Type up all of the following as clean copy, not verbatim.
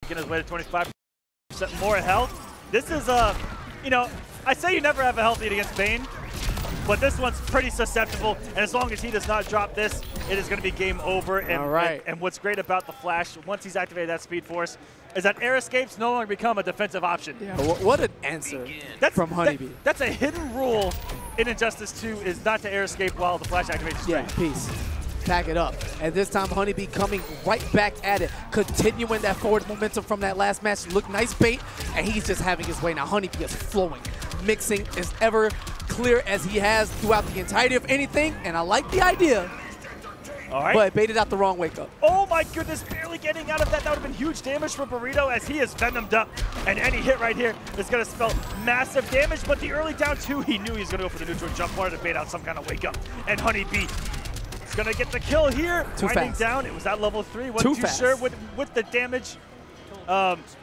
making his way to 25% more health. This is, you know, I say you never have a health lead against Bane, but this one's pretty susceptible, and as long as he does not drop this, it is going to be game over. And, all right. And what's great about the Flash, once he's activated that Speed Force, is that air escapes no longer become a defensive option. Yeah, what an answer from Honeybee. That's a hidden rule in Injustice 2, is not to air escape while the Flash activates. Yeah, peace. Pack it up. And this time, Honeybee coming right back at it, continuing that forward momentum from that last match. Look, nice bait, and he's just having his way. Now, Honeybee is flowing, mixing as ever clear as he has throughout the entirety of anything, and I like the idea. All right. But baited out the wrong wake up. Oh my goodness, barely getting out of that. That would have been huge damage for Burrito as he is venomed up. And any hit right here is going to spell massive damage. But the early down two, he knew he was going to go for the neutral jump, wanted to bait out some kind of wake up. And Honeybee is going to get the kill here. Winding down. It was at level 3. Wasn't too sure with the damage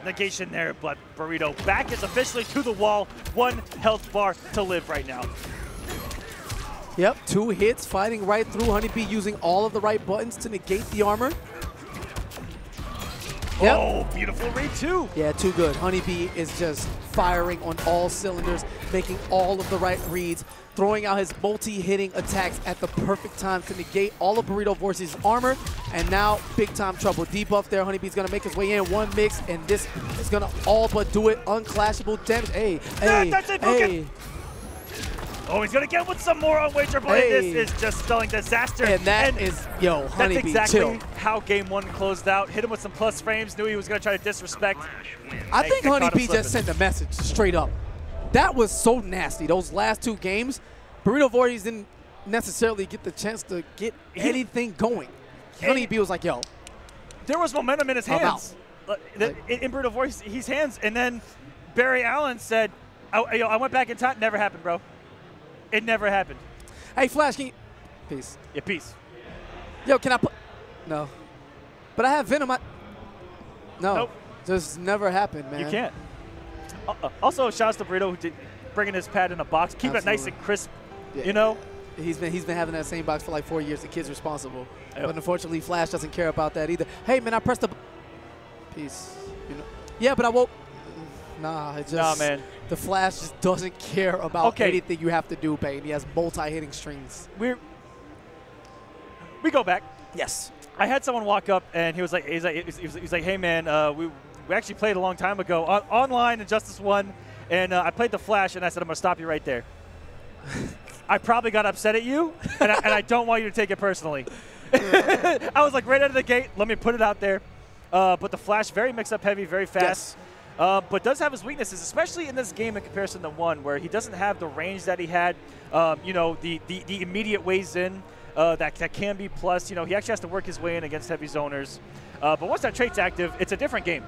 negation there. But Burrito back is officially to the wall. 1 health bar to live right now. Yep, 2 hits, fighting right through. Honeybee using all of the right buttons to negate the armor. Yep. Oh, beautiful read too. Yeah, too good. Honeybee is just firing on all cylinders, making all of the right reads, throwing out his multi-hitting attacks at the perfect time to negate all of Burrito Voorhees' armor. And now, big time trouble. Debuff there. Honeybee's going to make his way in. 1 mix, and this is going to all but do it. Unclashable damage. Hey, that's it, hey. Oh, he's going to get with some more on Wager Blade. Hey. This is just spelling disaster. And that is, yo, Honeybee, that's exactly chill. how game 1 closed out. Hit him with some plus frames. Knew he was going to try to disrespect. I think Honeybee just sent a message straight up. That was so nasty. Those last 2 games, Burrito Voorhees didn't necessarily get the chance to get anything going. Honeybee was like, yo. There was momentum in his hands. In Burrito Voorhees' hands. And then Barry Allen said, I went back in time. Never happened, bro. It never happened. Hey, Flash, can you... Peace. Yeah, peace. Yo, can I put... No. But I have Venom. No. Nope. Just never happened, man. You can't. Also, shouts to Burrito who did bringing his pad in a box. Keep it nice and crisp, you know? He's been having that same box for like 4 years. The kid's responsible. Yep. But unfortunately, Flash doesn't care about that either. Hey, man, I pressed the... Peace. You know? Yeah, but I woke... Nah, it just... Nah, man. The Flash just doesn't care about anything you have to do, Payne. He has multi-hitting strings. We go back. Yes. I had someone walk up, and he was like, hey, man, we actually played a long time ago online in Justice 1, and I played the Flash, and I said, I'm going to stop you right there. I probably got upset at you, and I don't want you to take it personally. I was like, right out of the gate, let me put it out there. But the Flash, very mix-up heavy, very fast. Yes. But does have his weaknesses, especially in this game in comparison to 1, where he doesn't have the range that he had. You know, the immediate ways in that can be plus. You know, he actually has to work his way in against heavy zoners. But once that trait's active, it's a different game.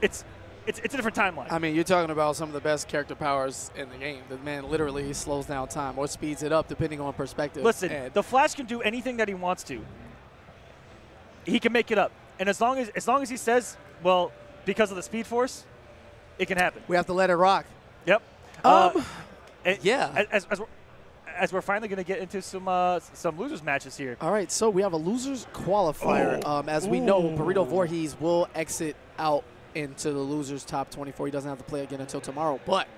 It's a different timeline. I mean, you're talking about some of the best character powers in the game. The man literally slows down time or speeds it up depending on perspective. Listen, the Flash can do anything that he wants to. He can make it up, and as long as he says, well, because of the Speed Force, it can happen. We have to let it rock. Yep. Yeah. As we're finally going to get into some losers matches here. All right, so we have a losers qualifier. As we know, Burrito Voorhees will exit out into the losers top 24. He doesn't have to play again until tomorrow. But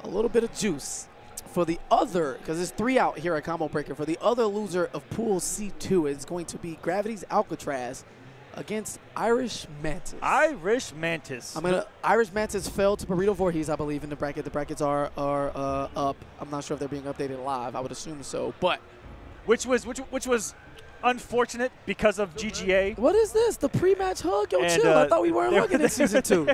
a little bit of juice for the other, because there's 3 out here at Combo Breaker. For the other loser of Pool C2 is going to be Gravity's Alcatraz against Irish Mantis. Irish Mantis. Irish Mantis fell to Burrito Voorhees, I believe, in the bracket. The brackets are up. I'm not sure if they're being updated live. I would assume so, but which was unfortunate because of GGA. What is this? The pre-match hug? Yo, chill. I thought we weren't hugging in season 2.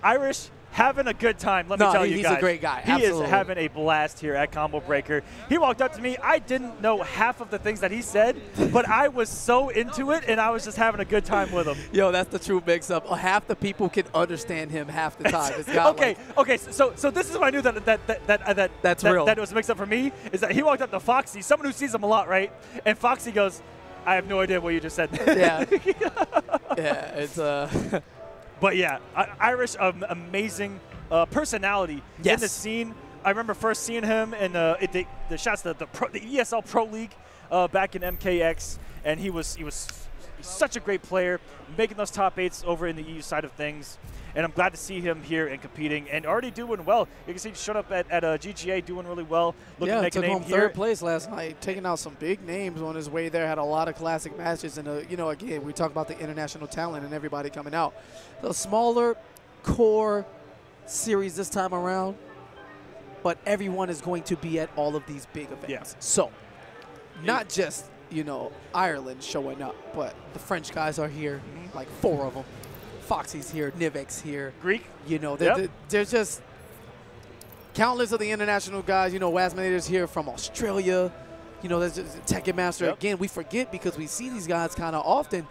Irish having a good time, let me tell you guys. He's a great guy. He is having a blast here at Combo Breaker. He walked up to me. I didn't know half of the things that he said, but I was so into it, and I was just having a good time with him. Yo, that's the true mix-up. Half the people can understand him half the time. It's okay. So this is when I knew that's real. That it was a mix-up for me, is that he walked up to Foxy, someone who sees him a lot, right? And Foxy goes, I have no idea what you just said. Yeah. Yeah, it's But yeah, Irish, amazing personality in the scene. I remember first seeing him in the shots the ESL Pro League back in MKX, and he was He's such a great player, making those top 8s over in the EU side of things. And I'm glad to see him here and competing and already doing well. You can see him showed up at GGA doing really well. Looking to make a name took home third place last night, taking out some big names on his way there. Had a lot of classic matches. And, you know, again, we talk about the international talent and everybody coming out. The smaller core series this time around, but everyone is going to be at all of these big events. Yeah. So not just, you know, Ireland showing up, but the French guys are here, like 4 of them. Foxy's here, Nivek's here. Greek. You know, there's just countless of the international guys. You know, Wasminator's here from Australia. You know, there's Tekken Master. Again, we forget because we see these guys kind of often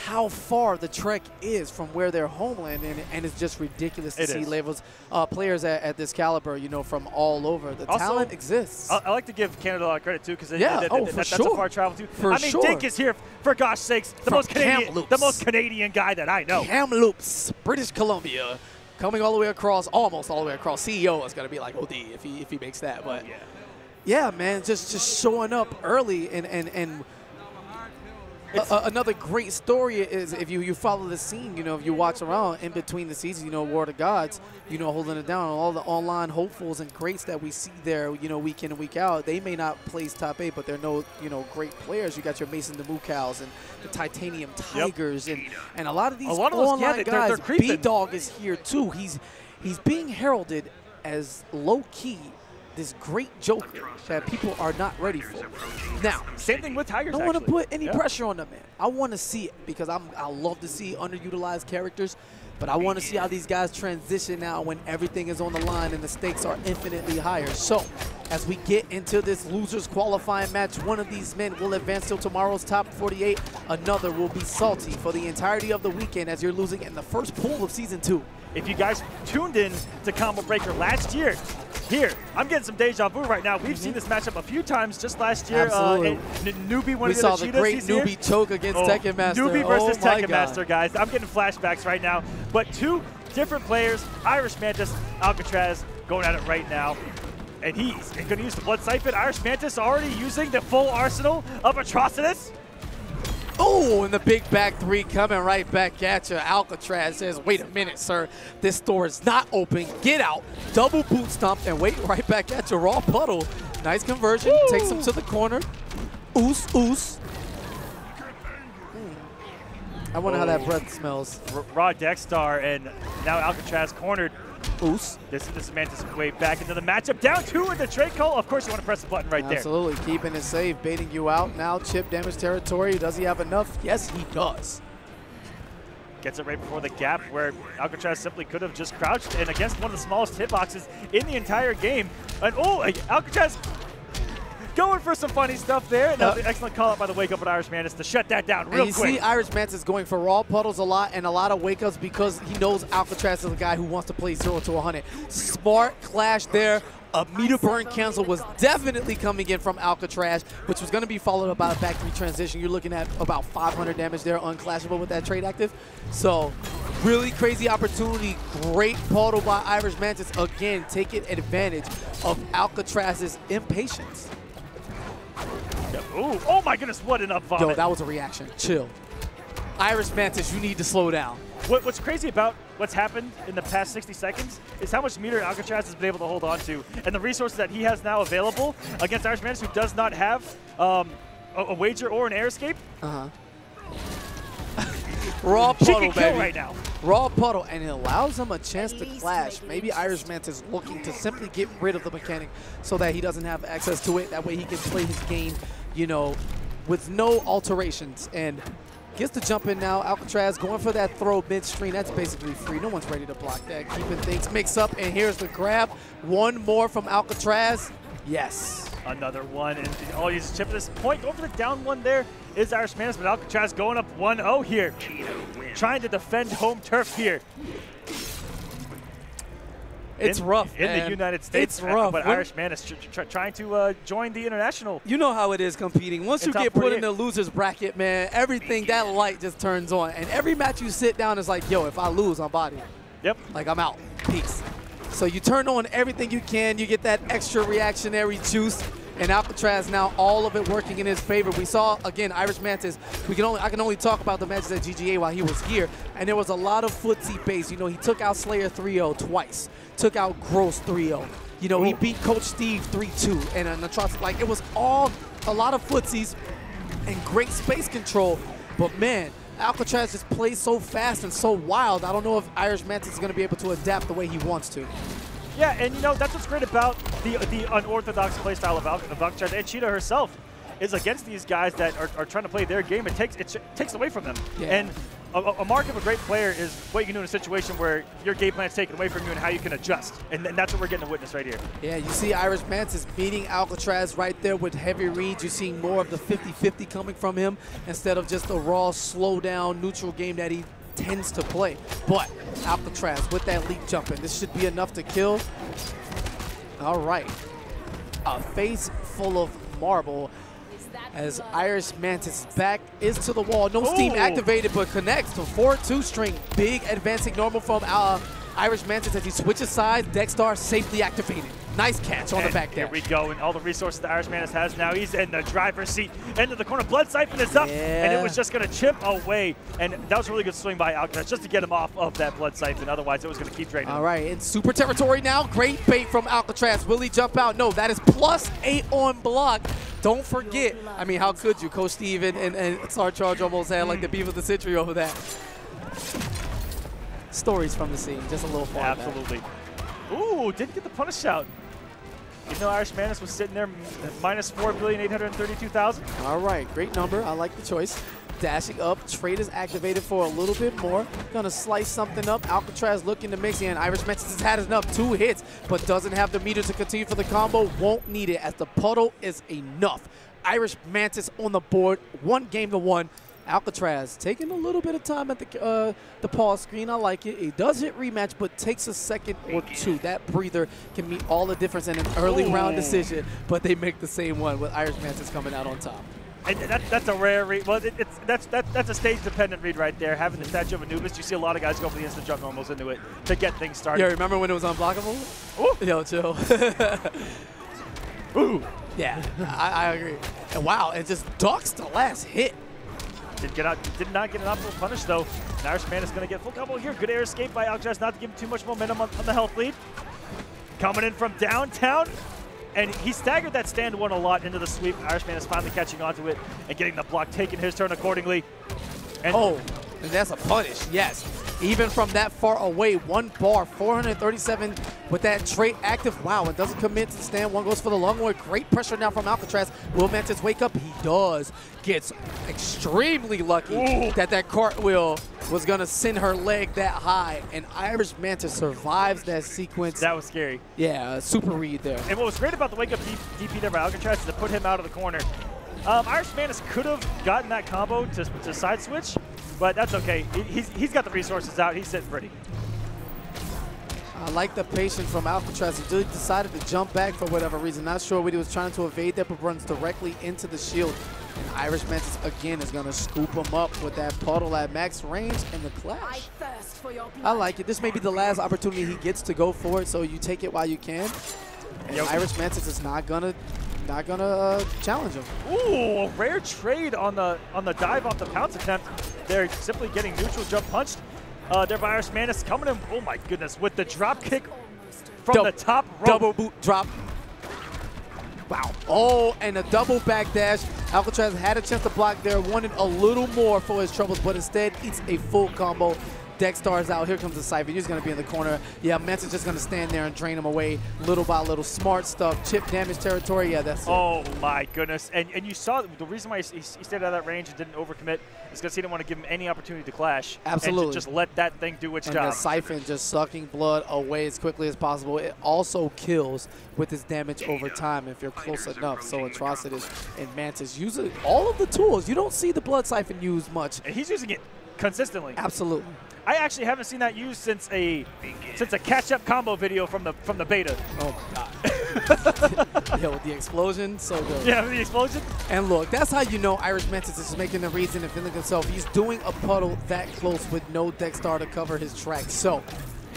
how far the trek is from where their homeland, and it's just ridiculous to see levels players at this caliber, you know, from all over. The talent exists. I like to give Canada a lot of credit too, because that's a far travel too. I mean, Dink is here, for gosh sakes, the most Canadian guy that I know. Kamloops, British Columbia, coming all the way across, almost all the way across. CEO is gonna be like OD if he makes that, but yeah, man, just showing up early and. Another great story is if you follow the scene, you know, if you watch around in between the seasons, you know, War of the Gods, you know, holding it down, all the online hopefuls and greats that we see there, you know, week in and week out, they may not place top 8, but they're you know, great players. You got your Mason the Moo-Cows and the Titanium Tigers and a lot of these online guys. B-Dog is here too. He's being heralded as low-key this great joker that people are not ready for. Now, same thing with Tigers. I don't want to put any pressure on them, man. I want to see it because I love to see underutilized characters, but I want to see how these guys transition now when everything is on the line and the stakes are infinitely higher. So, as we get into this losers qualifying match, one of these men will advance till tomorrow's top 48. Another will be salty for the entirety of the weekend as you're losing in the first pool of Season 2. If you guys tuned in to Combo Breaker last year, here, I'm getting some deja vu right now. We've seen this matchup a few times just last year. Absolutely. Newbie, one we of the saw the great Newbie choke against Tekken Master. Newbie versus Tekken Master, guys. I'm getting flashbacks right now. But 2 different players, Irish Mantis, Alcatraz, going at it right now. And he's going to use the Blood Siphon. Irish Mantis already using the full arsenal of Atrocitus. Oh, and the big back 3 coming right back at you. Alcatraz says, wait a minute, sir. This door is not open. Get out. Double boot stomp and wait right back at you. Raw puddle. Nice conversion. Woo. Takes him to the corner. Oos, oos. I wonder how that breath smells. Raw Dexstar, and now Alcatraz cornered. Oos. This is Mantis way back into the matchup. Down 2 in the trade call. Of course, you want to press the button right there. Absolutely. Keeping it safe, baiting you out. Now chip damage territory. Does he have enough? Yes, he does. Gets it right before the gap where Alcatraz simply could have just crouched and against one of the smallest hitboxes in the entire game. And Alcatraz going for some funny stuff there. And an excellent call out by the Wake Up at Irish Mantis to shut that down real quick. You see Irish Mantis going for raw puddles a lot and a lot of wake ups because he knows Alcatraz is a guy who wants to play 0 to 100. Smart clash there. A meter burn cancel was definitely coming in from Alcatraz, which was going to be followed up by a back 3 transition. You're looking at about 500 damage there, unclashable with that trade active. So, really crazy opportunity. Great puddle by Irish Mantis. Again, taking advantage of Alcatraz's impatience. Ooh, oh my goodness, what an up vomit. Yo, that was a reaction. Chill. Irish Mantis, you need to slow down. What's crazy about what's happened in the past 60 seconds is how much meter Alcatraz has been able to hold on to, and the resources that he has now available against Irish Mantis, who does not have a wager or an air escape. Raw puddle, she can kill right now. Raw puddle, and it allows him a chance to clash. Maybe Irish Mantis looking to simply get rid of the mechanic so that he doesn't have access to it. That way he can play his game, you know, with no alterations. And gets the jump in now. Alcatraz going for that throw midstream. That's basically free. No one's ready to block that. Keeping things mixed up, and here's the grab. One more from Alcatraz. Yes. Another one, and all he's chip at this point. Going for the down 1 there is Irish Mantis, but Alcatraz going up 1-0 here. Trying to defend home turf here. It's rough, in the United States. It's rough. But Irish Mantis trying to join the international. You know how it is competing. Once you get put in the loser's bracket, man, everything, that light just turns on. And every match you sit down is like, yo, if I lose, I'm body. Yep. Like, I'm out. Peace. So you turn on everything you can. You get that extra reactionary juice. And Alcatraz now, all of it working in his favor. We saw, again, Irish Mantis. I can only talk about the matches at GGA while he was here. And there was a lot of footsie base. You know, he took out Slayer 3-0 twice. Took out Gross 3-0. You know, he beat Coach Steve 3-2. And an atrocity. Like, it was all a lot of footsies and great space control. But, man, Alcatraz just plays so fast and so wild. I don't know if Irish Mantis is going to be able to adapt the way he wants to. Yeah, and you know, that's what's great about the unorthodox playstyle of Alcatraz. And Cheetah herself is against these guys that are trying to play their game. It takes away from them. Yeah. And a mark of a great player is what you can do in a situation where your game plan's taken away from you and how you can adjust. And that's what we're getting to witness right here. Yeah, you see Irish Mantis beating Alcatraz right there with heavy reads. You're seeing more of the 50-50 coming from him instead of just a raw, slow down, neutral game that he tends to play. But Alcatraz with that leap jumping, this should be enough to kill. All right, a face full of marble as Irish Mantis back is to the wall. No steam activated, but connects to 4-2 string. Big advancing normal from Irish Mantis as he switches sides. Dexstar safely activated. Nice catch on the back there. Here we go, and all the resources the Irish Mantis has now. He's in the driver's seat, into the corner. Blood Siphon is up, and it was just going to chip away. And that was a really good swing by Alcatraz just to get him off of that Blood Siphon. Otherwise, it was going to keep draining. All right, in super territory now. Great bait from Alcatraz. Will he jump out? No, that is +8 on block. Don't forget, I mean, how could you? Coach Steve and Star Charge almost had like the beef of the century over that. Stories from the scene, just a little far back. Absolutely. Ooh, didn't get the punish out. Even though Irish Mantis was sitting there -4,832,000. All right, great number. I like the choice. Dashing up, trade is activated for a little bit more. Gonna slice something up. Alcatraz looking to mix in. Irish Mantis has had enough, 2 hits, but doesn't have the meter to continue for the combo. Won't need it as the puddle is enough. Irish Mantis on the board, 1-1. Alcatraz taking a little bit of time at the pause screen. I like it. It does hit rematch, but takes a second or two. That breather can meet all the difference in an early round decision, but they make the same one with Irish Mantis coming out on top. And that's a rare read. Well, that's a stage-dependent read right there. Having the Statue of Anubis, you see a lot of guys go for the instant jump normals into it to get things started. Yeah, remember when it was unblockable? Ooh. Yo, chill. Ooh. Yeah, I agree. And wow, it just ducks the last hit. Did not get an optimal punish, though. And Irish Mantis is going to get full combo here. Good air escape by Alcatraz, not to give him too much momentum on the health lead. Coming in from downtown. And he staggered that stand one a lot into the sweep. Irish Mantis finally catching onto it and getting the block, taking his turn accordingly. And and that's a punish, yes. Even from that far away, 1 bar, 437 with that trait active. Wow, and doesn't commit to the stand. One goes for the long one. Great pressure now from Alcatraz. Will Mantis wake up? He does. Gets extremely lucky that cartwheel was going to send her leg that high. And Irish Mantis survives that sequence. That was scary. Yeah, super read there. And what was great about the wake up DP there by Alcatraz is to put him out of the corner. Irish Mantis could have gotten that combo to side switch, but that's okay. He's got the resources out. He's sitting pretty. I like the patience from Alcatraz. He really decided to jump back for whatever reason. Not sure what he was trying to evade there, but runs directly into the shield. And Irish Mantis, again, is going to scoop him up with that puddle at max range and the clash. I like it. This may be the last opportunity he gets to go for it, so you take it while you can. And Irish Mantis is not gonna challenge him. Ooh, a rare trade on the dive off the pounce attempt. They're simply getting neutral jump punched. There by Irish Mantis coming in. Oh my goodness, with the drop kick from the top rope. Double boot drop. Wow. Oh, and a double back dash. Alcatraz had a chance to block there, wanted a little more for his troubles, but instead eats a full combo. Dexstar's out. Here comes the Siphon. He's going to be in the corner. Yeah, Mantis just going to stand there and drain him away little by little. Smart stuff. Chip damage territory. Yeah, that's it. Oh, my goodness. And you saw the reason why he stayed out of that range and didn't overcommit is because he didn't want to give him any opportunity to clash. Absolutely. And just let that thing do its job. And the Siphon just sucking blood away as quickly as possible. It also kills with its damage over time if you're close enough. So Atrocitus and Mantis use all of the tools. You don't see the Blood Siphon used much. And he's using it consistently. Absolutely. I actually haven't seen that used since a catch-up combo video from the beta. Oh my god. Yeah, with the explosion, so good. Yeah, with the explosion. And look, that's how you know Irish Mantis is making the reason and feeling himself. He's doing a puddle that close with no Dexstar to cover his track. So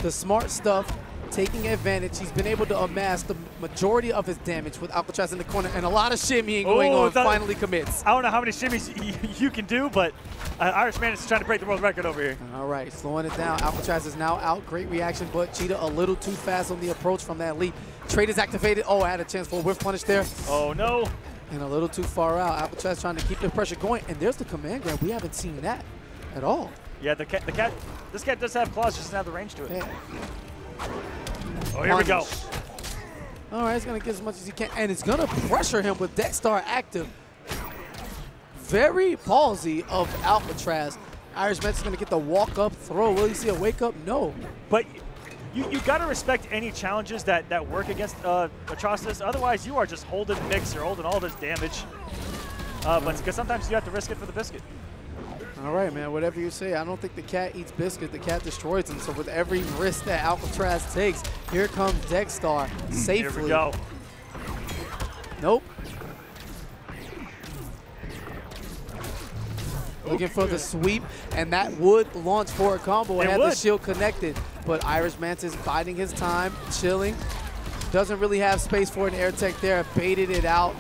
the smart stuff taking advantage. He's been able to amass the majority of his damage with Alcatraz in the corner, and a lot of shimmying going on. Finally commits. I don't know how many shimmies you can do, but Irish Mantis is trying to break the world record over here. All right, slowing it down. Alcatraz is now out. Great reaction, but Cheetah a little too fast on the approach from that leap. Trade is activated. Oh, I had a chance for a whiff punish there. Oh, no. And a little too far out. Alcatraz trying to keep the pressure going, and there's the command grab. We haven't seen that at all. Yeah, this cat does have claws, just doesn't have the range to it. Yeah. Oh, here we go. All right, he's going to get as much as he can, and it's going to pressure him with Dexstar active. Very ballsy of Alcatraz. Irish Mantis is going to get the walk-up throw. Will you see a wake-up? No. But you got to respect any challenges that work against Atrocitus. Otherwise, you are just holding mix. You're holding all this damage. But because sometimes you have to risk it for the biscuit. All right, man, whatever you say. I don't think the cat eats biscuit. The cat destroys him. So with every risk that Alcatraz takes, here comes Dexstar safely. Here we go. Nope. Looking for the sweep, and that would launch for a combo. Had the shield connected, but Irish Mantis biding his time, chilling. Doesn't really have space for an air tech there. Baited it out,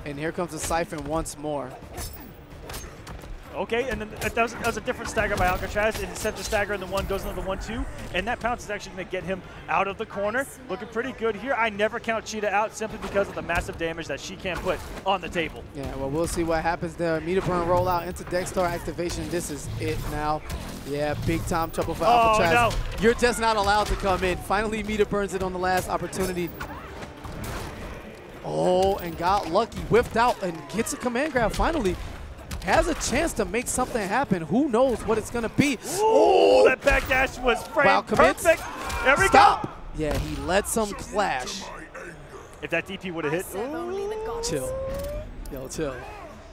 and here comes the siphon once more. Okay, and then that was a different stagger by Alcatraz. Instead of stagger in the 1, goes into the 1-2, and that pounce is actually going to get him out of the corner. Looking pretty good here. I never count Cheetah out simply because of the massive damage that she can put on the table. Yeah, well, we'll see what happens there. Meter burn rollout into Dexstar activation. This is it now. Yeah, big time trouble for Alcatraz. No. You're just not allowed to come in. Finally, Meter burns it on the last opportunity. Oh, and got lucky. Whiffed out and gets a command grab finally. Has a chance to make something happen. Who knows what it's going to be. Oh, that backdash was framed perfect. There we go. Yeah, he lets him clash. If that DP would have hit. Chill. Yo, chill.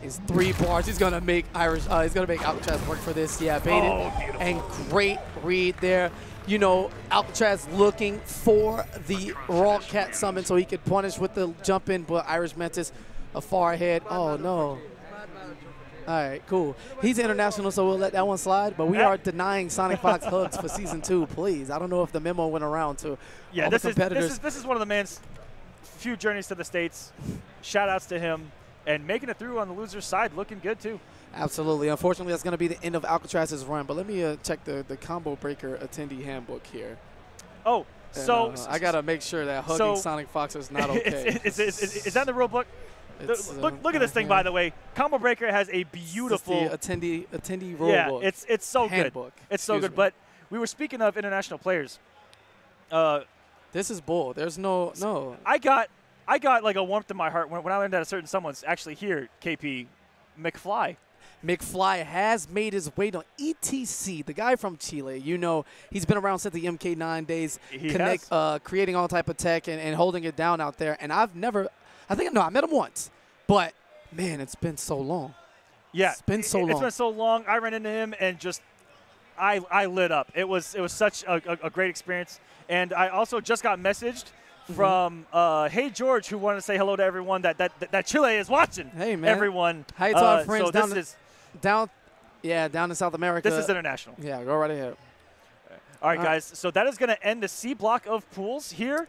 It's 3 bars. He's going to make Alcatraz work for this. Yeah, baited. Oh, beautiful. And great read there. You know, Alcatraz looking for the raw cat summon so he could punish with the jump in, but Irish Mantis far ahead. Oh, no. All right, cool. He's international, so we'll let that one slide. But we are denying Sonic Fox hugs for Season 2, please. I don't know if the memo went around to all the competitors. This is one of the man's few journeys to the States. Shout-outs to him. And making it through on the loser's side, looking good, too. Absolutely. Unfortunately, that's going to be the end of Alcatraz's run. But let me check the Combo Breaker attendee handbook here. Oh, and, so I got to make sure that hugging Sonic Fox is not okay. Is that in the rule book? Look at this thing, by the way. Combo Breaker has a beautiful attendee rule book. Yeah, it's so handbook. Good. It's so good. But we were speaking of international players. This is bull. There's no. I got like a warmth in my heart when I learned that a certain someone's actually here. KP McFly. McFly has made his way to ETC, the guy from Chile. You know, he's been around since the MK9 days, creating all type of tech and holding it down out there. And I met him once, but man, it's been so long. Yeah, it's been so long. It's been so long. I ran into him and just I lit up. It was such a great experience. And I also just got messaged from Hey George, who wanted to say hello to everyone that Chile is watching. Hey man, everyone. Hi to our friends down in South America. This is international. Yeah, go right ahead. All right, guys. So that is going to end the C block of pools here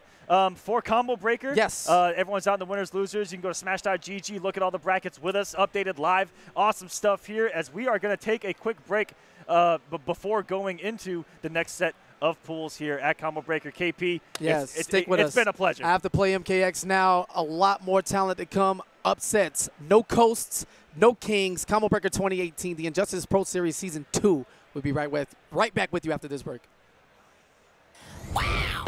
for Combo Breaker. Yes. Everyone's out in the winners, losers. You can go to smash.gg, look at all the brackets with us, updated live. Awesome stuff here as we are going to take a quick break before going into the next set of pools here at Combo Breaker. KP, yes, stick with us. It's been a pleasure. I have to play MKX now. A lot more talent to come. Upsets, no coasts, no kings. Combo Breaker 2018, the Injustice Pro Series Season 2. We'll be right back with you after this break. Wow.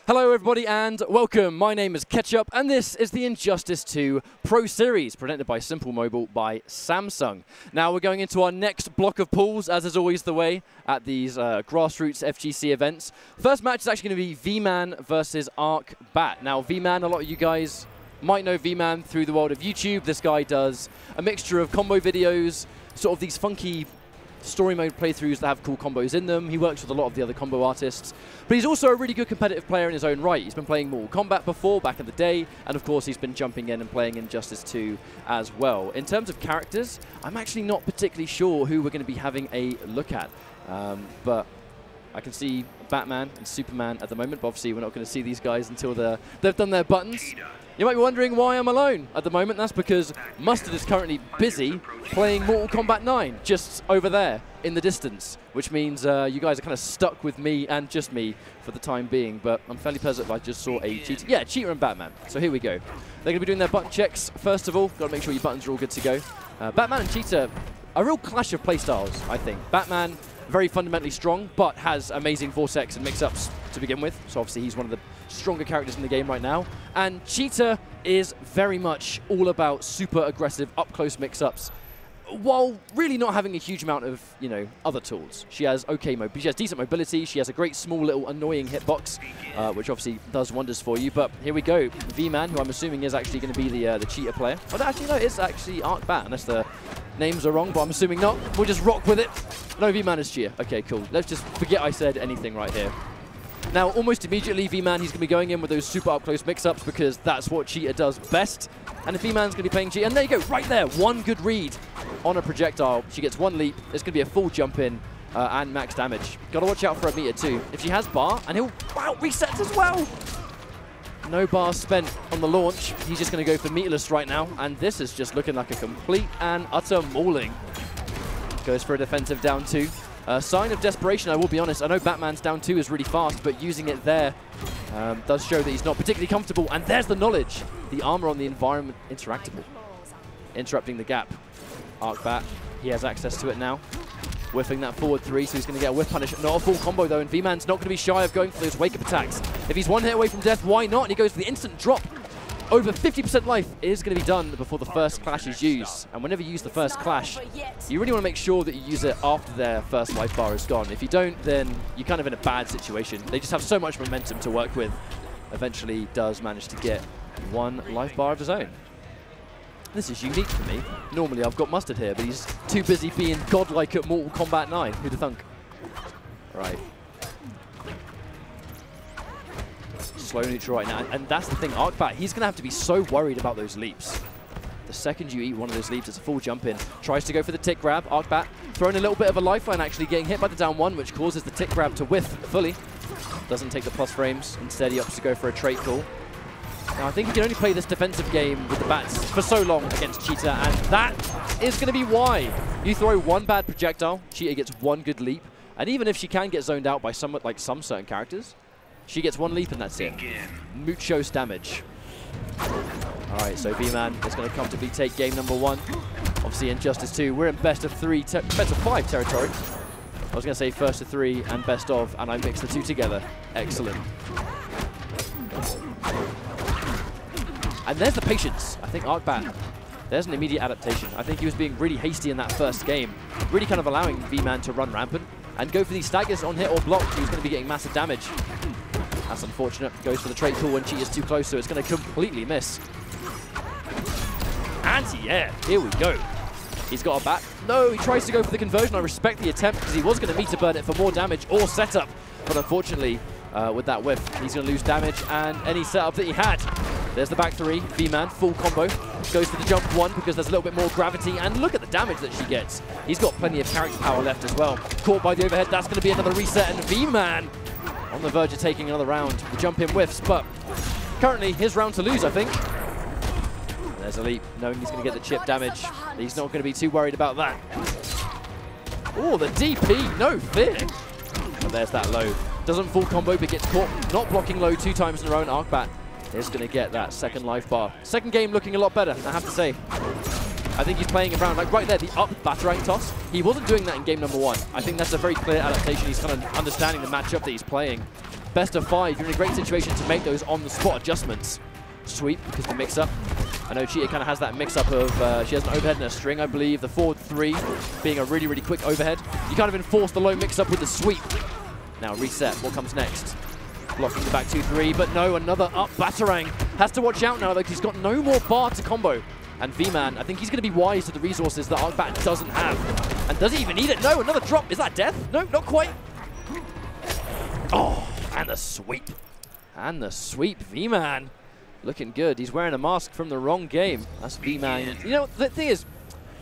Hello everybody and welcome. My name is Ketchup and this is the Injustice 2 Pro Series presented by Simple Mobile by Samsung. Now we're going into our next block of pools, as is always the way at these grassroots FGC events. First match is actually going to be V-Man versus Ark Bat. Now V-Man, a lot of you guys might know V-Man through the world of YouTube. This guy does a mixture of combo videos, sort of these funky story mode playthroughs that have cool combos in them. He works with a lot of the other combo artists. But he's also a really good competitive player in his own right. He's been playing Mortal Kombat before, back in the day, and of course he's been jumping in and playing Injustice 2 as well. In terms of characters, I'm actually not particularly sure who we're going to be having a look at. But I can see Batman and Superman at the moment, but obviously we're not going to see these guys until they've done their buttons. You might be wondering why I'm alone at the moment. That's because Mustard is currently busy playing Mortal Kombat 9 just over there in the distance, which means you guys are kind of stuck with me and just me for the time being. But I'm fairly positive I just saw a cheater. Yeah, Cheetah and Batman. So here we go. They're going to be doing their button checks first of all. Got to make sure your buttons are all good to go. Batman and Cheetah, a real clash of playstyles, I think. Batman, very fundamentally strong, but has amazing vortex and mix-ups to begin with. So obviously he's one of the stronger characters in the game right now. And Cheetah is very much all about super aggressive up-close mix-ups, while really not having a huge amount of, you know, other tools. She has she has decent mobility. She has a great small little annoying hitbox, which obviously does wonders for you. But here we go, V-Man, who I'm assuming is actually going to be the Cheetah player. Oh, actually no, it's actually Ark Bat, unless the names are wrong, but I'm assuming not. We'll just rock with it. No, V-Man is Cheetah. Okay, cool. Let's just forget I said anything right here. Now, almost immediately, V-Man, he's going to be going in with those super up-close mix-ups because that's what Cheetah does best. And if V-Man's going to be playing Cheetah, and there you go, right there, one good read on a projectile. She gets one leap. It's going to be a full jump in and max damage. Got to watch out for a meter too. If she has bar, and he'll, wow, resets as well. No bar spent on the launch. He's just going to go for meterless right now. And this is just looking like a complete and utter mauling Goes for a defensive down 2. Sign of desperation, I will be honest. I know Batman's down 2 is really fast, but using it there does show that he's not particularly comfortable. And there's the knowledge. The armor on the environment interactable. Interrupting the gap. Ark Bat, he has access to it now. Whiffing that forward 3, so he's going to get a whiff punish. Not a full combo though, and V-Man's not going to be shy of going for those wake-up attacks. If he's one hit away from death, why not? And he goes for the instant drop. Over 50% life is going to be done before the first clash is used. And whenever you use the first clash, you really want to make sure that you use it after their first life bar is gone. If you don't, then you're kind of in a bad situation. They just have so much momentum to work with. Eventually does manage to get 1 life bar of his own. This is unique for me. Normally I've got Mustard here, but he's too busy being godlike at Mortal Kombat 9. Who'd have thunk? Right. Slow neutral right now, and that's the thing, Ark Bat, he's going to have to be so worried about those leaps. The second you eat one of those leaps, it's a full jump in. Tries to go for the tick grab. Ark Bat throwing a little bit of a lifeline, actually getting hit by the down 1, which causes the tick grab to whiff fully. Doesn't take the plus frames. Instead, he opts to go for a trait call. Now, I think he can only play this defensive game with the bats for so long against Cheetah, and that is going to be why. You throw 1 bad projectile, Cheetah gets 1 good leap, and even if she can get zoned out by some certain characters, she gets 1 leap and that's it. Muchos damage. Alright, so V-Man is going to comfortably take game number 1. Obviously, Injustice 2, we're in best of 5 territory. I was going to say first of 3 and best of, and I mixed the 2 together. Excellent. And there's the patience. I think Ark Bat, there's an immediate adaptation. I think he was being really hasty in that first game, really kind of allowing V-Man to run rampant and go for these staggers on hit or block. He was going to be getting massive damage. That's unfortunate. Goes for the trait call when Cheetah's too close, so it's going to completely miss. Anti-air. Here we go. He's got a bat. No, he tries to go for the conversion. I respect the attempt because he was going to meter burn it for more damage or setup. But unfortunately, with that whiff, he's going to lose damage and any setup that he had. There's the back 3. V-Man, full combo. Goes for the jump 1 because there's a little bit more gravity. And look at the damage that she gets. He's got plenty of character power left as well. Caught by the overhead. That's going to be another reset. And V-Man on the verge of taking another round. The jump in whiffs, but currently his round to lose, I think. And there's a leap, knowing he's going to get the chip damage. He's not going to be too worried about that. Oh, the DP, no fear. And there's that low. Doesn't full combo, but gets caught not blocking low 2 times in a row. And Ark Bat is going to get that second life bar. Second game looking a lot better, I have to say. I think he's playing around, like right there, the up batarang toss. He wasn't doing that in game number 1. I think that's a very clear adaptation. He's kind of understanding the matchup that he's playing. Best of 5, you're in a great situation to make those on-the-spot adjustments. Sweep, because the mix-up. I know Cheetah kind of has that mix-up of, she has an overhead and a string, I believe. The forward 3 being a really, really quick overhead. You kind of enforce the low mix-up with the sweep. Now reset, what comes next? Blocking the back 2-3, but no, another up batarang. Has to watch out now, though, because he's got no more bar to combo. And V-Man, I think he's going to be wise to the resources that Ark Bat doesn't have. And does he even need it? No, another drop. Is that death? No, not quite. Oh, and the sweep. And the sweep. V-Man looking good. He's wearing a mask from the wrong game. That's V-Man. You know, the thing is,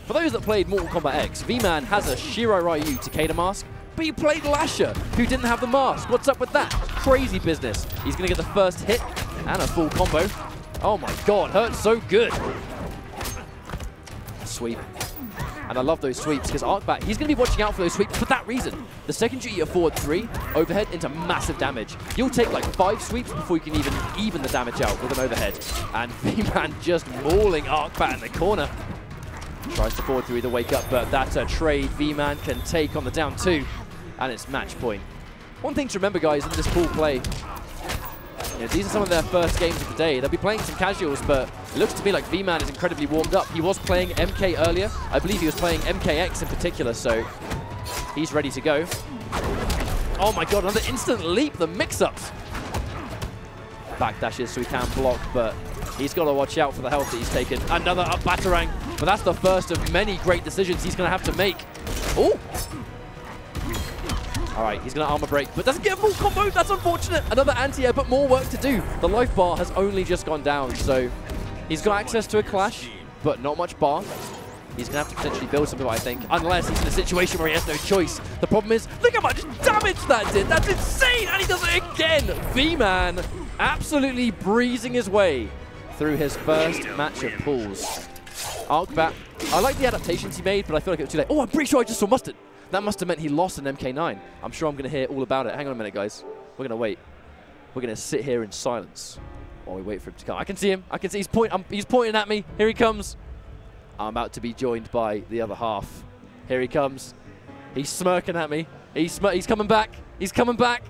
for those that played Mortal Kombat X, V-Man has a Shiro Ryu Takeda mask, but he played Lasher, who didn't have the mask. What's up with that? Crazy business. He's going to get the first hit and a full combo. Oh my god, hurts so good. Sweep. And I love those sweeps because Ark Bat, he's going to be watching out for those sweeps for that reason. The second you eat a forward 3, overhead into massive damage. You'll take like 5 sweeps before you can even the damage out with an overhead. And V-Man just mauling Ark Bat in the corner. Tries to forward 3 the wake up, but that's a trade V-Man can take on the down 2. And it's match point. One thing to remember, guys, in this pool play, these are some of their first games of the day. They'll be playing some casuals, but it looks to me like V-Man is incredibly warmed up. He was playing MK earlier. I believe he was playing MKX in particular, so he's ready to go. Oh my god, another instant leap, the mix-ups. Backdashes so he can block, but he's got to watch out for the health that he's taken. Another up batarang, but that's the first of many great decisions he's going to have to make. Oh! All right, he's going to armor break, but doesn't get a full combo. That's unfortunate. Another anti-air, but more work to do. The life bar has only just gone down, so he's got access to a clash, but not much bar. He's going to have to potentially build something, I think, unless he's in a situation where he has no choice. The problem is, look how much damage that did. That's insane, and he does it again. V-Man absolutely breezing his way through his first match of pools. Ark Bat. I like the adaptations he made, but I feel like it was too late. Oh, I'm pretty sure I just saw Mustard. That must have meant he lost an MK9. I'm sure I'm going to hear all about it. Hang on a minute, guys. We're going to wait. We're going to sit here in silence while we wait for him to come. I can see him. I can see he's pointing at me. Here he comes. I'm about to be joined by the other half. Here he comes. He's smirking at me. He's coming back. He's coming back.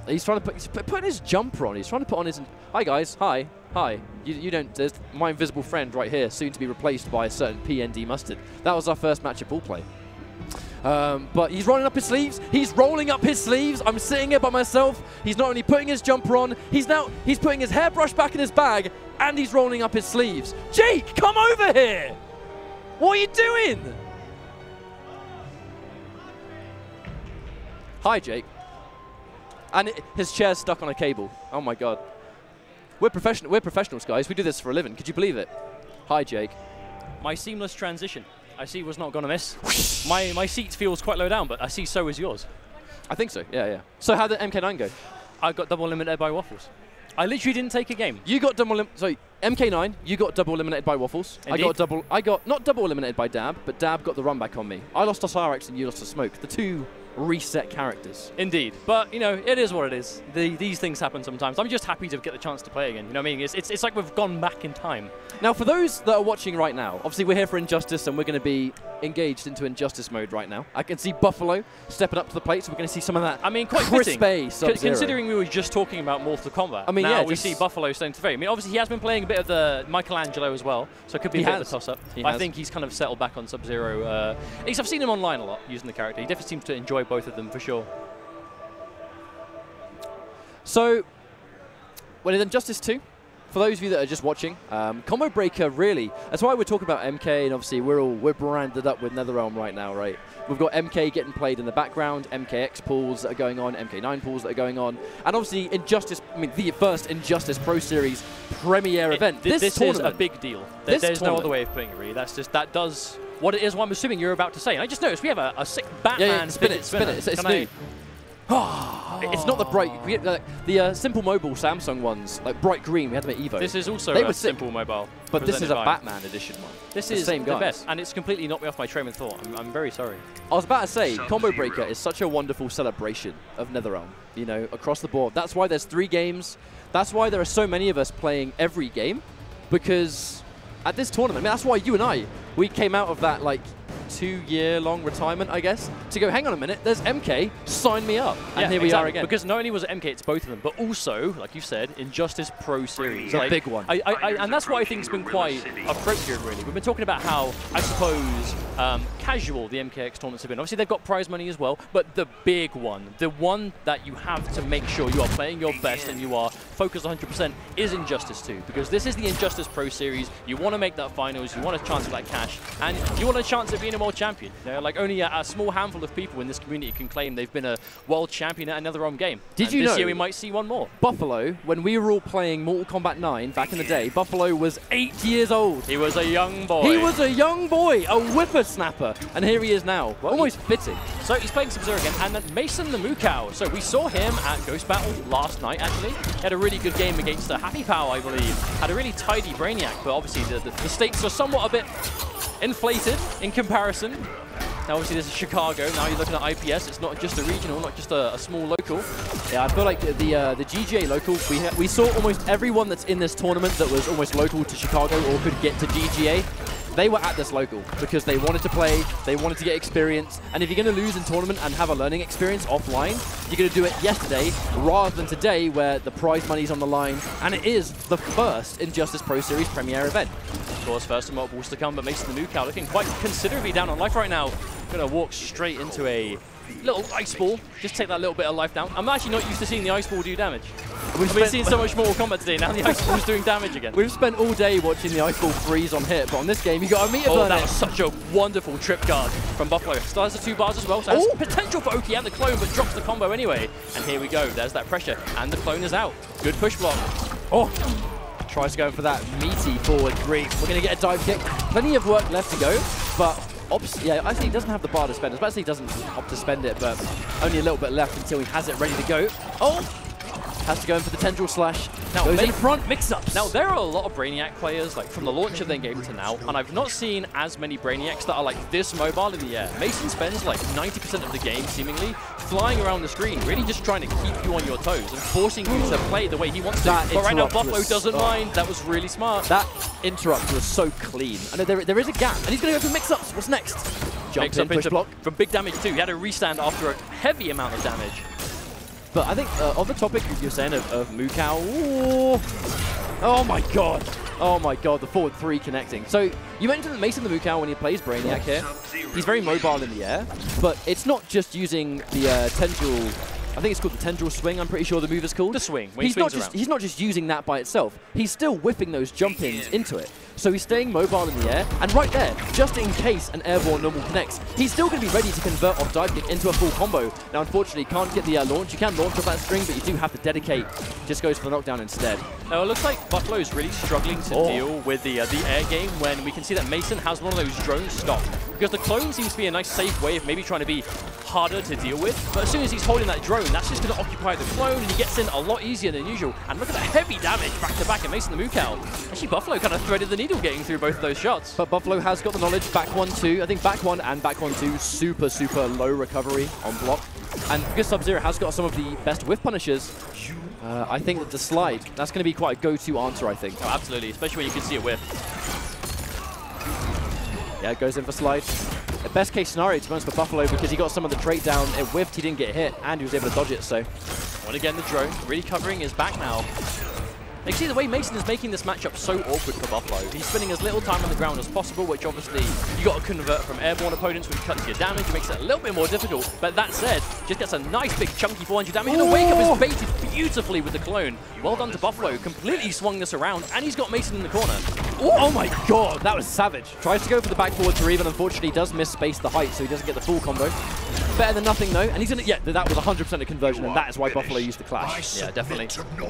He's trying to put his jumper on. He's trying to put on his... Hi, guys. Hi. Hi. You don't... There's my invisible friend right here, soon to be replaced by a certain PND Mustard. That was our first match of ball play. But he's rolling up his sleeves. He's rolling up his sleeves. I'm sitting here by myself. He's not only putting his jumper on, he's putting his hairbrush back in his bag, and he's rolling up his sleeves. Jake, come over here! What are you doing? Hi, Jake. And his chair's stuck on a cable. Oh my god. We're professionals, guys. We do this for a living. Could you believe it? Hi, Jake. My seamless transition. I see was not going to miss. My seat feels quite low down, but I see so is yours. I think so, yeah. So how did MK9 go? I got double eliminated by Waffles. I literally didn't take a game. You got MK9, you got double eliminated by Waffles. Indeed. I got not double eliminated by Dab, but Dab got the run back on me. I lost to Cyrex and you lost to Smoke. The two reset characters. Indeed. But, you know, it is what it is. These things happen sometimes. I'm just happy to get the chance to play again. You know what I mean? It's like we've gone back in time. Now, for those that are watching right now, obviously we're here for Injustice and we're going to be engaged into Injustice mode right now. I can see Buffalo stepping up to the plate, so we're going to see some of that. I mean, quite crispy Sub-Zero. Considering we were just talking about Mortal Kombat. I mean, now yeah, we see Buffalo starting to fade. I mean, obviously he has been playing a bit of the Michelangelo as well, so it could be a bit of a toss-up. I think he's kind of settled back on Sub-Zero. At least I've seen him online a lot using the character. He definitely seems to enjoy both of them for sure. So, when in Injustice 2, for those of you that are just watching, Combo Breaker really, that's why we're talking about MK, and obviously we're branded up with NetherRealm right now, right? We've got MK getting played in the background, MKX pools that are going on, MK9 pools that are going on, and obviously Injustice, I mean the first Injustice Pro Series premiere event. This is a big deal. There's no other way of putting it really. That does what it is, what I'm assuming you're about to say. And I just noticed we have a sick Batman. Yeah, spin it. It's new. It's not the bright, the Simple Mobile Samsung ones, like bright green. We had them at Evo. This is also a Simple Mobile, but this is a Batman edition one. This is the best, and it's completely knocked me off my train of thought. I'm very sorry. I was about to say, Combo Breaker is such a wonderful celebration of NetherRealm. You know, across the board. That's why there's 3 games. That's why there are so many of us playing every game, because at this tournament, I mean, that's why you and we came out of that like 2-year-long retirement, I guess, to go, hang on a minute, there's MK, sign me up. And here we are again. Because not only was it MK, it's both of them, but also, like you said, Injustice Pro Series. It's a big one. And that's what I think has been quite appropriate, really. We've been talking about how, I suppose, casual the MKX tournaments have been. Obviously, they've got prize money as well, but the big one, the one that you have to make sure you are playing your best and you are focused 100% is Injustice 2, because this is the Injustice Pro Series. You want to make that finals, you want a chance at that cash, and you want a chance at being a world champion. You know, like only a small handful of people in this community can claim they've been a world champion at another game. Did you know this year we might see one more? Buffalo, when we were all playing Mortal Kombat 9 back in the day, Buffalo was 8 years old. He was a young boy. He was a young boy, a whippersnapper, and here he is now. Well, almost fitting. So he's playing Sub-Zero again, and then Mason the Moo-Cow. So we saw him at Ghost Battle last night, actually. He had a really good game against Happy Pow, I believe. Had a really tidy Brainiac, but obviously the stakes are somewhat a bit inflated in comparison. Now obviously this is Chicago, now you're looking at IPS, it's not just a regional, not just a small local. Yeah, I feel like the GGA local, we saw almost everyone that's in this tournament that was almost local to Chicago or could get to GGA. They were at this local because they wanted to play, they wanted to get experience, and if you're going to lose in tournament and have a learning experience offline, you're going to do it yesterday rather than today where the prize money's on the line, and it is the first Injustice Pro Series premiere event. Of course, first and multiples to come, but Mason the Moo-Cow looking quite considerably down on life right now. Going to walk straight into a little ice ball, just take that little bit of life down. I'm actually not used to seeing the ice ball do damage. We've seen so much Mortal Kombat today, now the ice ball's doing damage again. We've spent all day watching the ice ball freeze on hit, but on this game you got a meter burn. Oh, that was such a wonderful trip guard from Buffalo. Still has the 2 bars as well, so has potential for Oki and the clone, but drops the combo anyway. And here we go, there's that pressure, and the clone is out. Good push block. Oh! Tries going for that meaty forward three. We're going to get a dive kick. Plenty of work left to go, but yeah, actually he doesn't have the bar to spend. Especially he doesn't opt to spend it, but only a little bit left until he has it ready to go. Oh! has to go in for the tendril slash. Now, goes in front, mix-ups. Now, there are a lot of Brainiac players, like, from the launch of their game to now, and I've not seen as many Brainiacs that are, like, this mobile in the air. Mason spends, like, 90% of the game, seemingly, flying around the screen, really just trying to keep you on your toes and forcing you to play the way he wants to. But right now, Buffalo doesn't mind. That was really smart. That interrupt was so clean. I know there is a gap, and he's going to go for mix-ups. What's next? Jump in, push block. For big damage, too. He had to restand after a heavy amount of damage. But I think on the topic you're saying of Moo-Cow, oh my god. Oh my god, the forward 3 connecting. So you mentioned that Mason the Moo-Cow, when he plays Brainiac here, he's very mobile in the air, but it's not just using the tendril. I think it's called the tendril swing, I'm pretty sure the move is called. The swing, he's not just using that by itself. He's still whipping those jump-ins into it. So he's staying mobile in the air, and right there, just in case an airborne normal connects, he's still going to be ready to convert off dive kick into a full combo. Now, unfortunately, you can't get the launch. You can launch off that string, but you do have to dedicate. Just goes for the knockdown instead. Now, it looks like Buffalo is really struggling to deal with the air game when we can see that Mason has one of those drones stopped. Because the clone seems to be a nice, safe way of maybe trying to be harder to deal with. But as soon as he's holding that drone, that's just going to occupy the clone, and he gets in a lot easier than usual. And look at that heavy damage back-to-back and Mason the Moo-Cow. Actually, Buffalo kind of threaded the needle getting through both of those shots. But Buffalo has got the knowledge. Back 1-2. I think back 1 and back 1-2, super, super low recovery on block. And because Sub-Zero has got some of the best whiff punishers, I think that the slide, that's going to be quite a go-to answer, I think. Oh, absolutely, especially when you can see a whiff. Yeah, it goes in for slide. The best case scenario, to be honest, for Buffalo, because he got some of the trait down, it whiffed, he didn't get hit, and he was able to dodge it, so. And again, the drone really covering his back now. You see the way Mason is making this matchup so awkward for Buffalo. He's spending as little time on the ground as possible, which obviously you got to convert from airborne opponents, which cuts your damage. It makes it a little bit more difficult. But that said, just gets a nice big chunky 400 damage. And the wake up is baited beautifully with the clone. Well done to Buffalo. Completely swung this around, and he's got Mason in the corner. Oh my god, that was savage. Tries to go for the back forward 3, but unfortunately does miss space the height, so he doesn't get the full combo. Better than nothing, though. And he's going to, yeah, that was 100% a conversion, and that is why Buffalo used the clash. Yeah, definitely.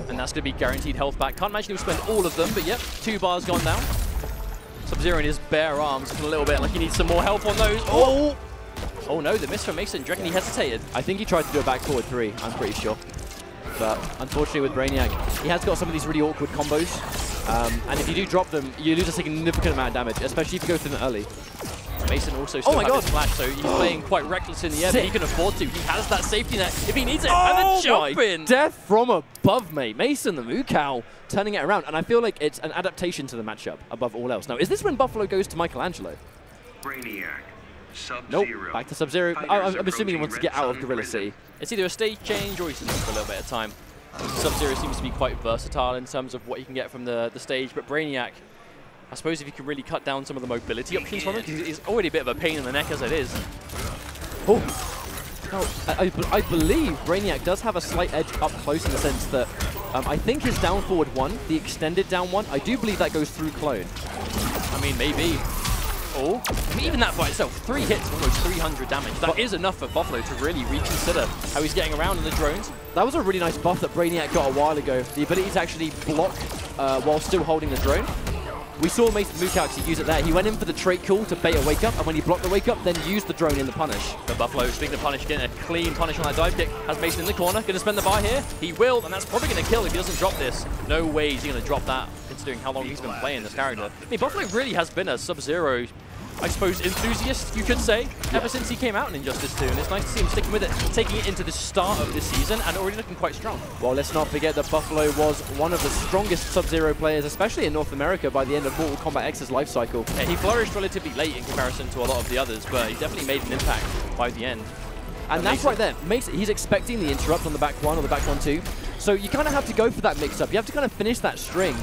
And that's going to be guaranteed health back. Can't imagine he'll spend all of them, but yep, 2 bars gone down. Sub-Zero in his bare arms, looking a little bit like he needs some more help on those. Oh! Oh no, the miss from Mason. Do you reckon he hesitated? I think he tried to do a back forward 3, I'm pretty sure. But unfortunately with Brainiac, he has got some of these really awkward combos. And if you do drop them, you lose a significant amount of damage, especially if you go through them early. Mason also still has his flash, so he's playing quite reckless in the air, but he can afford to. He has that safety net if he needs it. And the jump in! Death from above, mate. Mason the Moo-Cow turning it around, and I feel like it's an adaptation to the matchup above all else. Now, is this when Buffalo goes to Michelangelo? Brainiac. Nope, back to Sub-Zero. I'm assuming he wants to get out of Gorilla City. It's either a stage change or he's in for a little bit of time. Sub-Zero seems to be quite versatile in terms of what he can get from the stage, but Brainiac, I suppose if you can really cut down some of the mobility options from him, because he's already a bit of a pain in the neck as it is. Oh, no, I believe Brainiac does have a slight edge up close in the sense that I think his down forward 1, the extended down 1, I do believe that goes through clone. I mean, maybe. Oh, I mean, even that by itself, 3 hits, almost 300 damage. That is enough for Buffalo to really reconsider how he's getting around in the drones. That was a really nice buff that Brainiac got a while ago. The ability to actually block while still holding the drone. We saw Mason Moo-Cow actually use it there. He went in for the trait call to bait a wake up, and when he blocked the wake up, then used the drone in the punish. But Buffalo, speaking of punish, getting a clean punish on that dive kick, has Mason in the corner. Going to spend the bar here. He will, and that's probably going to kill if he doesn't drop this. No way is he going to drop that, considering how long he's been playing this character. I mean, Buffalo really has been a Sub-Zero, I suppose, enthusiast, you could say, ever since he came out in Injustice 2. And it's nice to see him sticking with it, taking it into the start of this season, and already looking quite strong. Well, let's not forget that Buffalo was one of the strongest Sub-Zero players, especially in North America, by the end of Mortal Kombat X's life cycle. Yeah, he flourished relatively late in comparison to a lot of the others, but he definitely made an impact by the end. And that's right there. Mason, he's expecting the interrupt on the back 1 or the back 1-2. So you kind of have to go for that mix-up. You have to kind of finish that string.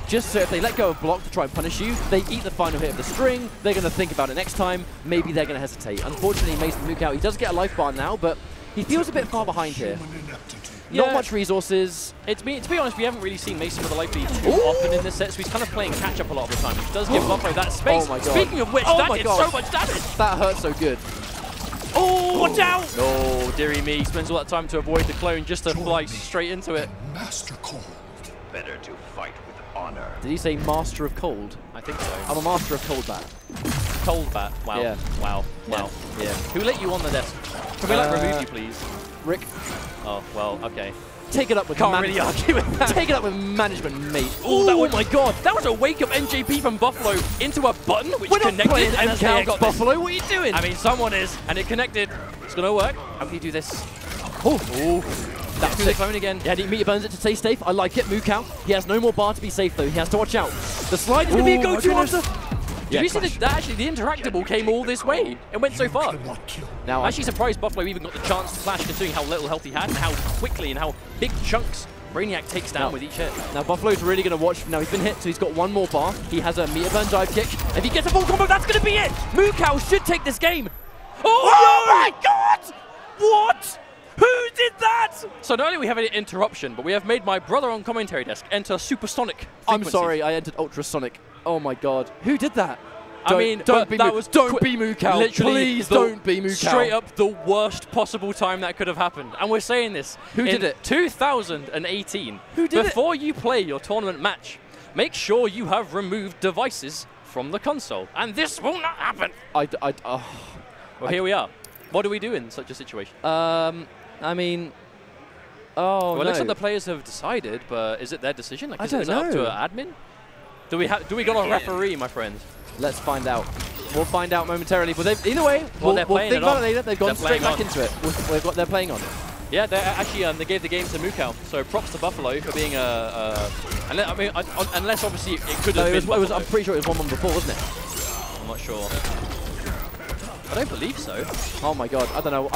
Just so if they let go of block to try and punish you, they eat the final hit of the string, they're going to think about it next time, maybe they're going to hesitate. Unfortunately, Mason Moo-Cow, he does get a life bar now, but he feels a bit far behind here. Yeah. Not much resources. To be honest, we haven't really seen Mason with a life lead too often in this set, so he's kind of playing catch-up a lot of the time. He does give Buffalo that space. Oh my god. Speaking of which, that did so much damage. That hurt so good. Oh, watch out! Oh, dearie me. He spends all that time to avoid the clone just to fly straight into it. Master Cold. Better to fight with honor. Did he say Master of Cold? I think so. I'm a Master of Cold Bat. Cold Bat? Wow. Yeah. Wow. Wow. Yeah. Who let you on the desk? Can we like remove you, please? Rick. Oh, well, okay. Take it up with Can't really argue with that. Take it up with management, mate. Oh my god, that was a wake-up NJP from Buffalo into a button, which We're not connected, playing and has now MKX got Buffalo. What are you doing? I mean, someone is, and it connected. It's gonna work. How can you do this? Oh, that's the clone again. Yeah, Meteor burns it to stay safe. I like it. Moo-Cow. He has no more bar to be safe, though. He has to watch out. The slide is going to be a go-to answer. Did you see that actually the interactable came all this way and went so far? Now, I'm actually surprised Buffalo even got the chance to flash, considering how little health he had and how quickly and how big chunks Brainiac takes down with each hit. Now Buffalo's really going to watch. Now he's been hit, so he's got one more bar. He has a meteor burn dive kick. If he gets a full combo, that's going to be it. Moo-Cow should take this game. Oh my God! What? Who did that? So not only we have an interruption, but we have made my brother on commentary desk enter supersonic frequencies. I'm sorry, I entered ultrasonic. Oh my God. Who did that? Don't be Moo-Cow. Literally, Please don't be Moo-Cow. Straight up the worst possible time that could have happened. And we're saying this. Who did it? 2018. Who did it? Before you play your tournament match, make sure you have removed devices from the console. And this will not happen. Well, here we are. What do we do in such a situation? I mean, well, it looks like the players have decided, but is it their decision? Like, is it up to an admin? Do we got a referee, my friend? Let's find out. We'll find out momentarily. But either way, well, we'll think about it later. They've gone straight back into it. They're playing on it. Yeah, they actually they gave the game to Moo-Cow. So props to Buffalo for being unless obviously it could have been. I'm pretty sure it was 1-1 before, wasn't it? I'm not sure. I don't believe so. Oh my God, I don't know.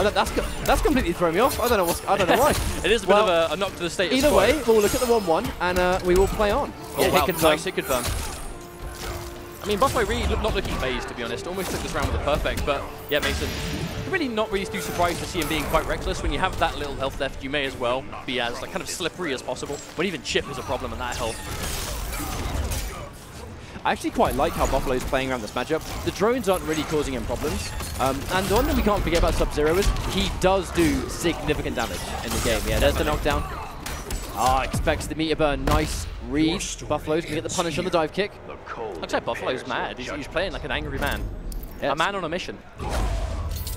That's completely thrown me off. I don't know why. It is a bit of a knock to the status quo. Either way, we'll look at the 1-1 and we will play on. Oh, wow. Nice hit confirm. I mean, Buffalo really not looking phased, to be honest. Almost took this round with a perfect, but yeah, Mason, really not really too surprised to see him being quite reckless. When you have that little health left, you may as well be as kind of slippery as possible. But even chip is a problem in that health. I actually quite like how Buffalo is playing around this matchup. The drones aren't really causing him problems. And the one thing we can't forget about Sub-Zero is he does do significant damage in the game. Yeah, there's the knockdown. Expects the meteor burn. Nice read. Buffalo's going to get the punish on the dive kick. Looks like Buffalo's mad. He's playing like an angry man. Yes. A man on a mission.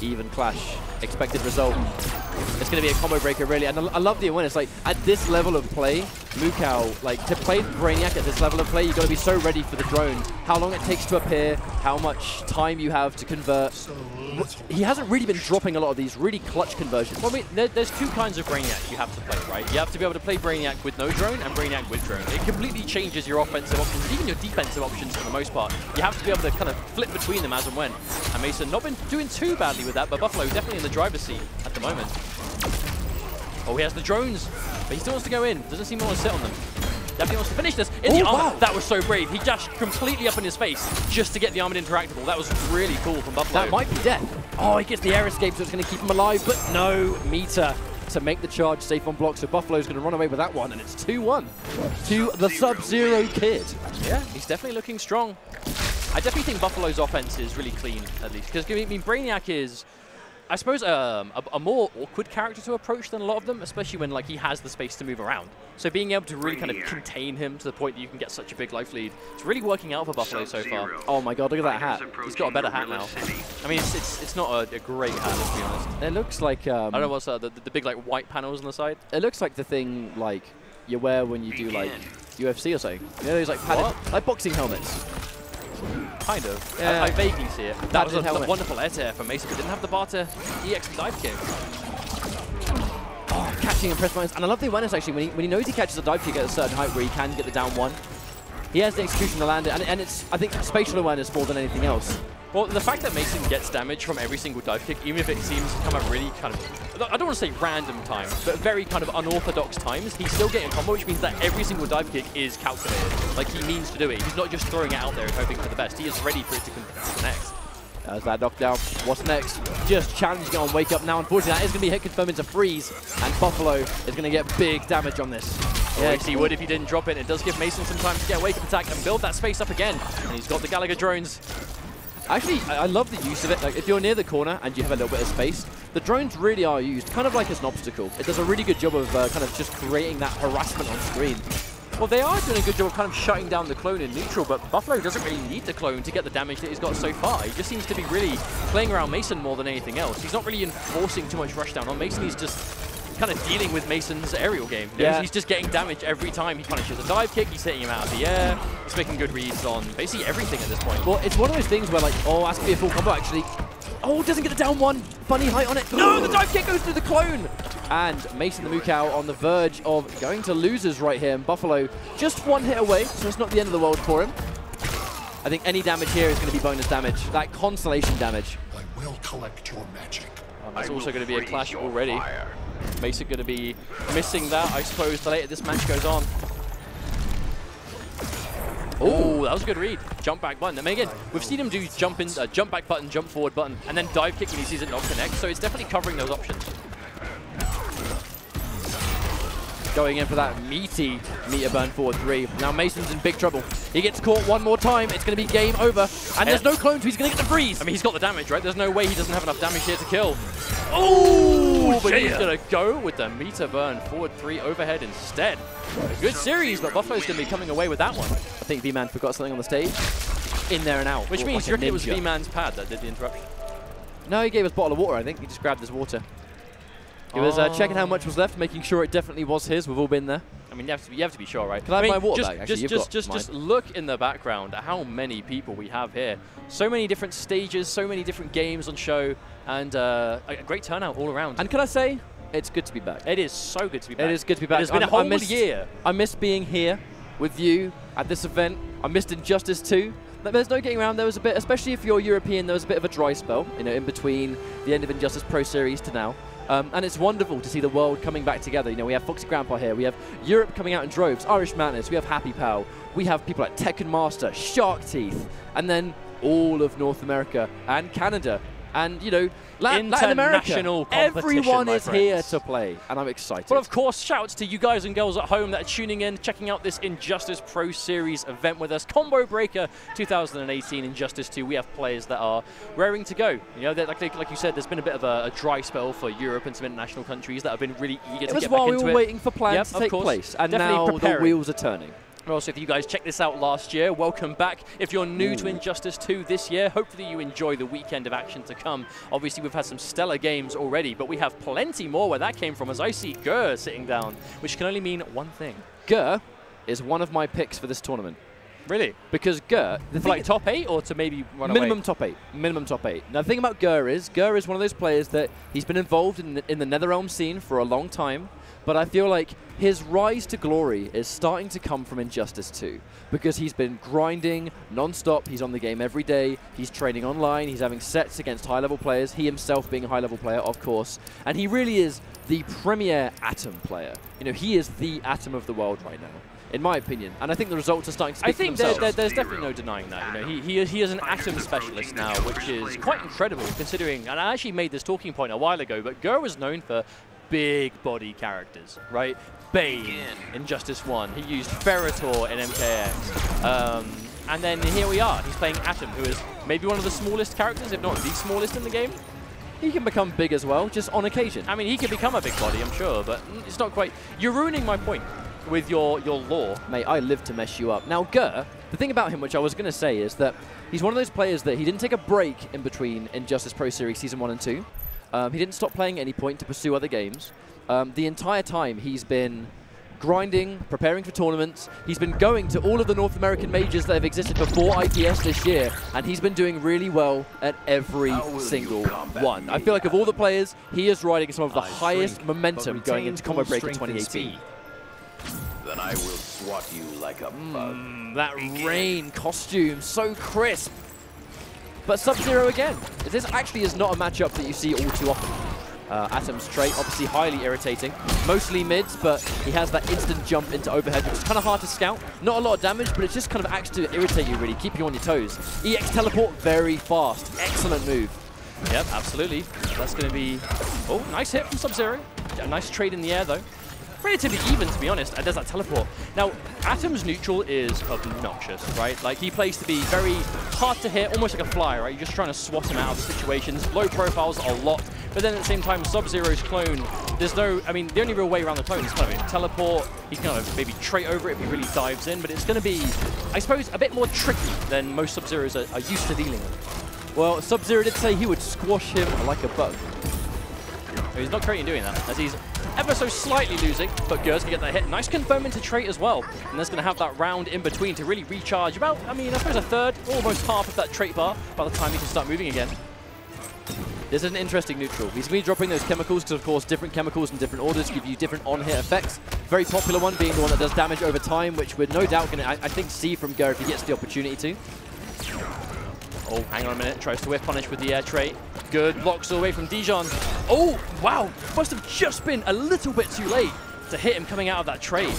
Even clash. Expected result. It's going to be a combo breaker, really. And I love the awareness. Like, at this level of play, Moo-Cow, like, to play Brainiac at this level of play, you've got to be so ready for the drone. How long it takes to appear, how much time you have to convert. He hasn't really been dropping a lot of these really clutch conversions. Well, I mean, there's two kinds of Brainiac you have to play, right? You have to be able to play Brainiac with no drone and Brainiac with drone. It completely changes your offensive options, even your defensive options for the most part. You have to be able to kind of flip between them as and when. And Mason not been doing too badly with that, but Buffalo definitely in the driver's seat at the moment. Oh, he has the drones, but he still wants to go in. Doesn't seem to want to sit on them. Definitely wants to finish this in the armor. Wow. That was so brave. He dashed completely up in his face just to get the armored interactable. That was really cool from Buffalo. That might be death. Oh, he gets the air escape, so it's going to keep him alive, but no meter to make the charge safe on block. So Buffalo's going to run away with that one, and it's 2-1 to the Sub-Zero Kid. Yeah, he's definitely looking strong. I definitely think Buffalo's offense is really clean, at least. Because, I mean, Brainiac is, I suppose, a more awkward character to approach than a lot of them, especially when like he has the space to move around. So being able to really kind of contain him to the point that you can get such a big life lead, it's really working out for Buffalo so far. Oh my God, look at that hat. He's got a better hat now. I mean, it's not a great hat, let's be honest. It looks like... I don't know what's the big like white panels on the side. It looks like the thing like you wear when you do like UFC or something. You know those like padded, like boxing helmets. Kind of. Yeah. I vaguely see it. That was a wonderful air tear from Mason, but didn't have the bar to EX the dive kick. Oh, catching and press buttons. And I love the awareness, actually, when he knows he catches a dive kick at a certain height where he can get the down one. He has the execution to land it, and it's, I think, spatial awareness more than anything else. Well, the fact that Mason gets damage from every single dive kick, even if it seems to come at really kind of, I don't want to say random times, but very kind of unorthodox times, he's still getting combo, which means that every single dive kick is calculated. Like, he means to do it. He's not just throwing it out there and hoping for the best. He is ready for it to connect. There's that knockdown. What's next? Just challenging it on Wake Up now. Unfortunately, that is going to be hit confirmed into freeze, and Buffalo is going to get big damage on this. Yeah, he would if he didn't drop it. It does give Mason some time to get a Wake Up attack and build that space up again. And he's got the Gallagher drones. Actually, I love the use of it. Like, if you're near the corner and you have a little bit of space, the drones really are used kind of like as an obstacle. It does a really good job of kind of just creating that harassment on screen. Well, they are doing a good job of kind of shutting down the clone in neutral, but Buffalo doesn't really need the clone to get the damage that he's got so far. He just seems to be really playing around Mason more than anything else. He's not really enforcing too much rushdown on Mason. He's just kind of dealing with Mason's aerial game. You know, he's just getting damage every time he punishes a dive kick. He's hitting him out of the air. He's making good reads on basically everything at this point. Well, it's one of those things where, like, oh, that's going to be a full combo, actually. Oh, doesn't get the down one. Funny height on it. No, the dive kick goes through the clone. And Mason the Moo-Cow on the verge of going to losers right here. And Buffalo just one hit away, so it's not the end of the world for him. I think any damage here is going to be bonus damage. That consolation damage. I will collect your magic. There's also going to be a clash already. Mason going to be missing that, I suppose, the later this match goes on. Oh, that was a good read. Jump back button. I mean, again, we've seen him do jump back button, jump forward button, and then dive kick when he sees it not connect. So it's definitely covering those options. Going in for that meaty meter burn forward 3. Now Mason's in big trouble. He gets caught one more time. It's going to be game over. And there's no clone, so he's going to get the freeze. I mean, he's got the damage, right? There's no way he doesn't have enough damage here to kill. Oh, but he's going to go with the meter burn forward 3 overhead instead. A good series, but Buffalo's going to be coming away with that one. I think V-Man forgot something on the stage. In there and out. Which means like it was V-Man's pad that did the interruption. No, he gave us a bottle of water, I think. He just grabbed his water. He was checking how much was left, making sure it definitely was his. We've all been there. I mean, you have to be sure, right? Can I have my water bag? Actually, just look in the background at how many people we have here. So many different stages, so many different games on show, and a great turnout all around. And can I say, it's good to be back. It is so good to be back. It is good to be back. It's been a whole year. I missed being here with you at this event. I missed Injustice 2. There's no getting around. There was a bit, especially if you're European, there was a bit of a dry spell, you know, in between the end of Injustice Pro Series to now. And it's wonderful to see the world coming back together. You know, we have Foxy Grandpa here, we have Europe coming out in droves, Irish Mantis, we have Happy Pal, we have people like Tekken Master, Shark Teeth, and then all of North America and Canada. And, you know, Latin America, everyone is here to play, and I'm excited. Well, of course, shouts to you guys and girls at home that are tuning in, checking out this Injustice Pro Series event with us. Combo Breaker 2018 Injustice 2. We have players that are raring to go. You know, like you said, there's been a bit of a dry spell for Europe and some international countries that have been really eager to get back into it. It was while we were waiting for plans to take place, and now the wheels are turning. Also, if you guys checked this out last year, welcome back. If you're new to Injustice 2 this year, hopefully you enjoy the weekend of action to come. Obviously, we've had some stellar games already, but we have plenty more where that came from, as I see Gur sitting down, which can only mean one thing. Gur is one of my picks for this tournament. Really? Because Gur... For like top 8 or to maybe run minimum away? Top 8. Minimum top 8. Now, the thing about Gur is one of those players that he's been involved in the NetherRealm scene for a long time, but I feel like his rise to glory is starting to come from Injustice 2 because he's been grinding non-stop. He's on the game every day. He's training online. He's having sets against high-level players, he himself being a high-level player, of course. And he really is the premier Atom player. You know, he is the Atom of the world right now, in my opinion. And I think the results are starting to speak for themselves. There's definitely no denying that. You know, he is an Atom specialist now, which is quite incredible considering, and I actually made this talking point a while ago, but Gur was known for big body characters, right? Bane in Injustice 1. He used Ferritor in MKX. And then here we are. He's playing Atom, who is maybe one of the smallest characters, if not the smallest in the game. He can become big as well, just on occasion. I mean, he can become a big body, I'm sure, but it's not quite... You're ruining my point with your lore. Mate, I live to mess you up. Now, Gur, the thing about him, which I was going to say, is that he's one of those players that he didn't take a break in between Injustice Pro Series Season 1 and 2. He didn't stop playing at any point to pursue other games. The entire time he's been grinding, preparing for tournaments. He's been going to all of the North American majors that have existed before IPS this year, and he's been doing really well at every single one. I feel like of all the players, he is riding some of the highest momentum going into Combo Breaker 2018. Then I will swat you like a bug. That rain costume, so crisp. But Sub-Zero again. This actually is not a matchup that you see all too often. Atom's trait, obviously highly irritating. Mostly mids, but he has that instant jump into overhead, which is kind of hard to scout. Not a lot of damage, but it just kind of acts to irritate you, really, keep you on your toes. EX teleport, very fast. Excellent move. Yep, absolutely. That's going to be... Oh, nice hit from Sub-Zero. A nice trade in the air, though. Relatively even, to be honest, and there's that teleport. Now, Atom's neutral is obnoxious, right? Like, he plays to be very hard to hit, almost like a fly, right? You're just trying to swat him out of situations. Low profiles are locked, but then at the same time, Sub-Zero's clone, there's no... I mean, the only real way around the clone is kind of teleport. He can kind of maybe trait over it if he really dives in, but it's going to be, I suppose, a bit more tricky than most Sub-Zeros are used to dealing with. Well, Sub-Zero did say he would squash him like a bug. He's not currently doing that, as he's ever so slightly losing, but Gur's going to get that hit. Nice confirm into trait as well. And that's going to have that round in between to really recharge about, I mean, I suppose a third, almost half of that trait bar by the time he can start moving again. This is an interesting neutral. He's going to be dropping those chemicals because, of course, different chemicals in different orders give you different on-hit effects. Very popular one being the one that does damage over time, which we're no doubt going to, I think, see from Gur if he gets the opportunity to. Oh, hang on a minute. Tries to whiff punish with the air trait. Good. Blocks away from DJon. Oh, wow. Must have just been a little bit too late to hit him coming out of that trait.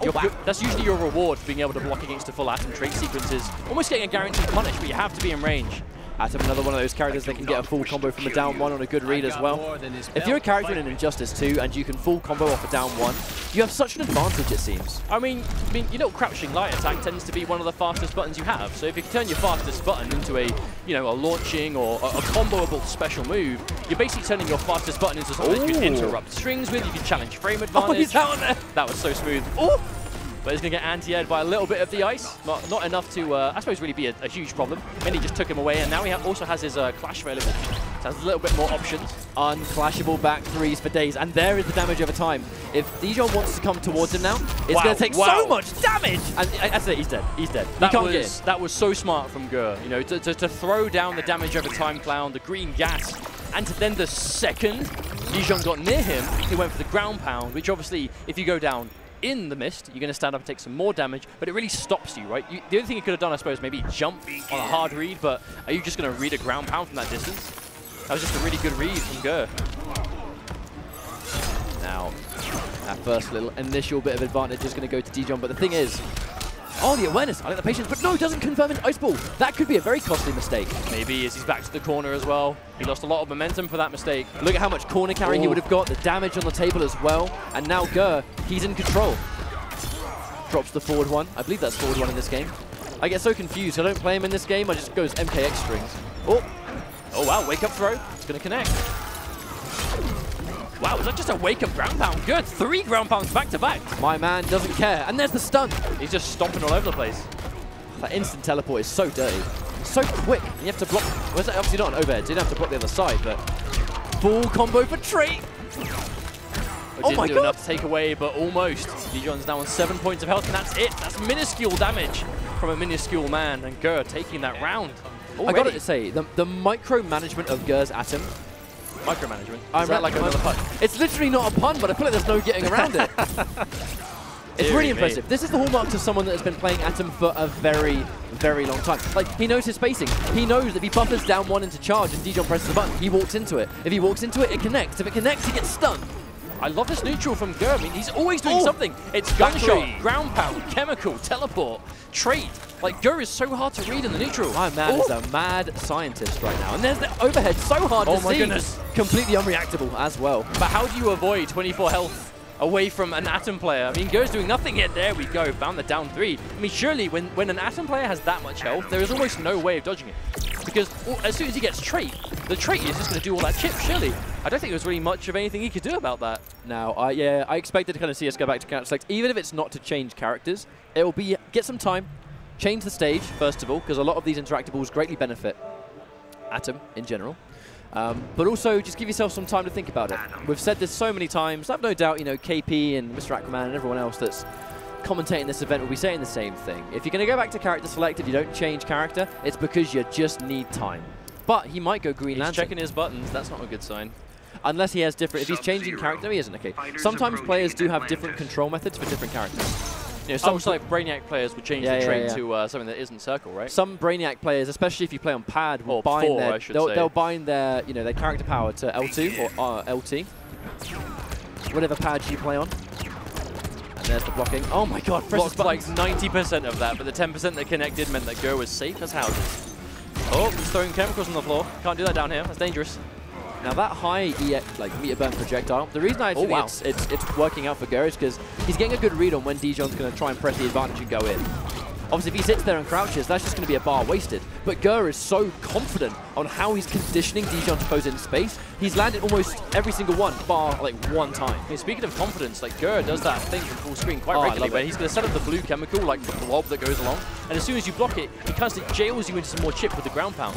Oh, wow. That's usually your reward for being able to block against a full Atom trait sequences. Almost getting a guaranteed punish, but you have to be in range. Atom, another one of those characters that can get a full combo from a down 1 on a good read as well. If you're a character in an Injustice 2 and you can full combo off a down 1, you have such an advantage, it seems. I mean, your little crouching light attack tends to be one of the fastest buttons you have. So if you can turn your fastest button into a, a launching or a comboable special move, you're basically turning your fastest button into something that you can interrupt strings with, you can challenge frame advantage. Oh, he's out there. That was so smooth. Oh! But he's going to get anti-aired by a little bit of the ice. Not enough to, I suppose, really be a huge problem. Then he just took him away, and now he also has his Clash available. So has a little bit more options. Unclashable back threes for days, and there is the damage over time. If DJon wants to come towards him now, it's going to take so much damage! And that's it, he's dead. He's dead. That was so smart from Gur, to throw down the damage over time clown, the green gas, and then the second DJon got near him, he went for the ground pound, which obviously, if you go down in the mist, you're going to stand up and take some more damage, but it really stops you, right? The only thing you could have done, I suppose, maybe jump on a hard read, but are you just going to read a ground pound from that distance? That was just a really good read from Gur. Now, that first little initial bit of advantage is going to go to DJon, but the thing is, oh, the awareness, I like the patience, but no, doesn't confirm an ice ball. That could be a very costly mistake. Maybe as he's back to the corner as well. He lost a lot of momentum for that mistake. Look at how much corner carry he would have got, the damage on the table as well, and now Gur, he's in control. Drops the forward one. I believe that's forward one in this game. I get so confused. I don't play him in this game. I just goes MKX strings. Oh wow, wake up throw. It's going to connect. Wow, was that just a wake-up ground pound? Good, 3 ground pounds back-to-back. My man doesn't care. And there's the stun. He's just stomping all over the place. That instant teleport is so dirty. So quick. And you have to block. Well, it's obviously not an overhead. You didn't have to block the other side, but full combo for trait. Oh my god. Enough to take away, but almost. DJon's now on 7 points of health, and that's it. That's minuscule damage from a minuscule man. And Gur taking that round already. I got to say, the micromanagement of Gur's Atom. Micromanagement? Is that like another pun? It's literally not a pun, but I feel like there's no getting around it. It's really impressive. This is the hallmarks of someone that has been playing Atom for a very, very long time. Like, he knows his spacing. He knows that if he buffers down 1 into charge and DJon presses the button, he walks into it. If he walks into it, it connects. If it connects, he gets stunned. I love this neutral from Gur. I mean, he's always doing something. It's gunshot, ground pound, chemical, teleport, trait. Like, Gur is so hard to read in the neutral. My man is a mad scientist right now. And there's the overhead, so hard to see. Oh my goodness. Completely unreactable as well. But how do you avoid 24 health away from an Atom player? I mean, Gur's doing nothing yet. There we go, found the down 3. I mean, surely when an Atom player has that much health, there is almost no way of dodging it. Because as soon as he gets trait, the trait is just going to do all that chip, surely. I don't think there was really much of anything he could do about that. Now, I expected to kind of see us go back to character select. Even if it's not to change characters, it will be get some time, change the stage, first of all, because a lot of these interactables greatly benefit Atom in general. But also, just give yourself some time to think about it. We've said this so many times. I've no doubt, KP and Mr. Aquaman and everyone else that's commentating this event will be saying the same thing. If you're going to go back to character select, if you don't change character, it's because you just need time. But he might go Green Lantern. He's checking his buttons. That's not a good sign. Unless he has different... If he's changing character, he isn't. Okay. Sometimes players do have different control methods for different characters. Some like Brainiac players would change the trait to something that isn't Circle, right? Some Brainiac players, especially if you play on pad, will bind they'll bind their their character power to L2 or LT, whatever pad you play on. And there's the blocking. Oh my god, blocked like 90% of that, but the 10% that connected meant that Gur was safe as houses. Oh, he's throwing chemicals on the floor. Can't do that down here. That's dangerous. Now that high meter burn projectile, the reason I think it's working out for Gur is because he's getting a good read on when DJon's going to try and press the advantage and go in. Obviously, if he sits there and crouches, that's just going to be a bar wasted. But Gur is so confident on how he's conditioning DJon to pose in space. He's landed almost every single one, bar like 1 time. Hey, speaking of confidence, like Gur does that thing from full screen quite regularly, where he's going to set up the blue chemical, like the blob that goes along, and as soon as you block it, he constantly jails you into some more chip with the ground pound.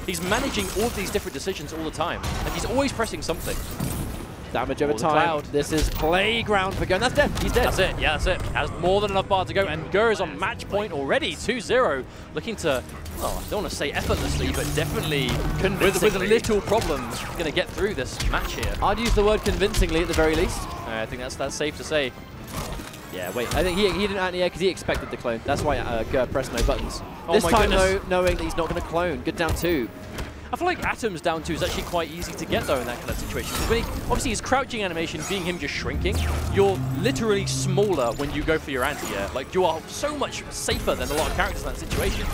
He's managing all of these different decisions all the time, and he's always pressing something. Damage over the time. cloud. This is playground for Gur. That's dead. He's dead. That's it. Yeah, that's it. Has more than enough bar to go, and Gur is on match point already. 2-0. Looking to, oh, I don't want to say effortlessly, but definitely with little problems, going to get through this match here. I'd use the word convincingly at the very least. I think that's safe to say. Yeah, wait. I think he didn't anti-air because he expected the clone. That's why Gur pressed no buttons. Oh this my time, goodness. though, knowing that he's not going to clone. Good down 2. I feel like Atom's down 2 is actually quite easy to get though in that kind of situation. Because when obviously his crouching animation being him just shrinking, you're literally smaller when you go for your anti-air. Like you are so much safer than a lot of characters in that situation.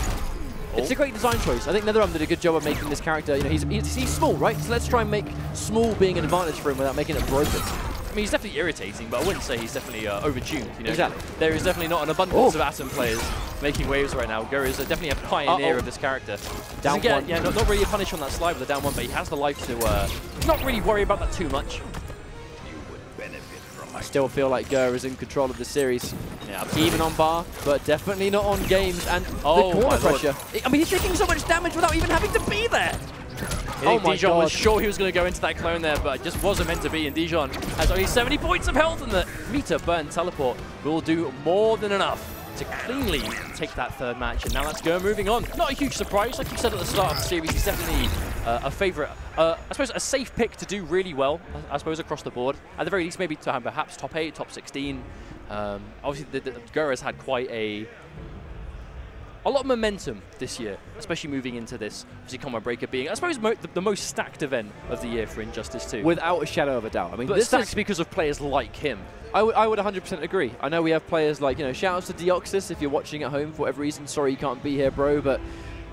It's a great design choice. I think NetherRealm did a good job of making this character, you know, he's small, right? So let's try and make small being an advantage for him without making it broken. I mean, he's definitely irritating, but I wouldn't say he's definitely overtuned. You know? Exactly. There is definitely not an abundance of Atom players making waves right now. Gur is definitely a pioneer of this character. Down get, 1. Yeah, not really a punish on that slide with the down 1, but he has the life to not really worry about that too much. You would benefit from I still feel like Gur is in control of the series. Yeah, Even on bar, but definitely not on games. And the corner pressure. I mean, he's taking so much damage without even having to be there. Oh my DJon was sure he was going to go into that clone there, but it just wasn't meant to be. And DJon has only 70 points of health, and the meter burn teleport will do more than enough to cleanly take that third match. And now let's go moving on. Not a huge surprise, like you said at the start of the series. He's definitely a favourite, I suppose a safe pick to do really well, I suppose, across the board. At the very least, maybe to have perhaps top 8, top 16. Obviously, the Gur has had quite a lot of momentum this year, especially moving into this, obviously Combo Breaker being, I suppose, the most stacked event of the year for Injustice 2. Without a shadow of a doubt. I mean, but this stacked is because of players like him. I would 100% agree. I know we have players like, you know, shout outs to Deoxys if you're watching at home for whatever reason. Sorry you can't be here, bro, but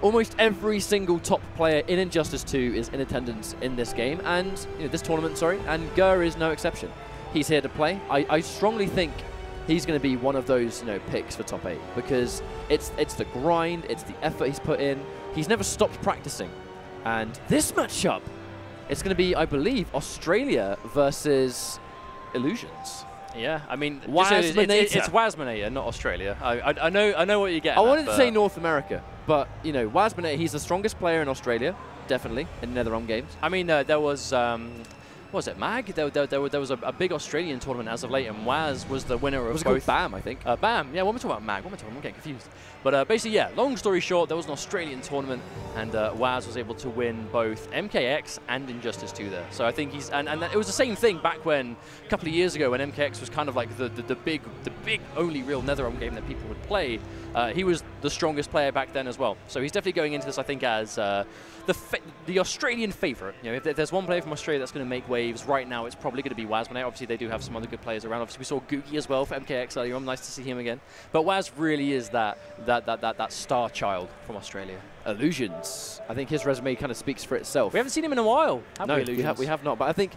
almost every single top player in Injustice 2 is in attendance in this game, and this tournament, and Gur is no exception. He's here to play. I strongly think he's going to be one of those, picks for top 8 because it's the grind, it's the effort he's put in. He's never stopped practicing. And this matchup, it's going to be, I believe, Australia versus Illusions. Yeah, I mean, it's Wasminator, not Australia. I know what you get. I wanted to say North America, but Wasminator, he's the strongest player in Australia, definitely in NetherRealm games. I mean, there was. What was it, MAG? There was a big Australian tournament as of late, and Waz was the winner of both. It was called BAM, I think. BAM, yeah, what am I talking about, MAG? What am I talking about? I'm getting confused. But basically, yeah, long story short, there was an Australian tournament, and Waz was able to win both MKX and Injustice 2 there. So I think he's, and it was the same thing back when, a couple of years ago, when MKX was kind of like the big only real NetherRealm game that people would play. He was the strongest player back then as well. So he's definitely going into this, I think, as the Australian favourite. If there's one player from Australia that's going to make waves right now, it's probably going to be Wasminator. Obviously, they do have some other good players around. Obviously, we saw Googie as well for MKX earlier on. Nice to see him again. But Waz really is that star child from Australia. Illusions. I think his resume kind of speaks for itself. We haven't seen him in a while, have we, Illusions? We have not. But I think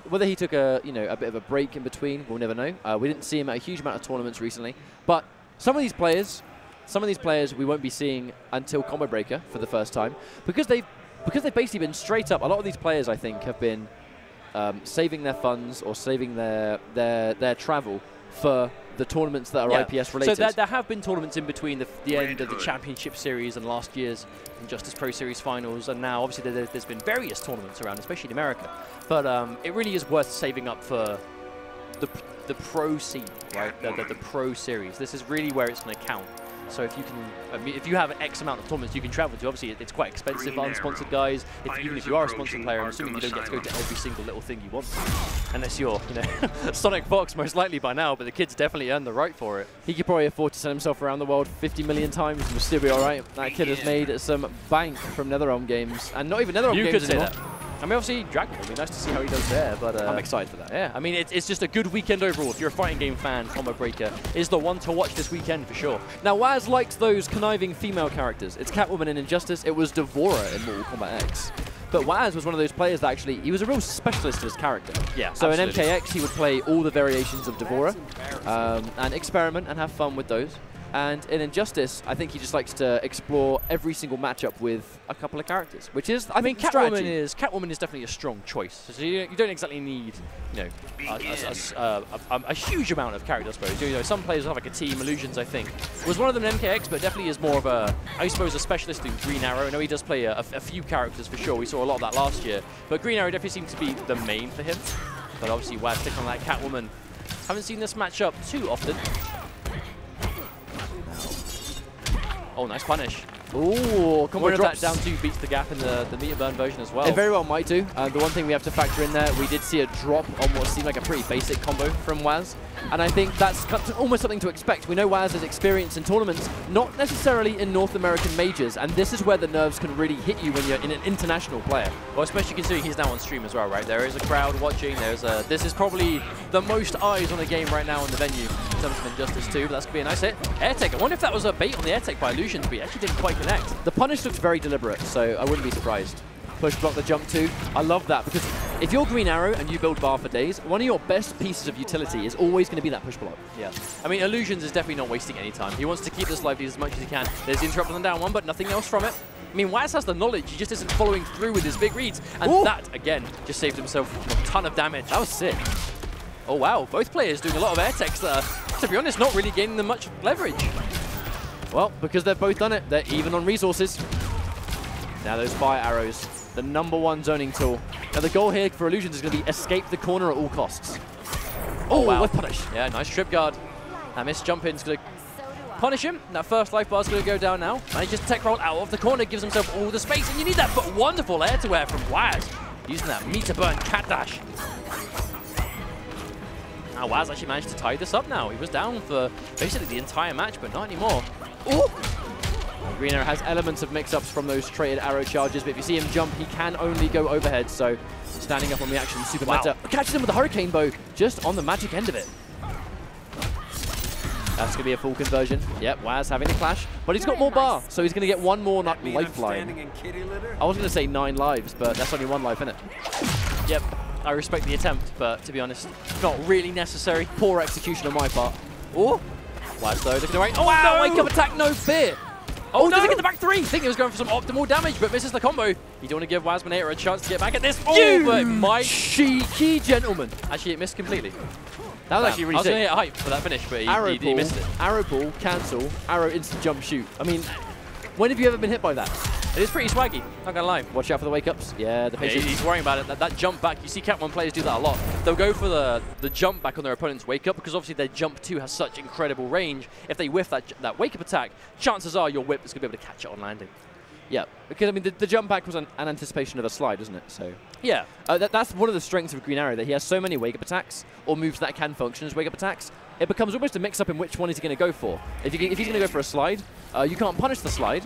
whether he took a bit of a break in between, we'll never know. We didn't see him at a huge amount of tournaments recently. But some of these players we won't be seeing until Combo Breaker for the first time because they've basically been straight up. A lot of these players, I think, have been saving their funds or saving their travel for the tournaments that are IPS related. So there have been tournaments in between the end of the Championship Series and last year's Injustice Pro Series finals, and now obviously there's been various tournaments around, especially in America. But it really is worth saving up for the pro scene, right? The pro series. This is really where it's going to count. So if you can, if you have X amount of tournaments you can travel to, obviously it's quite expensive, unsponsored guys. Even if you are a sponsored player, I'm assuming you don't get to go to every single little thing you want to, unless you're, Sonic Fox most likely by now. But the kid's definitely earned the right for it. He could probably afford to send himself around the world 50 million times and we'll still be all right. That kid has made some bank from NetherRealm games, and not even NetherRealm games. You could say anymore. that. I mean, obviously, Dragon, it'll be nice to see how he does there, but I'm excited for that. Yeah, I mean, it's just a good weekend overall. If you're a fighting game fan, Combo Breaker is the one to watch this weekend for sure. Now, Waz likes those conniving female characters. It's Catwoman in Injustice, it was Devora in Mortal Kombat X. But Waz was one of those players that actually, he was a real specialist of his character. Yeah, so absolutely. In MKX, he would play all the variations of Devora and experiment and have fun with those. And in Injustice, I think he just likes to explore every single matchup with a couple of characters, which is, I mean, Catwoman is definitely a strong choice. So you don't exactly need, a huge amount of characters, I suppose. Some players have like a team. Illusions, I think, was one of them in MKX, but definitely is more of a, I suppose, a specialist in Green Arrow. I know he does play a few characters for sure. We saw a lot of that last year, but Green Arrow definitely seemed to be the main for him. But obviously, Waz sticking on that Catwoman. Haven't seen this matchup too often. Oh, nice punish. Ooh, combo drops. That down 2 beats the gap in the meter burn version as well. It very well might do. The one thing we have to factor in there, we did see a drop on what seemed like a pretty basic combo from Waz. And I think that's almost something to expect. We know Waz has experience in tournaments, not necessarily in North American majors, and this is where the nerves can really hit you when you're in an international player. Well, especially considering he's now on stream as well, right? There is a crowd watching. This is probably the most eyes on a game right now in the venue in terms of Injustice 2, but that's going to be a nice hit. Air tech. I wonder if that was a bait on the air tech by Illusions, but he actually didn't quite connect. The punish looks very deliberate, so I wouldn't be surprised. Push block the jump too. I love that because if you're Green Arrow and you build bar for days, one of your best pieces of utility is always going to be that push block. Yeah. I mean, Illusions is definitely not wasting any time. He wants to keep this lively as much as he can. There's the interrupt on the down one, but nothing else from it. I mean, Waz has the knowledge. He just isn't following through with his big reads. And that, again, just saved himself a ton of damage. That was sick. Oh, wow. Both players doing a lot of air techs there. To be honest, not really gaining them much leverage. Well, because they've both done it, they're even on resources. Now those fire arrows, the #1 zoning tool. Now the goal here for Illusions is going to be escape the corner at all costs. Oh, wow. With punish. Yeah, nice trip guard. That missed jump in is going to punish him. That first life bar is going to go down now. And he just tech roll out of the corner, gives himself all the space. And you need that but wonderful air to air from Waz. Using that meter burn cat dash. Now Waz actually managed to tie this up now. He was down for basically the entire match, but not anymore. Ooh. Green Arrow has elements of mix-ups from those traded arrow charges, but if you see him jump, he can only go overhead, so standing up on reaction, super meta. Catches him with the Hurricane Bow, just on the magic end of it. That's going to be a full conversion. Yep, Waz having the clash, but he's got more bar, so he's going to get one more lifeline. I was going to say 9 lives, but that's only 1 life, isn't it? Yep, I respect the attempt, but to be honest, not really necessary. Poor execution on my part. Oh, Waz though, looking right. Oh, wow, wake up attack, no fear. Oh, no! Does he get the back 3? I think he was going for some optimal damage, but misses the combo. You don't want to give Wazminator a chance to get back at this. Oh, but my cheeky gentleman. Actually, it missed completely. That was actually really sick. I was going to hit hype for that finish, but he missed it. Arrow ball, cancel, arrow instant jump shoot. I mean, when have you ever been hit by that? It is pretty swaggy, not gonna lie. Watch out for the wake-ups. Yeah, the patience. Yeah, he's worrying about it. That jump back, you see Cat1 players do that a lot. They'll go for the jump back on their opponent's wake-up because obviously their jump 2 has such incredible range. If they whiff that wake-up attack, chances are your whip is gonna be able to catch it on landing. Yeah, because I mean the jump back was an anticipation of a slide, wasn't it? So yeah, that's one of the strengths of Green Arrow, that he has so many wake-up attacks or moves that can function as wake-up attacks. It becomes almost a mix-up in which one is he going to go for. If he's going to go for a slide, you can't punish the slide,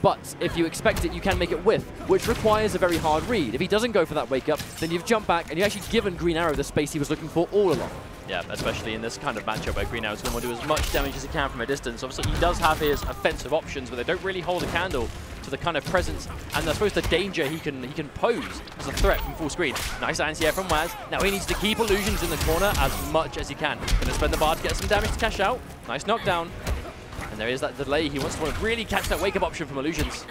but if you expect it, you can make it whiff, which requires a very hard read. If he doesn't go for that wake-up, then you've jumped back and you've actually given Green Arrow the space he was looking for all along. Yeah, especially in this kind of matchup where Green Arrow is going to want to do as much damage as he can from a distance. Obviously, he does have his offensive options, but they don't really hold a candle to the kind of presence and I suppose the danger he can pose as a threat from full screen. Nice anti-air from Waz. Now he needs to keep Illusions in the corner as much as he can. Going to spend the bar to get some damage to cash out. Nice knockdown. And there is that delay. He wants to really catch that wake-up option from Illusions.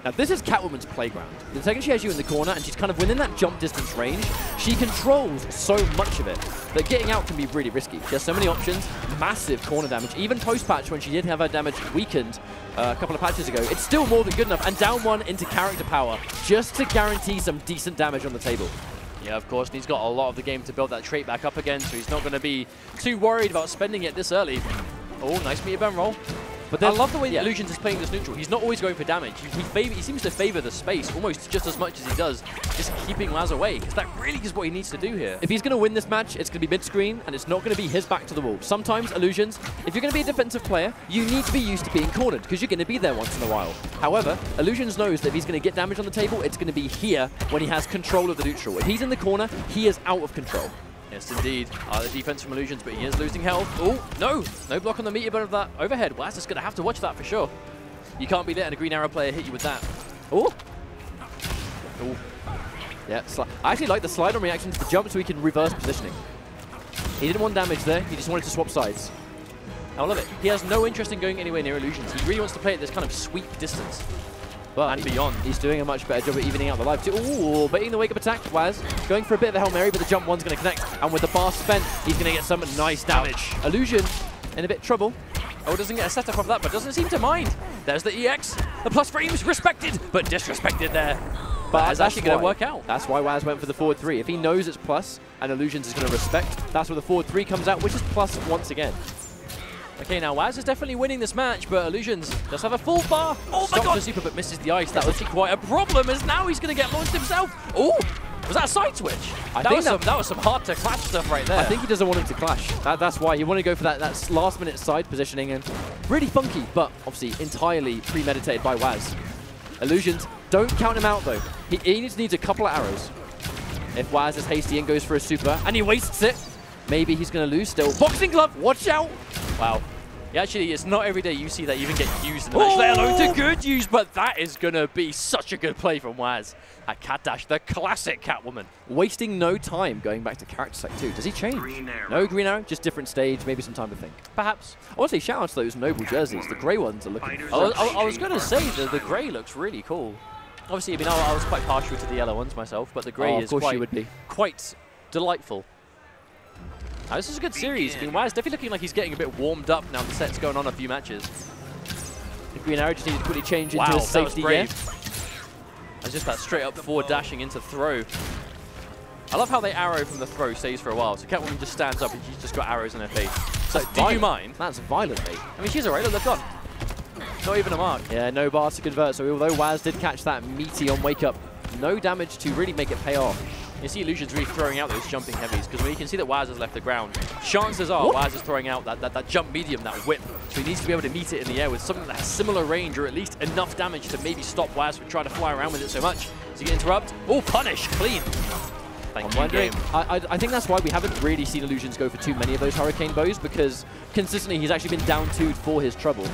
Now this is Catwoman's playground. The second she has you in the corner and she's kind of within that jump distance range, she controls so much of it that getting out can be really risky. She has so many options, massive corner damage. Even post-patch when she did have her damage weakened a couple of patches ago, it's still more than good enough. And down 1 into character power just to guarantee some decent damage on the table. Yeah, of course, and he's got a lot of the game to build that trait back up again, so he's not going to be too worried about spending it this early. Oh, nice meter burn roll. But I love the way Illusions is playing this neutral. He's not always going for damage. He seems to favor the space almost just as much as he does just keeping Waz away, because that really is what he needs to do here. If he's going to win this match, it's going to be mid-screen, and it's not going to be his back to the wall. Sometimes, Illusions, if you're going to be a defensive player, you need to be used to being cornered, because you're going to be there once in a while. However, Illusions knows that if he's going to get damage on the table, it's going to be here when he has control of the neutral. If he's in the corner, he is out of control. Yes, indeed. The defense from Illusions, but he is losing health. Oh, no. No block on the meter burn of that overhead. Waz is going to have to watch that for sure. You can't be letting a Green Arrow player hit you with that. Oh. Oh. Yeah, I actually like the slide on reaction to the jump so he can reverse positioning. He didn't want damage there. He just wanted to swap sides. I love it. He has no interest in going anywhere near Illusions. He really wants to play at this kind of sweep distance. But and beyond. He's doing a much better job at evening out the life too. Ooh, baiting the wake-up attack. Waz going for a bit of a Hail Mary, but the jump 1's going to connect. And with the bar spent, he's going to get some nice damage. Illusion in a bit of trouble. Oh, doesn't get a setup off that, but doesn't seem to mind. There's the EX. The plus frames respected, but disrespected there. But that's actually going to work out. That's why Waz went for the forward 3. If he knows it's plus and Illusions is going to respect, that's where the forward 3 comes out, which is plus once again. Okay, now Waz is definitely winning this match, but Illusions does have a full bar. Oh my god! The super, but misses the ice. That was quite a problem, as now he's going to get launched himself. Oh, was that a side switch? That was some hard to clash stuff right there. I think he doesn't want him to clash. That's why he wanted to go for that last minute side positioning, and really funky, but obviously entirely premeditated by Waz. Illusions, don't count him out though. He needs a couple of arrows. If Waz is hasty and goes for a super, and he wastes it, maybe he's going to lose still. Boxing glove, watch out! Wow. Yeah, actually, it's not every day you see that even get used in the match, let alone to good use, but that is going to be such a good play from Waz. A cat dash, the classic Catwoman. Wasting no time going back to character select 2. Does he change? No green arrow, just different stage, maybe some time to think. Perhaps. Honestly, shout out to those noble jerseys. The grey ones are looking I was going to say that the grey looks really cool. Obviously, I mean, I was quite partial to the yellow ones myself, but the grey is quite delightful. Now, this is a good series. I mean, Waz definitely looking like he's getting a bit warmed up now the set's going on a few matches. The green arrow just needed to quickly change into a safety gear. That's just that straight up forward dashing into throw. I love how they arrow from the throw stays for a while. So Catwoman just stands up and she's just got arrows in her face. So do you mind? That's violently. I mean, she's alright. Look on. Not even a mark. Yeah, no bars to convert. So although Waz did catch that meaty on wake up, no damage to really make it pay off. You see Illusions really throwing out those jumping heavies, because when you can see that Waz has left the ground, chances are Waz is throwing out that jump medium, that whip. So he needs to be able to meet it in the air with something that has similar range, or at least enough damage to maybe stop Waz from trying to fly around with it so much. Does he get interrupt? Oh, punish, clean. Thank you, game. I think that's why we haven't really seen Illusions go for too many of those Hurricane Bows, because consistently he's actually been down 2 for his trouble.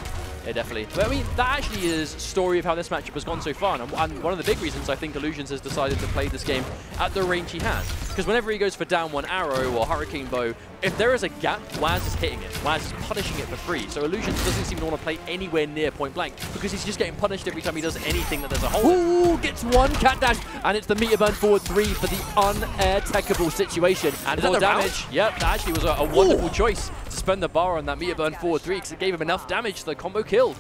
Yeah, definitely. But I mean, that actually is story of how this matchup has gone so far. And one of the big reasons I think Illusions has decided to play this game at the range he has. Because whenever he goes for down 1 arrow or Hurricane Bow, if there is a gap, Waz is hitting it. Waz is punishing it for free. So Illusions doesn't seem to want to play anywhere near point blank, because he's just getting punished every time he does anything that there's a hole in. Ooh, gets 1 cat dash, and it's the meter burn forward 3 for the un-air-techable situation. And more damage. Yep, that actually was a wonderful choice to spend the bar on that meter burn forward 3, because it gave him enough damage so the combo killed.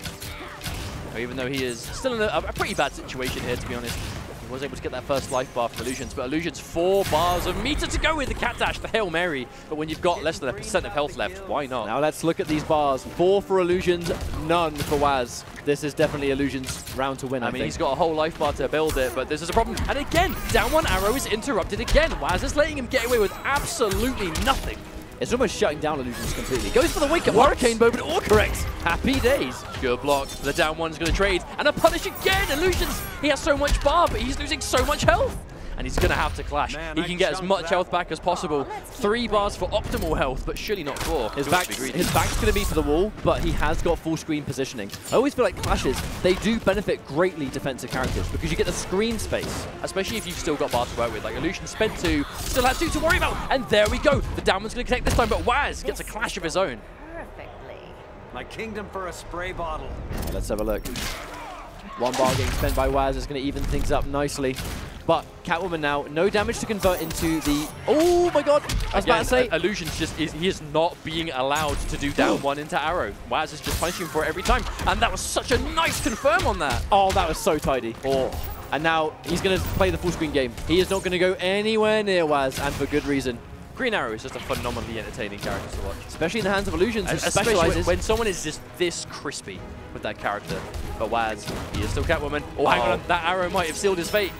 Even though he is still in a pretty bad situation here, to be honest. He was able to get that first life bar from Illusions, but Illusions 4 bars of meter to go with the cat dash, the Hail Mary. But when you've got less than 1% of health left, why not? Now let's look at these bars. 4 for Illusions, none for Waz. This is definitely Illusions' round to win, I think. He's got a whole life bar to build it, but this is a problem. And again, down 1 arrow is interrupted again. Waz is letting him get away with absolutely nothing. It's almost shutting down Illusions completely. Goes for the wake-up Hurricane Bow, but all correct. Happy days. Good block. The down 1's going to trade. And a punish again. Illusions. He has so much bar, but he's losing so much health. And he's going to have to clash. He can get as much health back as possible. 3 bars for optimal health, but surely not 4. His back's going to be to the wall, but he has got full screen positioning. I always feel like clashes, they do benefit greatly defensive characters, because you get the screen space. Especially if you've still got bar to work with. Like Illusion spent 2, still had 2 to worry about. And there we go. The down 1's going to connect this time, but Waz gets a clash of his own. Perfectly. My kingdom for a spray bottle. Let's have a look. 1 bar getting spent by Waz is going to even things up nicely. But Catwoman now, no damage to convert into the... Oh my god! I was about to say... Illusions he is not being allowed to do down 1 into arrow. Waz is just punishing for it every time. And that was such a nice confirm on that. Oh, that was so tidy. Oh. And now he's going to play the full screen game. He is not going to go anywhere near Waz, and for good reason. Green Arrow is just a phenomenally entertaining character to watch. Especially in the hands of Illusions, who especially specializes. when someone is just this crispy with that character. But Waz, he is still Catwoman. Oh, hang on, that arrow might have sealed his fate.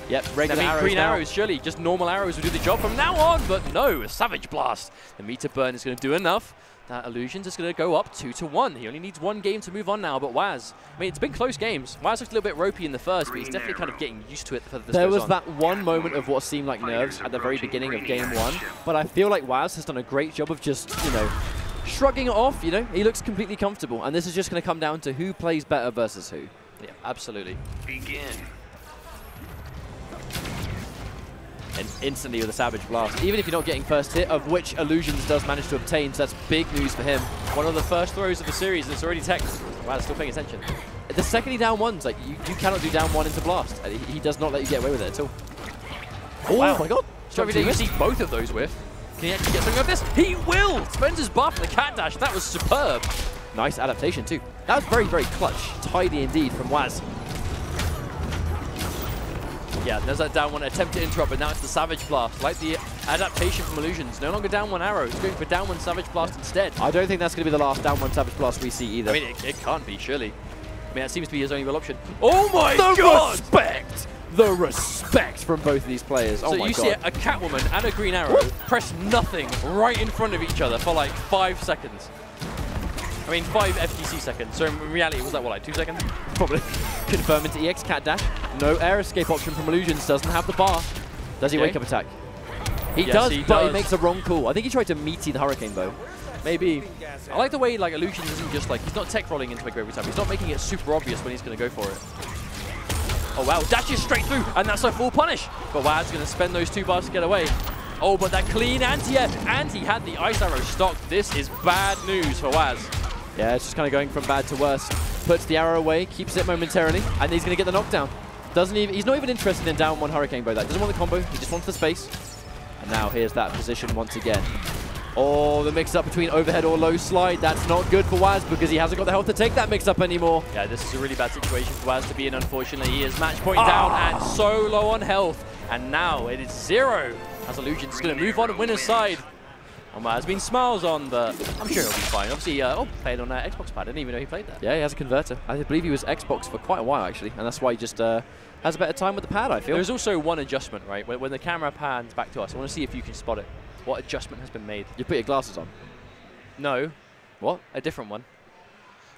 Yep, regular arrows green now. arrows, surely just normal arrows will do the job from now on, but no, a Savage Blast. The meter burn is going to do enough. That Illusions is going to go up 2-1. He only needs 1 game to move on now, but Waz, I mean, it's been close games. Waz looked a little bit ropey in the first, but he's definitely kind of getting used to it for this. There was that one moment of what seemed like nerves at the very beginning of game 1, but I feel like Waz has done a great job of just, you know, shrugging it off, you know. He looks completely comfortable, and this is just going to come down to who plays better versus who. Yeah, absolutely. Begin. And instantly with a Savage Blast, even if you're not getting first hit, of which Illusions does manage to obtain, so that's big news for him. One of the first throws of the series, and it's already tech. Wow, still paying attention. The second he down 1's, like, you cannot do down 1 into Blast. He does not let you get away with it at all. Oh wow. My god. So every day you see both of those with. Can he actually get something of this? He will! Spends his buff, the cat dash, that was superb. Nice adaptation too. That was very, very clutch. Tidy indeed from Waz. Yeah, there's that down one attempt to interrupt, but now it's the Savage Blast. Like the adaptation from Illusions. No longer down one arrow. It's going for down one Savage Blast instead. I don't think that's going to be the last down one Savage Blast we see either. I mean, it can't be, surely. I mean, that seems to be his only real option. Oh my the god! Respect! The respect from both of these players. Oh so my you god. see a Catwoman and a Green Arrow press nothing right in front of each other for like 5 seconds. I mean, 5 FTC seconds. So in reality, was that what, like 2 seconds? Probably. Confirm into EX Cat Dash. No air escape option from Illusions. Doesn't have the bar. Does he wake up attack? He Yes, does, he but does. he makes a wrong call. I think he tried to meaty the Hurricane though. Maybe. I like the way like Illusions isn't just like, he's not tech rolling into it every time. He's not making it super obvious when he's going to go for it. Oh wow, dashes straight through, and that's a full punish. But Wad's going to spend those 2 bars to get away. Oh, but that clean anti-air, and he had the Ice Arrow stocked. This is bad news for Waz. Yeah, it's just kind of going from bad to worse. Puts the arrow away, keeps it momentarily, and he's going to get the knockdown. Doesn't even, he's not even interested in down one Hurricane Bow. That doesn't want the combo, he just wants the space. And now here's that position once again. Oh, the mix-up between overhead or low slide. That's not good for Waz because he hasn't got the health to take that mix-up anymore. Yeah, this is a really bad situation for Waz to be in, unfortunately. He is match point down and so low on health. And now it is 0. As Illusion's going to move on and win his side. And Waz been smiles on, but I'm sure he'll be fine. Obviously, played on Xbox pad. I didn't even know he played that. Yeah, he has a converter. I believe he was Xbox for quite a while, actually. And that's why he just has a better time with the pad, I feel. There's also one adjustment, right? When the camera pans back to us, I want to see if you can spot it. What adjustment has been made? You put your glasses on. No. What? A different one.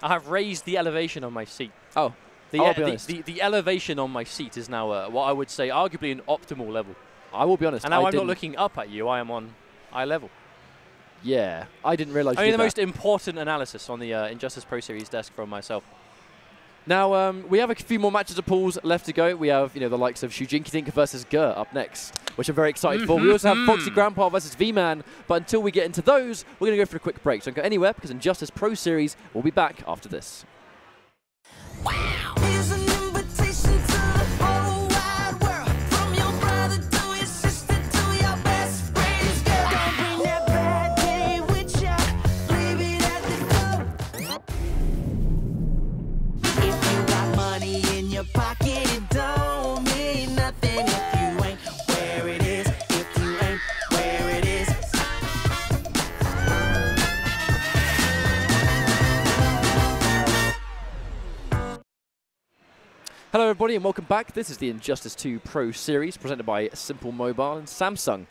I have raised the elevation on my seat. Oh. I'll be honest. The elevation on my seat is now what I would say arguably an optimal level. I will be honest. And now I'm not looking up at you, I am on eye level. Yeah, I didn't realize Only you the did most important analysis on the Injustice Pro Series desk from myself. Now, we have a few more matches of pools left to go. We have, the likes of Shujinkydink versus Gur up next, which I'm very excited for. We also have Foxy Grandpa versus V-Man, but until we get into those, we're going to go for a quick break. So don't go anywhere, because Injustice Pro Series will be back after this. Wow. Here's an invitation to the whole wide world. From your brother to your sister to your best friends. Girl, don't bring that bad day with ya. Leave it at the door. If you got money in your pocket, it don't mean nothing if you ain't where it is. If you ain't where it is. Hello everybody and welcome back. This is the Injustice 2 Pro Series presented by Simple Mobile and Samsung.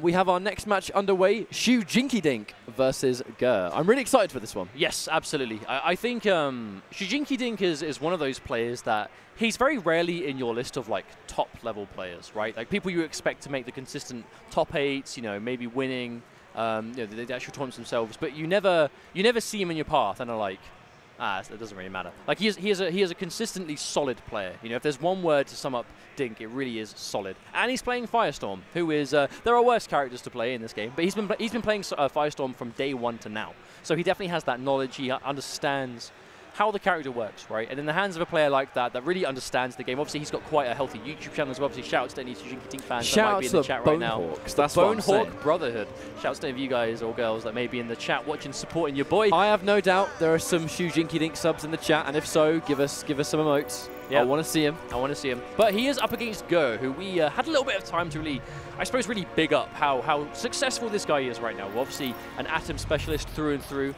We have our next match underway, Shujinkydink versus Gur. I'm really excited for this one. Yes, absolutely. I think Shujinkydink is one of those players that he's very rarely in your list of like top level players, right? Like people you expect to make the consistent top 8s, maybe winning the actual tournaments themselves, but you never see him in your path and are like, it doesn't really matter. Like he is a consistently solid player. If there's one word to sum up Dink, it really is solid. And he's playing Firestorm, who is there are worse characters to play in this game, but he's been playing Firestorm from day 1 to now. So he definitely has that knowledge. He understands how the character works, right? And in the hands of a player like that really understands the game. Obviously, he's got quite a healthy YouTube channel as well. Obviously, shout out to any Shujinkydink fans that might be in the chat right now. That's what I'm saying. Bonehawk Brotherhood. Shout out to any of you guys or girls that may be in the chat watching, supporting your boy. I have no doubt there are some Shujinkydink subs in the chat, and if so, give us some emotes. Yeah. I want to see him. I want to see him. But he is up against Gur, who we had a little bit of time to really big up how successful this guy is right now. Obviously, an Atom specialist through and through.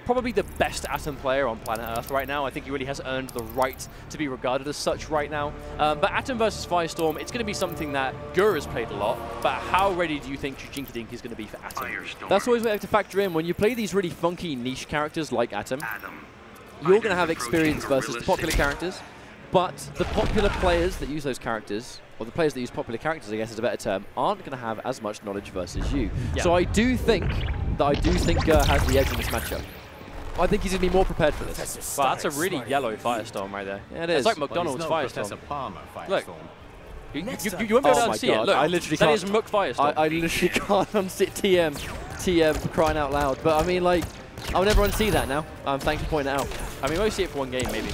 Probably the best Atom player on planet Earth right now. I think he really has earned the right to be regarded as such right now. But Atom versus Firestorm, it's going to be something that Gur has played a lot. But how ready do you think Shujinkydink is going to be for Atom? That's always what you have to factor in. When you play these really funky niche characters like Atom, you're going to have experience versus the popular characters. But the popular players that use those characters, or the players that use popular characters, I guess is a better term, aren't going to have as much knowledge versus you. Yeah. So I do think Gur has the edge in this matchup. I think he's going to be more prepared for this. Wow, that's a really yellow Firestorm right there. Yeah, it is. It's like McDonald's Firestorm. Look. You won't be able to see it. Look, I literally that can't. is Muck Firestorm. I literally can't unsit TM for crying out loud. But I mean, like, I'll never unsee that now. Thanks for pointing it out. I mean, we only see it for one game, maybe.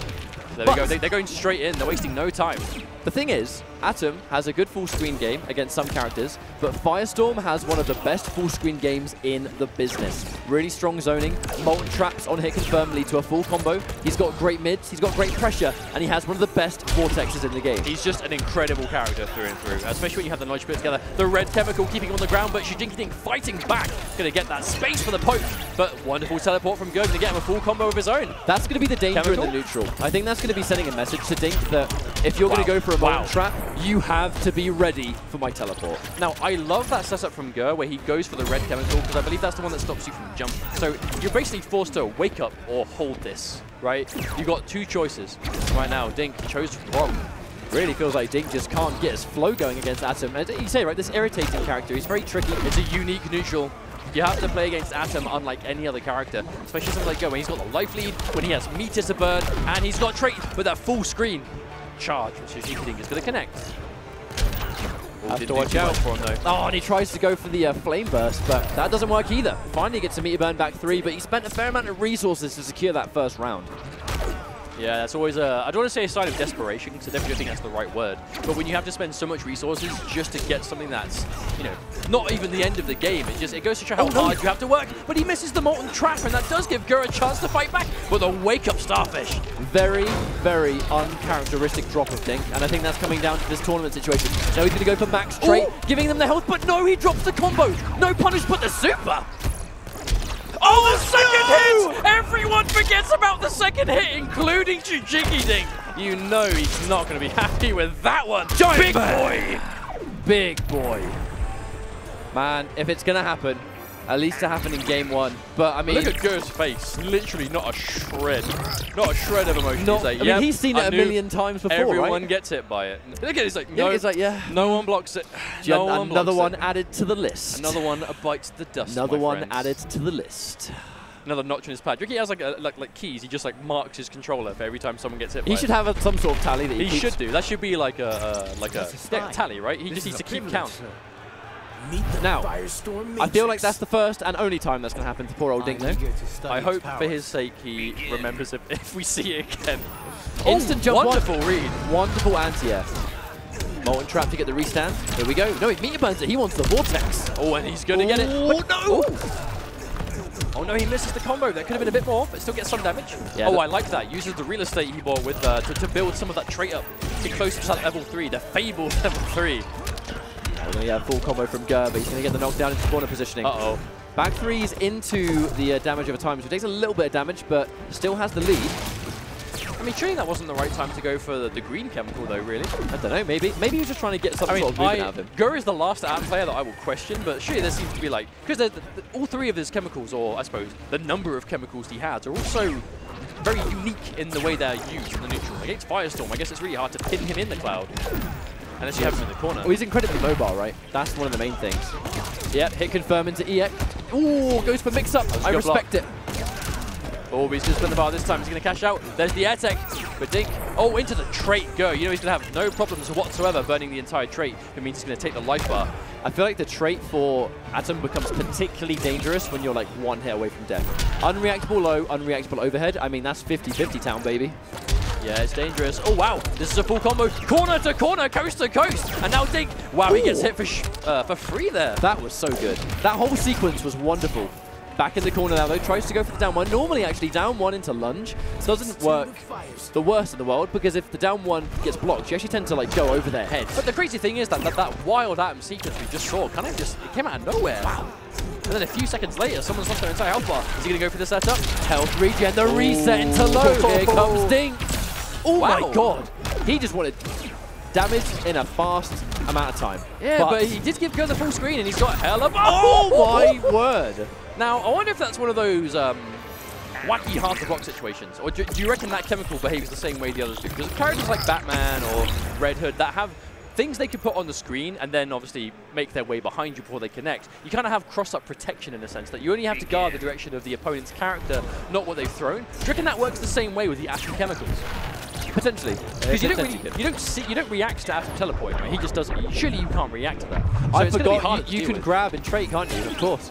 There we go. They're going straight in. They're wasting no time. The thing is, Atom has a good full screen game against some characters, but Firestorm has one of the best full screen games in the business. Really strong zoning, molten traps on hit confirm lead to a full combo. He's got great mids, he's got great pressure, and he has one of the best vortexes in the game. He's just an incredible character through and through, especially when you have the knowledge put together. The red chemical keeping him on the ground, but Shujinkydink fighting back. Going to get that space for the poke, but wonderful teleport from Go to get him a full combo of his own. That's going to be the danger Chemical? in the neutral. I think that's going to be sending a message to Dink that if you're going to go for a molten trap, you have to be ready for my teleport. Now, I love that setup from Gur where he goes for the red chemical because I believe that's the one that stops you from jumping. So you're basically forced to wake up or hold this, right? You've got two choices. Right now, Dink chose wrong. Really feels like Dink just can't get his flow going against Atom. And you say, right, this irritating character, he's very tricky. It's a unique neutral. You have to play against Atom unlike any other character, especially something like Go when he's got the life lead, when he has meters to burn, and he's got trait with that full screen charge, which Shujinkydink is going to connect. Have to watch out for him though. Oh, and he tries to go for the flame burst, but that doesn't work either. Finally gets a meter burn back 3, but he spent a fair amount of resources to secure that first round. Yeah, that's always a, I don't want to say a sign of desperation, because I definitely think that's the right word. But when you have to spend so much resources just to get something that's, you know, not even the end of the game, it goes to show how hard you have to work. But he misses the molten trap, and that does give Gur a chance to fight back with a wake-up starfish. Very, very uncharacteristic drop of Dink, and I think that's coming down to this tournament situation. Now he's going to go for max trait, giving them the health, but no, he drops the combo. No punish, but the super. Oh, the second hit! Everyone forgets about the second hit, including Shujinkydink. You know he's not going to be happy with that one. Big boy! Big boy. Man, if it's going to happen, at least to happen in game 1. But I mean, look at Gur's face. Literally not a shred. Not a shred of emotion. Not, He's like, I mean, he's seen it a million times before, everyone right? gets hit by it. Look at it. He's like, no, no, it's like, yeah. No one blocks it. No one another blocks one added to the list. Another one bites the dust. Another my one friends. added to the list. Another notch in his pad. He has like keys. He just like marks his controller for every time someone gets hit. He should have some sort of tally that he keeps. should do. That should be like a tally, right? He just needs to keep count. Now, I feel like that's the first and only time that's going to happen to poor old Dink now. I hope for his sake he remembers it if we see it again. Instant jump. Wonderful read. Wonderful anti-air. Molten trap to get the restand. Here we go. No, he meter burns it. He wants the vortex. Oh, and he's going to get it. Oh, no! Oh no, he misses the combo. That could have been a bit more, but still gets some damage. Yeah, oh, I like that. Uses the real estate he bought with to build some of that trait up. Get closer to that level 3, the fabled level 3. We're going to get a full combo from Gur, but he's going to get the knockdown into corner positioning. Uh-oh. Back 3's into the damage over time, so he takes a little bit of damage, but still has the lead. I mean, surely that wasn't the right time to go for the green chemical, though, really. I don't know, maybe he was just trying to get some sort of movement out of him. Gur is the last Atom player that I will question, but surely there seems to be like, because all 3 of his chemicals, or I suppose the number of chemicals he has, are also very unique in the way they're used in the neutral. Against Firestorm, I guess it's really hard to pin him in the cloud. Unless you have him in the corner. Well, he's incredibly mobile, right? That's one of the main things. Yep, hit confirm into EX. Ooh, goes for mix-up. I respect it. Oh, but he's just spent the bar this time. He's going to cash out. There's the air tech. But Dink, oh, into the trait Go. You know he's going to have no problems whatsoever burning the entire trait. It means he's going to take the life bar. I feel like the trait for Atom becomes particularly dangerous when you're like 1 hit away from death. Unreactable low, unreactable overhead. I mean, that's 50-50 town, baby. Yeah, it's dangerous. Oh, wow. This is a full combo. Corner to corner, coast to coast. And now Dink, wow, he gets hit for free there. That was so good. That whole sequence was wonderful. Back in the corner now, though, tries to go for the down 1. Normally, actually, down 1 into lunge doesn't work the worst in the world, because if the down 1 gets blocked, you actually tend to like go over their head. But the crazy thing is that wild Atom sequence we just saw kind of just, it came out of nowhere. Wow. And then a few seconds later, someone's lost their entire health bar. Is he going to go for the setup? Health regen, the reset into low. Here comes Dink. Oh my god. He just wanted damage in a fast amount of time. Yeah, but he did give Gur the full screen, and he's got hell of a... Oh my word. Now, I wonder if that's one of those wacky hard-to-block situations, or do you reckon that chemical behaves the same way the others do? Because characters like Batman or Red Hood that have things they could put on the screen and then obviously make their way behind you before they connect, you kind of have cross-up protection in a sense that you only have to guard the direction of the opponent's character, not what they've thrown. Do you reckon that works the same way with the Atom chemicals? Potentially. Because you don't react to Atom teleporting, right? He just doesn't. Surely you can't react to that. So I it's forgot hard you can grab and trait, can't you? Of course.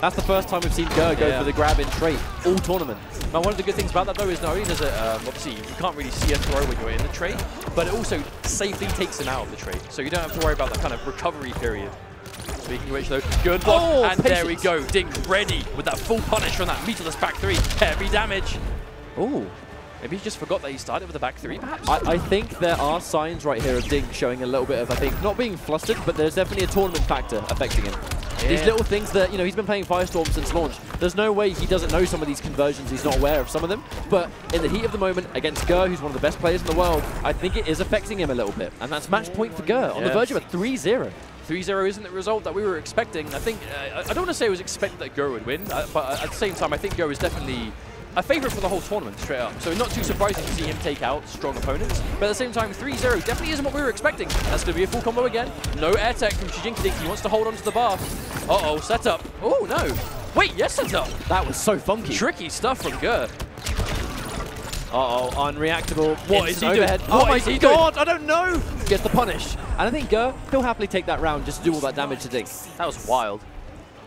That's the first time we've seen Gur go for the grab in trait all tournament. Now, one of the good things about that, though, is not only does it, obviously, you can't really see a throw when you're in the trait, but it also safely takes him out of the trait. So you don't have to worry about that kind of recovery period. Speaking of which, though, good block, and there we go. Dink ready with that full punish from that meatless back 3. Heavy damage. Ooh. Maybe he just forgot that he started with a back 3, perhaps? I think there are signs right here of Dink showing a little bit of, I think, not being flustered, but there's definitely a tournament factor affecting him. Yeah. These little things that, you know, he's been playing Firestorm since launch. There's no way he doesn't know some of these conversions. He's not aware of some of them. But in the heat of the moment against Gur, who's one of the best players in the world, I think it is affecting him a little bit. And that's match point for Gur on the verge of a 3-0. 3-0 isn't the result that we were expecting. I think, I don't want to say it was expected that Gur would win, but at the same time, I think Gur is definitely a favorite for the whole tournament, straight up. So not too surprising to see him take out strong opponents. But at the same time, 3-0 definitely isn't what we were expecting. That's going to be a full combo again. No air tech from Shujinkydink. He wants to hold on to the bar. Uh-oh, setup. Oh, no. Wait, yes, setup. That was so funky. Tricky stuff from Gur. Uh-oh, unreactable. What is he overhead. doing? Oh my god, I don't know. Gets the punish. And I think Gur, he'll happily take that round just to do all that damage to Dink. That was wild.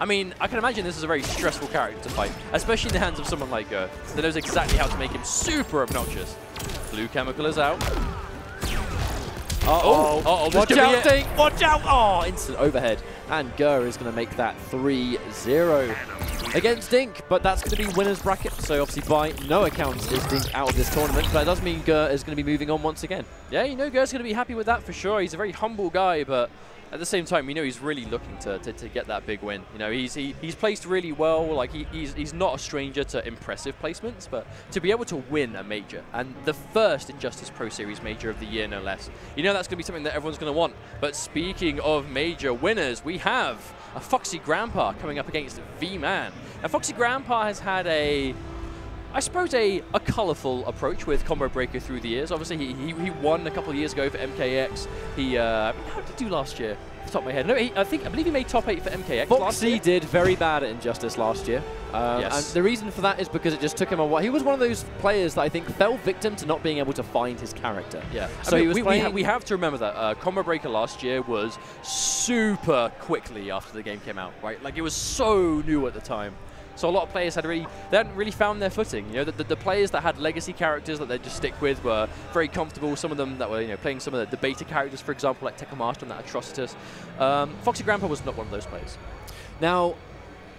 I mean, I can imagine this is a very stressful character to fight, especially in the hands of someone like Gur, that knows exactly how to make him super obnoxious. Blue chemical is out. Uh-oh. Uh-oh, Watch out, Dink. Watch out. Oh, instant overhead. And Gur is going to make that 3-0 against Dink, but that's going to be winner's bracket. So obviously by no accounts is Dink out of this tournament, but that does mean Gur is going to be moving on once again. Yeah, you know Gur's going to be happy with that for sure. He's a very humble guy, but at the same time, we know he's really looking to get that big win. You know, he's placed really well. Like he's not a stranger to impressive placements, but to be able to win a major and the first Injustice Pro Series major of the year, no less. You know, that's going to be something that everyone's going to want. But speaking of major winners, we have a Foxy Grandpa coming up against V-Man. Now, Foxy Grandpa has had I suppose a colourful approach with Combo Breaker through the years. Obviously, he won a couple of years ago for MKX. How did he do last year? Off the top of my head. No, I believe he made top 8 for MKX last year. Foxy did very bad at Injustice last year. Yes. And the reason for that is because it just took him a while. He was one of those players that I think fell victim to not being able to find his character. Yeah. So I mean, he was we have to remember that Combo Breaker last year was super quickly after the game came out, right? Like, it was so new at the time. So a lot of players they hadn't really found their footing. You know, the players that had legacy characters that they'd just stick with were very comfortable. Some of them that were, you know, playing some of the beta characters, for example, like Tekka Master and that Atrocitus. Foxy Grandpa was not one of those players. Now,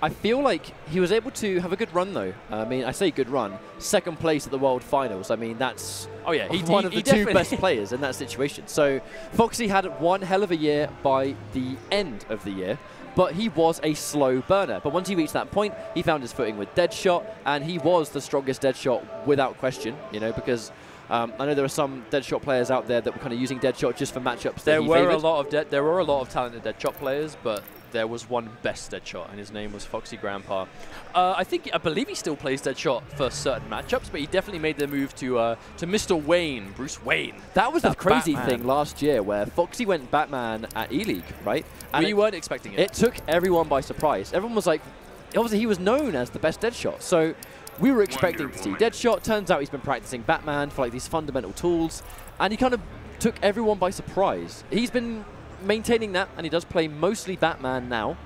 I feel like he was able to have a good run, though. I mean, I say good run. Second place at the World Finals. I mean, that's one of the two best players in that situation. So Foxy had one hell of a year by the end of the year. But he was a slow burner. But once he reached that point, he found his footing with Deadshot, and he was the strongest Deadshot without question, you know, because I know there are some Deadshot players out there that were kind of using Deadshot just for matchups. There were a lot of talented Deadshot players, but there was one best Deadshot, and his name was Foxy Grandpa. I believe he still plays Deadshot for certain matchups, but he definitely made the move to Mr. Wayne, Bruce Wayne. That was the crazy thing last year, where Foxy went Batman at E-League, right? And we weren't expecting it. It took everyone by surprise. Everyone was like, obviously he was known as the best Deadshot, so we were expecting to see Deadshot. Turns out he's been practicing Batman for like these fundamental tools, and he kind of took everyone by surprise. He's been maintaining that, and he does play mostly Batman now.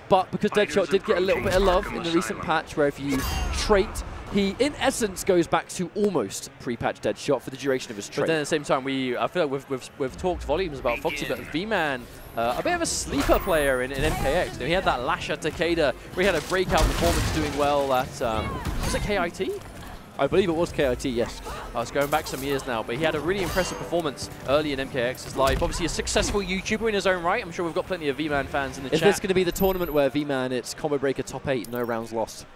But because Deadshot did get a little bit of love in the recent patch, where if you trait, he in essence goes back to almost pre-patch Deadshot for the duration of his trait. But then at the same time, I feel like we've talked volumes about Foxy, but V-Man, a bit of a sleeper player in MKX. You know, he had that Lasher Takeda, where he had a breakout performance doing well at, was it KIT? I believe it was KIT, yes. I was going back some years now, but he had a really impressive performance early in MKX's life. Obviously a successful YouTuber in his own right. I'm sure we've got plenty of V-Man fans in the chat. Is this going to be the tournament where V-Man, it's Combo Breaker top 8, no rounds lost?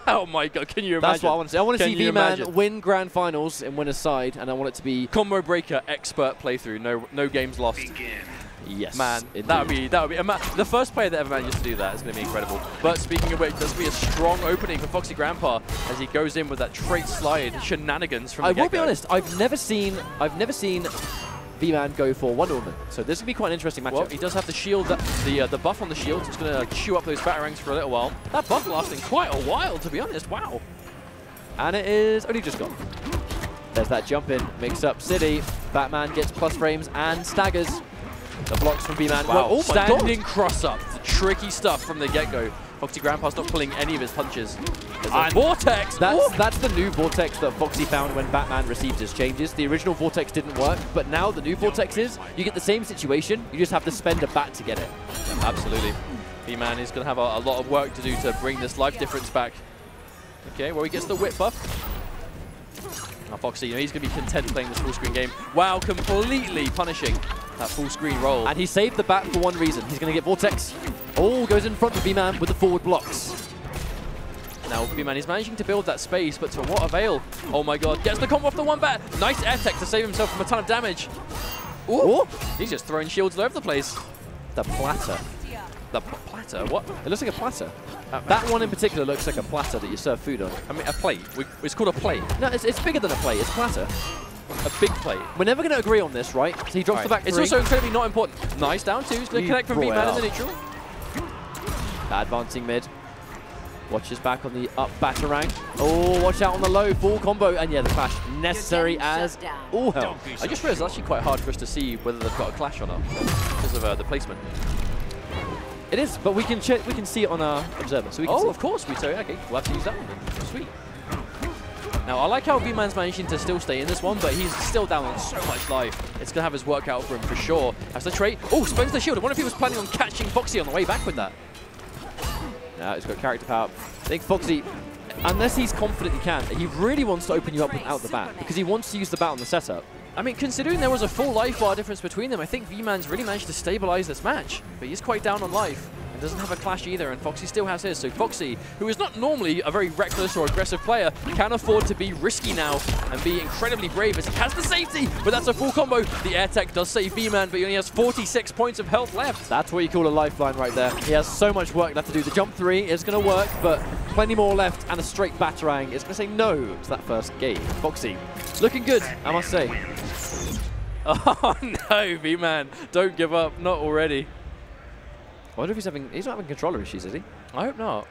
Oh my god, can you imagine? That's what I want to see. I want to see V-Man win Grand Finals in winner's side, and I want it to be Combo Breaker expert playthrough, no games lost. Yes, man, that would be the first player that ever managed to do that is going to be incredible. But speaking of which, there's going to be a strong opening for Foxy Grandpa as he goes in with that trait slide shenanigans from the get-go. I will be honest, I've never seen V-Man go for Wonder Woman, so this would be quite an interesting matchup. Well, he does have the shield, the buff on the shield. It's going to chew up those batarangs for a little while. That buff lasting quite a while, to be honest. Wow. And it is only just gone. There's that jump in, mix up City. Batman gets plus frames and staggers. The blocks from V-Man. Wow. Oh Standing cross-up. The tricky stuff from the get-go. Foxy Grandpa's not pulling any of his punches. There's a Vortex! That's the new Vortex that Foxy found when Batman received his changes. The original Vortex didn't work, but now the new Vortex is, you get the same situation, you just have to spend a bat to get it. Absolutely. V-Man is going to have a lot of work to do to bring this life difference back. Okay, well, he gets the whip buff. Now Foxy, he's going to be content playing this full screen game. Wow, completely punishing that full screen roll. And he saved the bat for one reason. He's going to get Vortex. Oh, goes in front of V-Man with the forward blocks. Now V-Man is managing to build that space, but to what avail? Oh my god, gets the combo off the one bat. Nice air tech to save himself from a ton of damage. Ooh. He's just throwing shields all over the place. The platter. The platter? What? It looks like a platter. That one in particular looks like a platter that you serve food on. I mean, a plate. It's called a plate. No, it's bigger than a plate. It's a platter. A big plate. We're never going to agree on this, right? So he drops the back three. It's also incredibly not important. Nice down two. He's going to connect from V-Man in the neutral. Advancing mid. Watches back on the up batarang. Oh, watch out on the low. Full combo. And yeah, the clash necessary as all hell. I just realized it's actually quite hard for us to see whether they've got a clash or not because of the placement. It is, but we can see it on our observer. So we can see. Of course. Okay, we'll have to use that one then. Sweet. Now, I like how V-Man's managing to still stay in this one, but he's still down on so much life. It's going to have his work out for him for sure. Has the trait. Oh, spends the shield. I wonder if he was planning on catching Foxy on the way back with that. Now he's got character power. I think Foxy, unless he's confident he can, he really wants to open you up without the bat, because he wants to use the bat on the setup. I mean, considering there was a full life bar difference between them, I think V-Man's really managed to stabilize this match. But he's quite down on life. And doesn't have a clash either, and Foxy still has his. So Foxy, who is not normally a very reckless or aggressive player, can afford to be risky now and be incredibly brave as he has the safety. But that's a full combo. The air tech does save V-Man, but he only has 46 points of health left. That's what you call a lifeline right there. He has so much work left to do. The jump three is going to work, but plenty more left, and a straight batarang is going to say no to that first game. Foxy, looking good, I must say. Oh no, V-Man, don't give up, not already. I wonder if he's not having controller issues, is he? I hope not.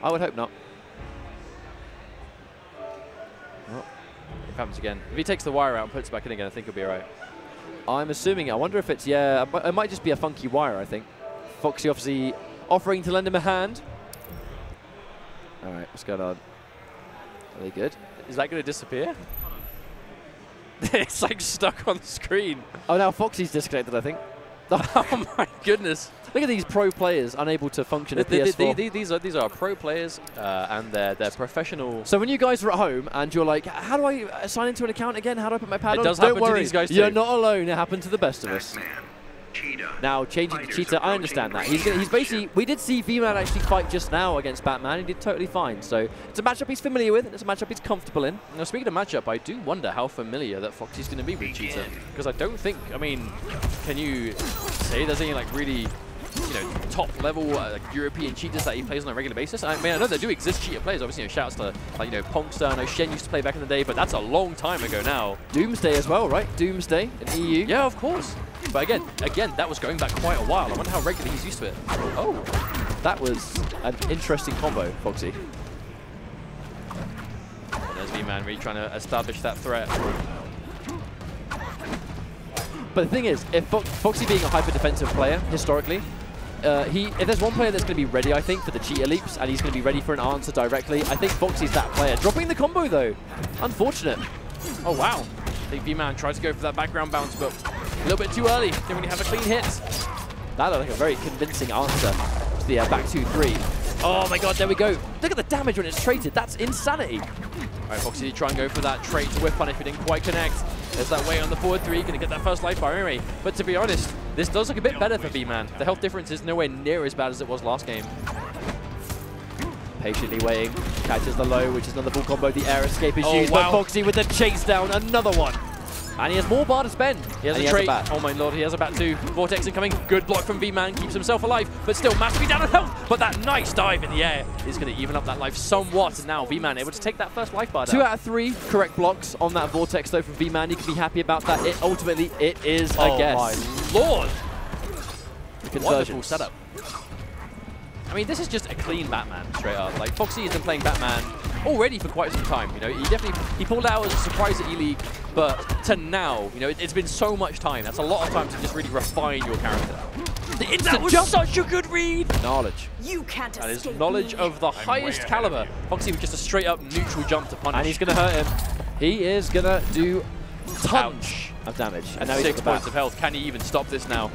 I would hope not. Oh, it happens again. If he takes the wire out and puts it back in again, I think he'll be alright. I'm assuming. I wonder if it's, yeah, it might just be a funky wire, I think. Foxy obviously offering to lend him a hand. All right, what's going on? Are they good? Is that going to disappear? It's like stuck on the screen. Oh, now Foxy's disconnected, I think. Oh my goodness. Look at these pro players unable to function at PS4. These are pro players and they're professional. So when you guys are at home and you're like, how do I sign into an account again? How do I put my pad on? It does happen to these guys too. You're not alone. It happened to the best of us. Now, changing to Cheetah, I understand that. He's basically, we did see V-Man actually fight just now against Batman. He did totally fine. So it's a matchup he's familiar with, and it's a matchup he's comfortable in. Now, speaking of matchup, I do wonder how familiar that Foxy's going to be with Cheetah. Because I don't think, I mean, can you say there's any like really, top level European cheaters that he plays on a regular basis? I mean, I know there do exist cheater players. Obviously, shouts to like Pongster. I know Shen used to play back in the day, but that's a long time ago now. Doomsday as well, right? Doomsday in EU. Yeah, of course. But again, that was going back quite a while. I wonder how regularly he's used to it. Oh, that was an interesting combo, Foxy. And there's V-Man really trying to establish that threat. But the thing is, if Foxy being a hyper-defensive player, historically, if there's one player that's going to be ready, I think, for the cheetah leaps, and he's going to be ready for an answer directly, I think Foxy's that player. Dropping the combo, though. Unfortunate. Oh, wow. I think V-Man tried to go for that background bounce, but a little bit too early. Didn't really have a clean hit. That looked like a very convincing answer to the back 2-3. Oh my god, there we go. Look at the damage when it's traded. That's insanity. All right, Foxy try and go for that trade to whip punish, but didn't quite connect. There's that way on the forward 3, going to get that first life bar anyway. But to be honest, this does look a bit better for V-Man. The health difference is nowhere near as bad as it was last game. Patiently waiting, catches the low, which is another full combo. The air escape is used, wow. but Foxy with the chase down, another one. And he has more bar to spend. He has a trait. Oh my lord, he has a bat too. Vortex incoming. Good block from V-Man, keeps himself alive, but still massively down on health. But that nice dive in the air is going to even up that life somewhat. And now V-Man able to take that first life bar down. 2 out of 3 correct blocks on that Vortex though from V-Man. You can be happy about that. Ultimately, it is a guess. Oh my lord. Wonderful setup. I mean, this is just a clean Batman, straight up. Like, Foxy has been playing Batman already for quite some time. You know, he pulled out as a surprise at E-League, but to now, you know, it's been so much time. That's a lot of time to just really refine your character. The instant jump, such a good read. Knowledge. You can't That is escape knowledge me. of the highest caliber. Foxy with just a straight up neutral jump to punish. And he's going to hurt him. He is going to do tons of damage. And now he's 6 at the back. points of health. Can he even stop this now?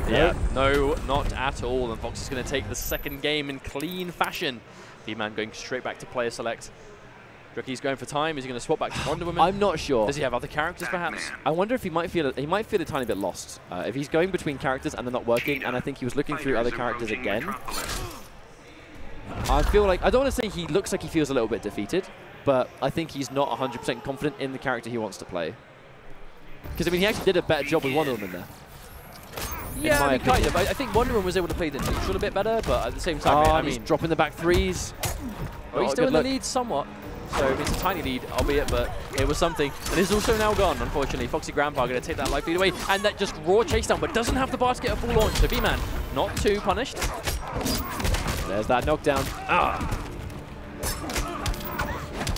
Yeah, no, not at all. And Fox is going to take the second game in clean fashion. V-Man going straight back to player select. He's going for time. Is he going to swap back to Wonder Woman? I'm not sure. Does he have other characters, perhaps? I wonder if he might feel a tiny bit lost if he's going between characters and they're not working. And I think he was looking through other characters again. I feel like I don't want to say he looks like he feels a little bit defeated, but I think he's not 100% confident in the character he wants to play. Because I mean, he actually did a better job with Wonder Woman there. Yeah, I mean, kind of. I think Wonder Woman was able to play the neutral a bit better, but at the same time, I he's mean, dropping the back threes. well, he's still in the lead somewhat. So it's a tiny lead, albeit, but it was something. And it's also now gone, unfortunately. Foxy Grandpa going to take that life lead away. And that just raw chase down, but doesn't have the basket at full launch. So V-Man, not too punished. There's that knockdown.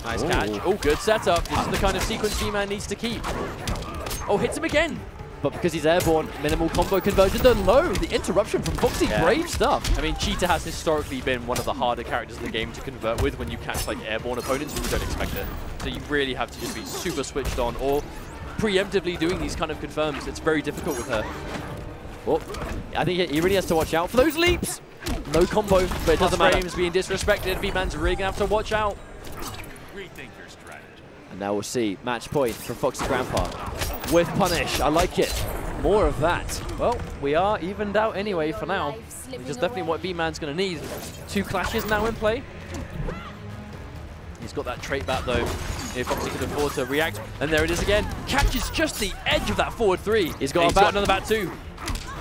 Nice catch. Oh, good setup. This is the kind of sequence V-Man needs to keep. Oh, hits him again. But because he's airborne, minimal combo conversion. The interruption from Foxy, brave stuff. I mean, Cheetah has historically been one of the harder characters in the game to convert with when you catch like airborne opponents who don't expect it. So you really have to just be super switched on or preemptively doing these kind of confirms. It's very difficult with her. Oh, I think he really has to watch out for those leaps. No combo, but it doesn't matter. Frames being disrespected. V-Man's really going to have to watch out. Rethink your strategy. And now we'll see match point from Foxy Grandpa with punish. I like it. More of that. Well, we are evened out anyway for now, which is definitely what V-Man's going to need. 2 clashes now in play. He's got that trait back though. If Foxy can afford to react, and there it is again. Catches just the edge of that forward 3. He's got another bat too.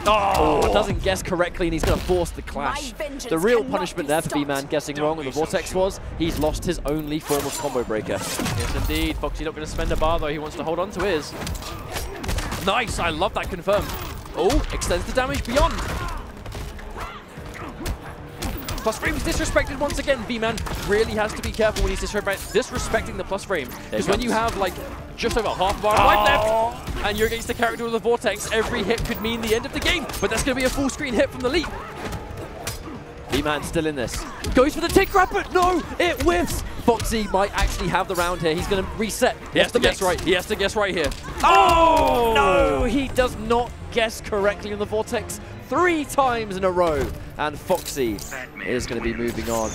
Oh, doesn't guess correctly, and he's going to force the clash. The real punishment there for V-Man guessing wrong on the Vortex was he's lost his only form of combo breaker. Yes, indeed. Foxy not going to spend a bar, though. He wants to hold on to his. Nice. I love that confirm. Oh, extends the damage beyond. Plus frame is disrespected once again. V-Man really has to be careful when he's disrespecting the plus frame. Because when you have, like, just over half a bar of life left, and you're against the character with a Vortex, every hit could mean the end of the game. But that's going to be a full screen hit from the leap. V-Man still in this. Goes for the tick grab, but no, it whiffs. Foxy might actually have the round here. He's going to reset. He has to guess right. He has to guess right here. Oh, no, he does not guess correctly on the Vortex 3 times in a row. And Foxy is going to be moving on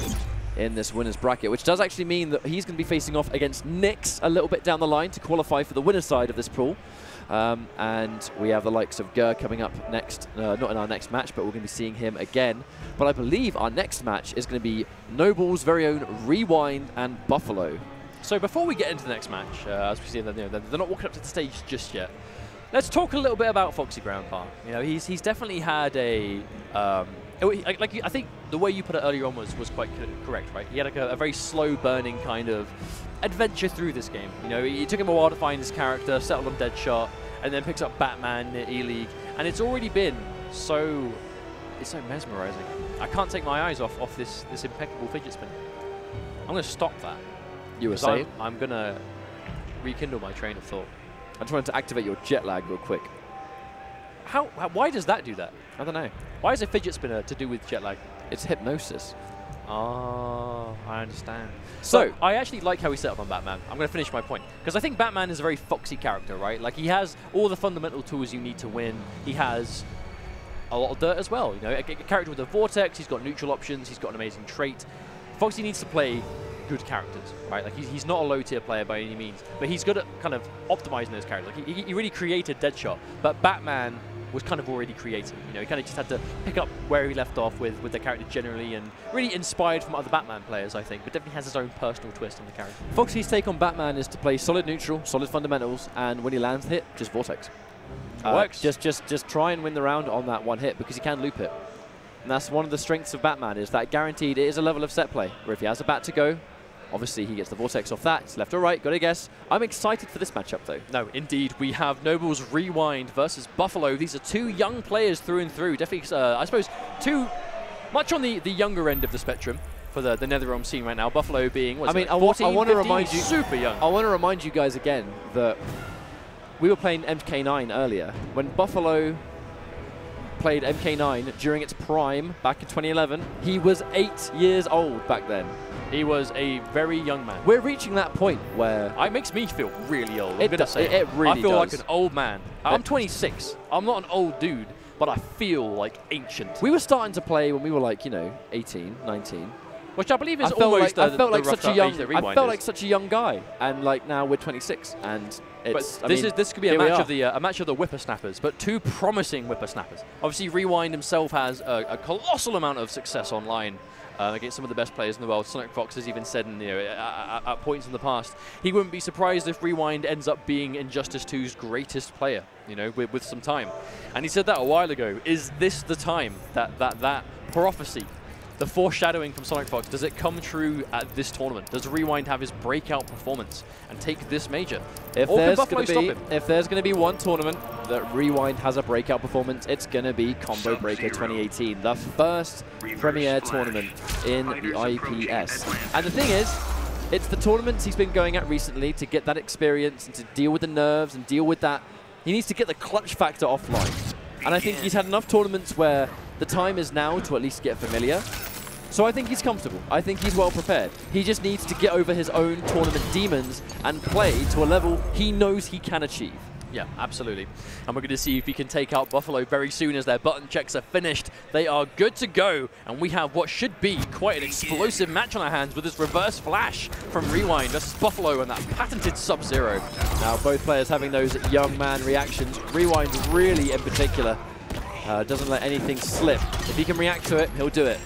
in this winner's bracket, which does actually mean that he's going to be facing off against Nyx a little bit down the line to qualify for the winner's side of this pool. And we have the likes of Gur coming up next, not in our next match, but we're going to be seeing him again. But I believe our next match is going to be Noble's very own Rewind and Buffalo. So before we get into the next match, as we see, they're not walking up to the stage just yet. Let's talk a little bit about Foxy Grandpa. You know, he's definitely had a I think the way you put it earlier on was quite correct, right? He had like a very slow burning kind of adventure through this game. You know, it took him a while to find his character, settle on Deadshot, and then picks up Batman near E-League, and it's already been so mesmerizing. I can't take my eyes off this impeccable fidget spinner. I'm going to stop that. You were saying? I'm going to rekindle my train of thought. I just wanted to activate your jet lag real quick. Why does that do that? I don't know. Why is a fidget spinner to do with jet lag? It's hypnosis. Oh, I understand. So I actually like how he set up on Batman. I'm going to finish my point. Because I think Batman is a very Foxy character, right? Like, he has all the fundamental tools you need to win. He has a lot of dirt as well. You know, a character with a Vortex, he's got neutral options, he's got an amazing trait. Foxy needs to play good characters, right? Like, he's not a low-tier player by any means, but he's good at kind of optimizing those characters. Like, he really created Deadshot, but Batman was kind of already created. You know, he kind of just had to pick up where he left off with the character generally, and really inspired from other Batman players, I think, but definitely has his own personal twist on the character. Foxy's take on Batman is to play solid neutral, solid fundamentals, and when he lands the hit, just Vortex. Works. Just try and win the round on that one hit, because he can loop it. And that's one of the strengths of Batman, is that guaranteed it is a level of set play, where if he has a bat to go, obviously he gets the Vortex off that. It's left or right, got to guess. I'm excited for this matchup, though. No, indeed. We have Noble's Rewind versus Buffalo. These are 2 young players through and through. Definitely, I suppose, 2 much on the younger end of the spectrum. for the NetherRealm scene right now. Buffalo being, what's I mean, it, I 14, want to 15, remind you, super young. I want to remind you guys again that we were playing MK9 earlier. When Buffalo played MK9 during its prime back in 2011, he was 8 years old back then. He was a very young man. We're reaching that point where It makes me feel really old. I'm It gonna does- say it really I feel like does. an old man. I'm 26. I'm not an old dude, but I feel like ancient. we were starting to play when we were like, 18, 19. Which I believe is I felt almost like, I felt the like such a rough young, age that I Rewind felt is. like such a young guy, and like now we're 26, and it's. But this could be a here we match are. of the whippersnappers, but two promising whippersnappers. Obviously, Rewind himself has a colossal amount of success online against some of the best players in the world. Sonic Fox has even said, at points in the past, he wouldn't be surprised if Rewind ends up being Injustice 2's greatest player. With some time, and he said that a while ago. Is this the time that prophecy? The foreshadowing from Sonic Fox, does it come true at this tournament? Does Rewind have his breakout performance and take this major? If Or can there's Buffalo stop him? going to be one tournament that Rewind has a breakout performance, it's going to be Combo Breaker 2018, the first premier tournament in the IPS. And the thing is, it's the tournaments he's been going at recently to get that experience and to deal with the nerves and deal with that. He needs to get the clutch factor offline. And I think he's had enough tournaments where the time is now to at least get familiar. So I think he's comfortable. I think he's well prepared. He just needs to get over his own tournament demons and play to a level he knows he can achieve. Yeah, absolutely. And we're going to see if he can take out Buffalo very soon as their button checks are finished. They are good to go, and we have what should be quite an explosive match on our hands with this reverse flash from Rewind versus Buffalo and that patented Sub-Zero. Now both players having those young man reactions. Rewind really in particular doesn't let anything slip. If he can react to it, he'll do it.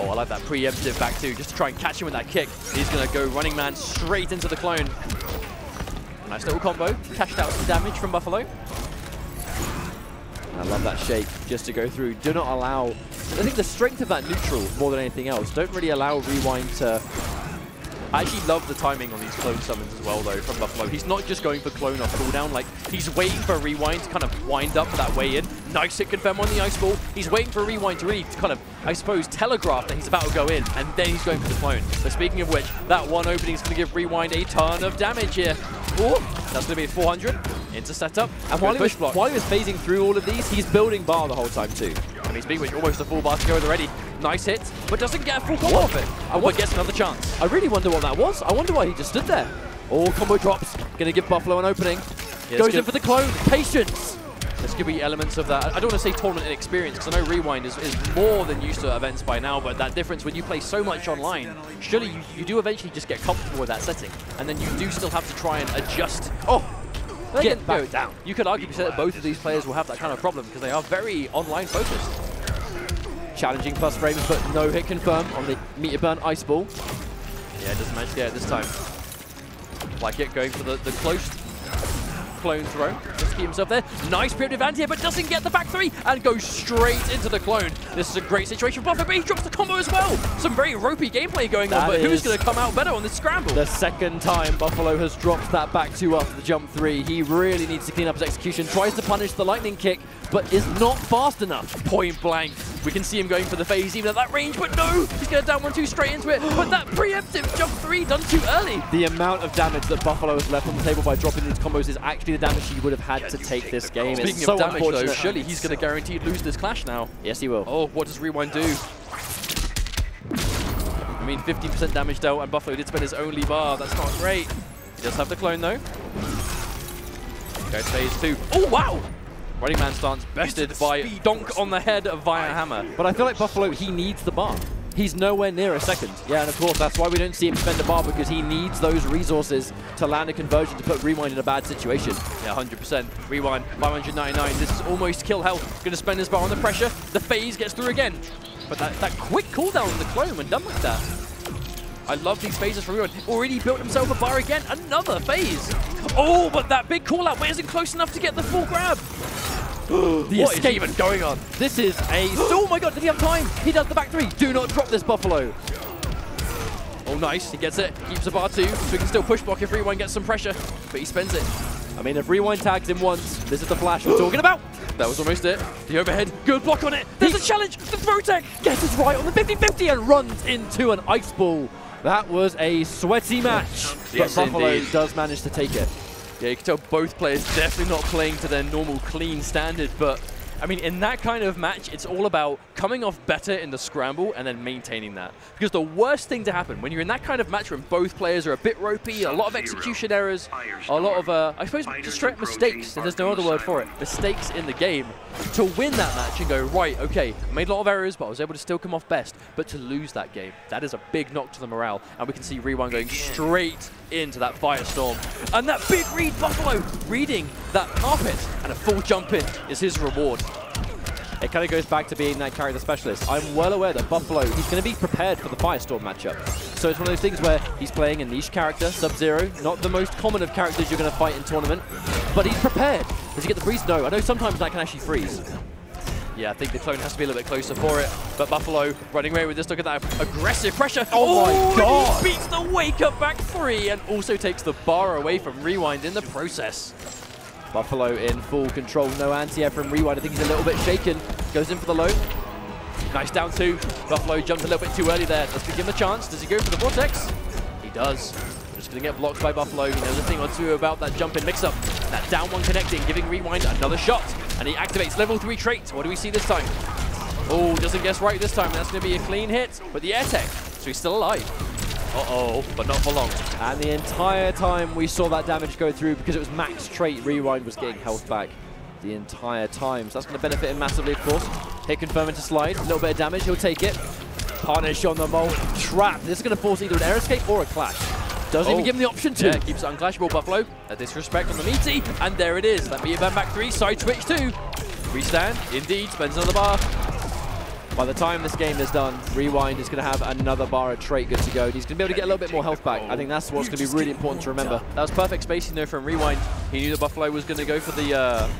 Oh, I like that preemptive back two, just to try and catch him with that kick. He's going to go running man straight into the clone. Nice little combo, cashed out some damage from Buffalo. I love that shake just to go through. Do not allow, I think the strength of that neutral more than anything else, don't really allow Rewind to. I actually love the timing on these clone summons as well, though, from Buffalo. He's not just going for clone off cooldown, like, he's waiting for Rewind to kind of wind up for that way in. Nice hit confirm on the ice ball. He's waiting for Rewind to really kind of, I suppose, telegraph that he's about to go in, and then he's going for the clone. So speaking of which, that one opening is going to give Rewind a ton of damage here. Ooh, that's going to be 400 into setup. And while he was phasing through all of these, he's building bar the whole time too. And he's being almost a full bar to go already. Nice hit, but doesn't get a full combo off it. But gets another chance. I really wonder what that was. I wonder why he just stood there. All combo drops. Going to give Buffalo an opening. Yeah, goes in for the clone. Patience. There's going to be elements of that. I don't want to say tournament inexperience, because I know Rewind is more than used to events by now, but that difference when you play so much online, surely you do eventually just get comfortable with that setting, and then you do still have to try and adjust. Oh! Get back down. You could arguably say that both of these players will have that kind of problem, because they are very online focused. Challenging plus frames, but no hit confirm on the meter burn ice ball. Yeah, it doesn't manage to get it this time. Like it, going for the close clone throw. Just to keep himself there. Nice preemptive anti-hit, but doesn't get the back three and goes straight into the clone. This is a great situation for Buffalo, but he drops the combo as well. Some very ropey gameplay going on, but who's going to come out better on this scramble? The second time Buffalo has dropped that back two after the jump three. He really needs to clean up his execution. Tries to punish the lightning kick, but is not fast enough. Point blank. We can see him going for the phase even at that range, but no! He's going to down 1-2 straight into it, but that preemptive jump three done too early. The amount of damage that Buffalo has left on the table by dropping these combos is actually the damage he would have had to take this game. Speaking it's of so damage though, unfortunate. surely he's going to guarantee lose this clash now. Yes, he will. Oh, what does Rewind do? I mean, 15% damage dealt, and Buffalo did spend his only bar. That's not great. He does have the clone though. Goes phase two. Oh, wow! Running man stance bested by donk on the head via hammer. But I feel like Buffalo, he needs the bar. He's nowhere near a second. Yeah, and of course, that's why we don't see him spend a bar, because he needs those resources to land a conversion to put Rewind in a bad situation. Yeah, 100%. Rewind, 599. This is almost kill health. Going to spend his bar on the pressure. The phase gets through again. But that quick cooldown on the clone when done like that. I love these phases from Rewind. Already built himself a bar again. Another phase. Oh, but that big call out isn't close enough to get the full grab. What is even going on? This is a... Oh my god, did he have time? He does the back three. Do not drop this, Buffalo. Oh, nice. He gets it. Keeps the bar two, so he can still push block if Rewind gets some pressure. But he spends it. I mean, if Rewind tags him once, this is the flash we're talking about. That was almost it. The overhead, good block on it. There's a challenge. The throw tech gets it right on the 50-50 and runs into an ice ball. That was a sweaty match, but Buffalo does manage to take it. Yeah, you can tell both players definitely not playing to their normal clean standard, but I mean, in that kind of match, it's all about coming off better in the scramble and then maintaining that. Because the worst thing to happen when you're in that kind of match when both players are a bit ropey, a lot of execution errors, a lot of, I suppose, just straight mistakes, and there's no other word for it, mistakes in the game, to win that match and go, right, okay, I made a lot of errors, but I was able to still come off best. But to lose that game, that is a big knock to the morale. And we can see Rewind going straight into that Firestorm. And that big read, Buffalo, reading that carpet, and a full jump in is his reward. It kind of goes back to being that character specialist. I'm well aware that Buffalo, he's going to be prepared for the Firestorm matchup. So it's one of those things where he's playing a niche character, Sub-Zero, not the most common of characters you're going to fight in tournament, but he's prepared. Does he get the freeze? No. I know sometimes that can actually freeze. Yeah, I think the clone has to be a little bit closer for it. But Buffalo running away with this. Look at that aggressive pressure. Oh my God. He beats the wake up back 3 and also takes the bar away from Rewind in the process. Buffalo in full control. No anti-air from Rewind. I think he's a little bit shaken. Goes in for the low. Nice down 2. Buffalo jumped a little bit too early there. Let's give him a chance. Does he go for the Vortex? He does. Just going to get blocked by Buffalo. He knows a thing or two about that jump in mix-up. That down 1 connecting, giving Rewind another shot. And he activates level 3 trait. What do we see this time? Oh, doesn't guess right this time. That's going to be a clean hit. But the air tech, so he's still alive. Uh-oh, but not for long. And the entire time we saw that damage go through because it was max trait, Rewind was getting health back the entire time. So that's going to benefit him massively, of course. Hit confirm into slide. A little bit of damage, he'll take it. Punish on the mole. Trap. This is going to force either an air escape or a clash. Doesn't even give him the option to. Yeah, keeps it unclashable, Buffalo. A disrespect on the meaty, and there it is. That Meteor Burn back 3, side switch 2. Restand, indeed, spends another bar. By the time this game is done, Rewind is going to have another bar of trait good to go. He's going to be able to get a little bit more health back. I think that's what's going to be really important to remember. That was perfect spacing there from Rewind. He knew that Buffalo was going to go for the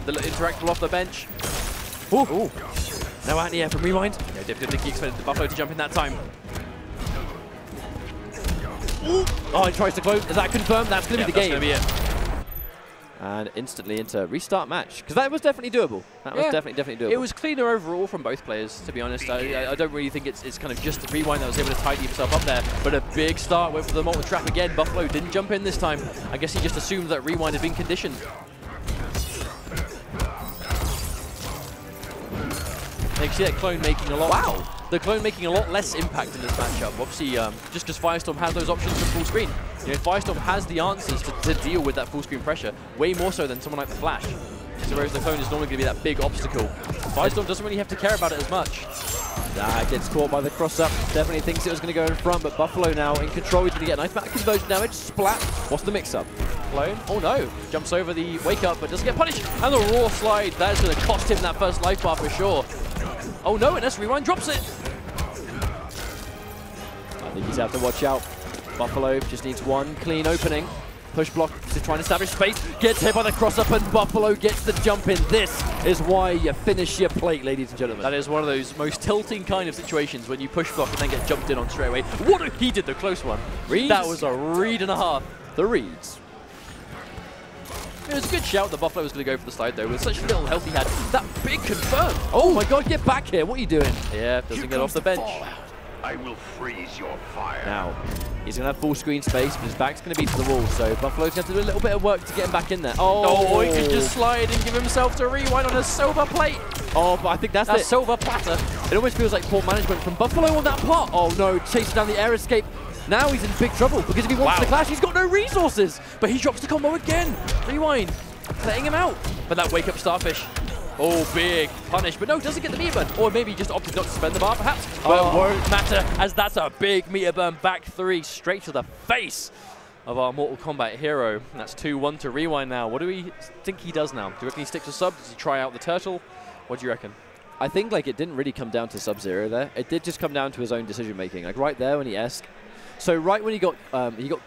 interactable off the bench. Ooh. No anti-air from Rewind. Yeah, didn't think he expected the Buffalo to jump in that time. Ooh. Oh, he tries to close. Is that confirmed? That's going to be the game. That's going to be it. And instantly into restart match. Because that was definitely doable. That was definitely doable. It was cleaner overall from both players, to be honest. I don't really think it's kind of just the Rewind that was able to tidy himself up there. But a big start, went for the molten trap again. Buffalo didn't jump in this time. I guess he just assumed that Rewind had been conditioned. You can see that clone making a lot. Wow. The clone making a lot less impact in this matchup. Obviously, just because Firestorm has those options for full screen. You know, Firestorm has the answers to deal with that full screen pressure, way more so than someone like the Flash. So whereas the clone is normally going to be that big obstacle, Firestorm doesn't really have to care about it as much. Gets caught by the cross-up. Definitely thinks it was going to go in front, but Buffalo now in control. He's going to get a nice back conversion damage. Splat. What's the mix-up? Clone. Oh no. Jumps over the wake-up, but doesn't get punished. And the raw slide. That is going to cost him that first life bar for sure. Oh no, and Rewind drops it. I think he's have to watch out. Buffalo just needs one clean opening. Push block to try and establish space. Gets hit by the cross-up, and Buffalo gets the jump in. This is why you finish your plate, ladies and gentlemen. That is one of those most tilting kind of situations when you push block and then get jumped in on straight away. He did the close one. Reads. That was a read and a half. The reads. It was a good shout that Buffalo was going to go for the slide, though. With such little health he had, that big confirm. Oh my God, get back here. What are you doing? Yeah, doesn't get off the bench. I will freeze your fire. Now, he's going to have full screen space, but his back's going to be to the wall, so Buffalo's going to have to do a little bit of work to get him back in there. Oh, he could just slide and give himself to Rewind on a silver plate. Oh, but I think that's it. Silver platter. It almost feels like poor management from Buffalo on that part. Oh no, chasing down the air escape. Now he's in big trouble, because if he wants to clash, he's got no resources. But he drops the combo again. Rewind, letting him out. But that wake up starfish. Oh, big punish, but no, doesn't get the meter burn. Or maybe just opted not to spend the bar, perhaps. But it won't matter, as that's a big meter burn back 3 straight to the face of our Mortal Kombat hero. And that's 2-1 to Rewind now. What do we think he does now? Do you reckon he sticks to sub? Does he try out the turtle? What do you reckon? I think like it didn't really come down to Sub-Zero there. It did just come down to his own decision making. Like right there when he asked. So right when he got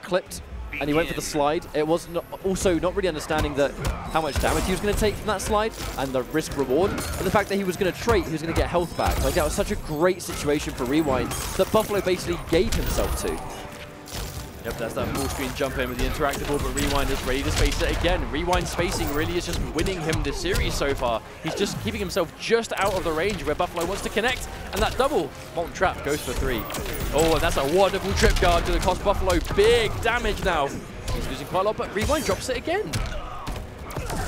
clipped and he went for the slide, it was also not really understanding that how much damage he was going to take from that slide and the risk reward, but the fact that he was going to trait, he was going to get health back. Like that was such a great situation for Rewind that Buffalo basically gave himself to. Yep, that's that full screen jump in with the interactable, but Rewind is ready to space it again. Rewind spacing really is just winning him this series so far. He's just keeping himself just out of the range where Buffalo wants to connect, and that double Molten Trap goes for 3. Oh, and that's a wonderful trip guard going to cost Buffalo big damage now. He's losing quite a lot, but Rewind drops it again.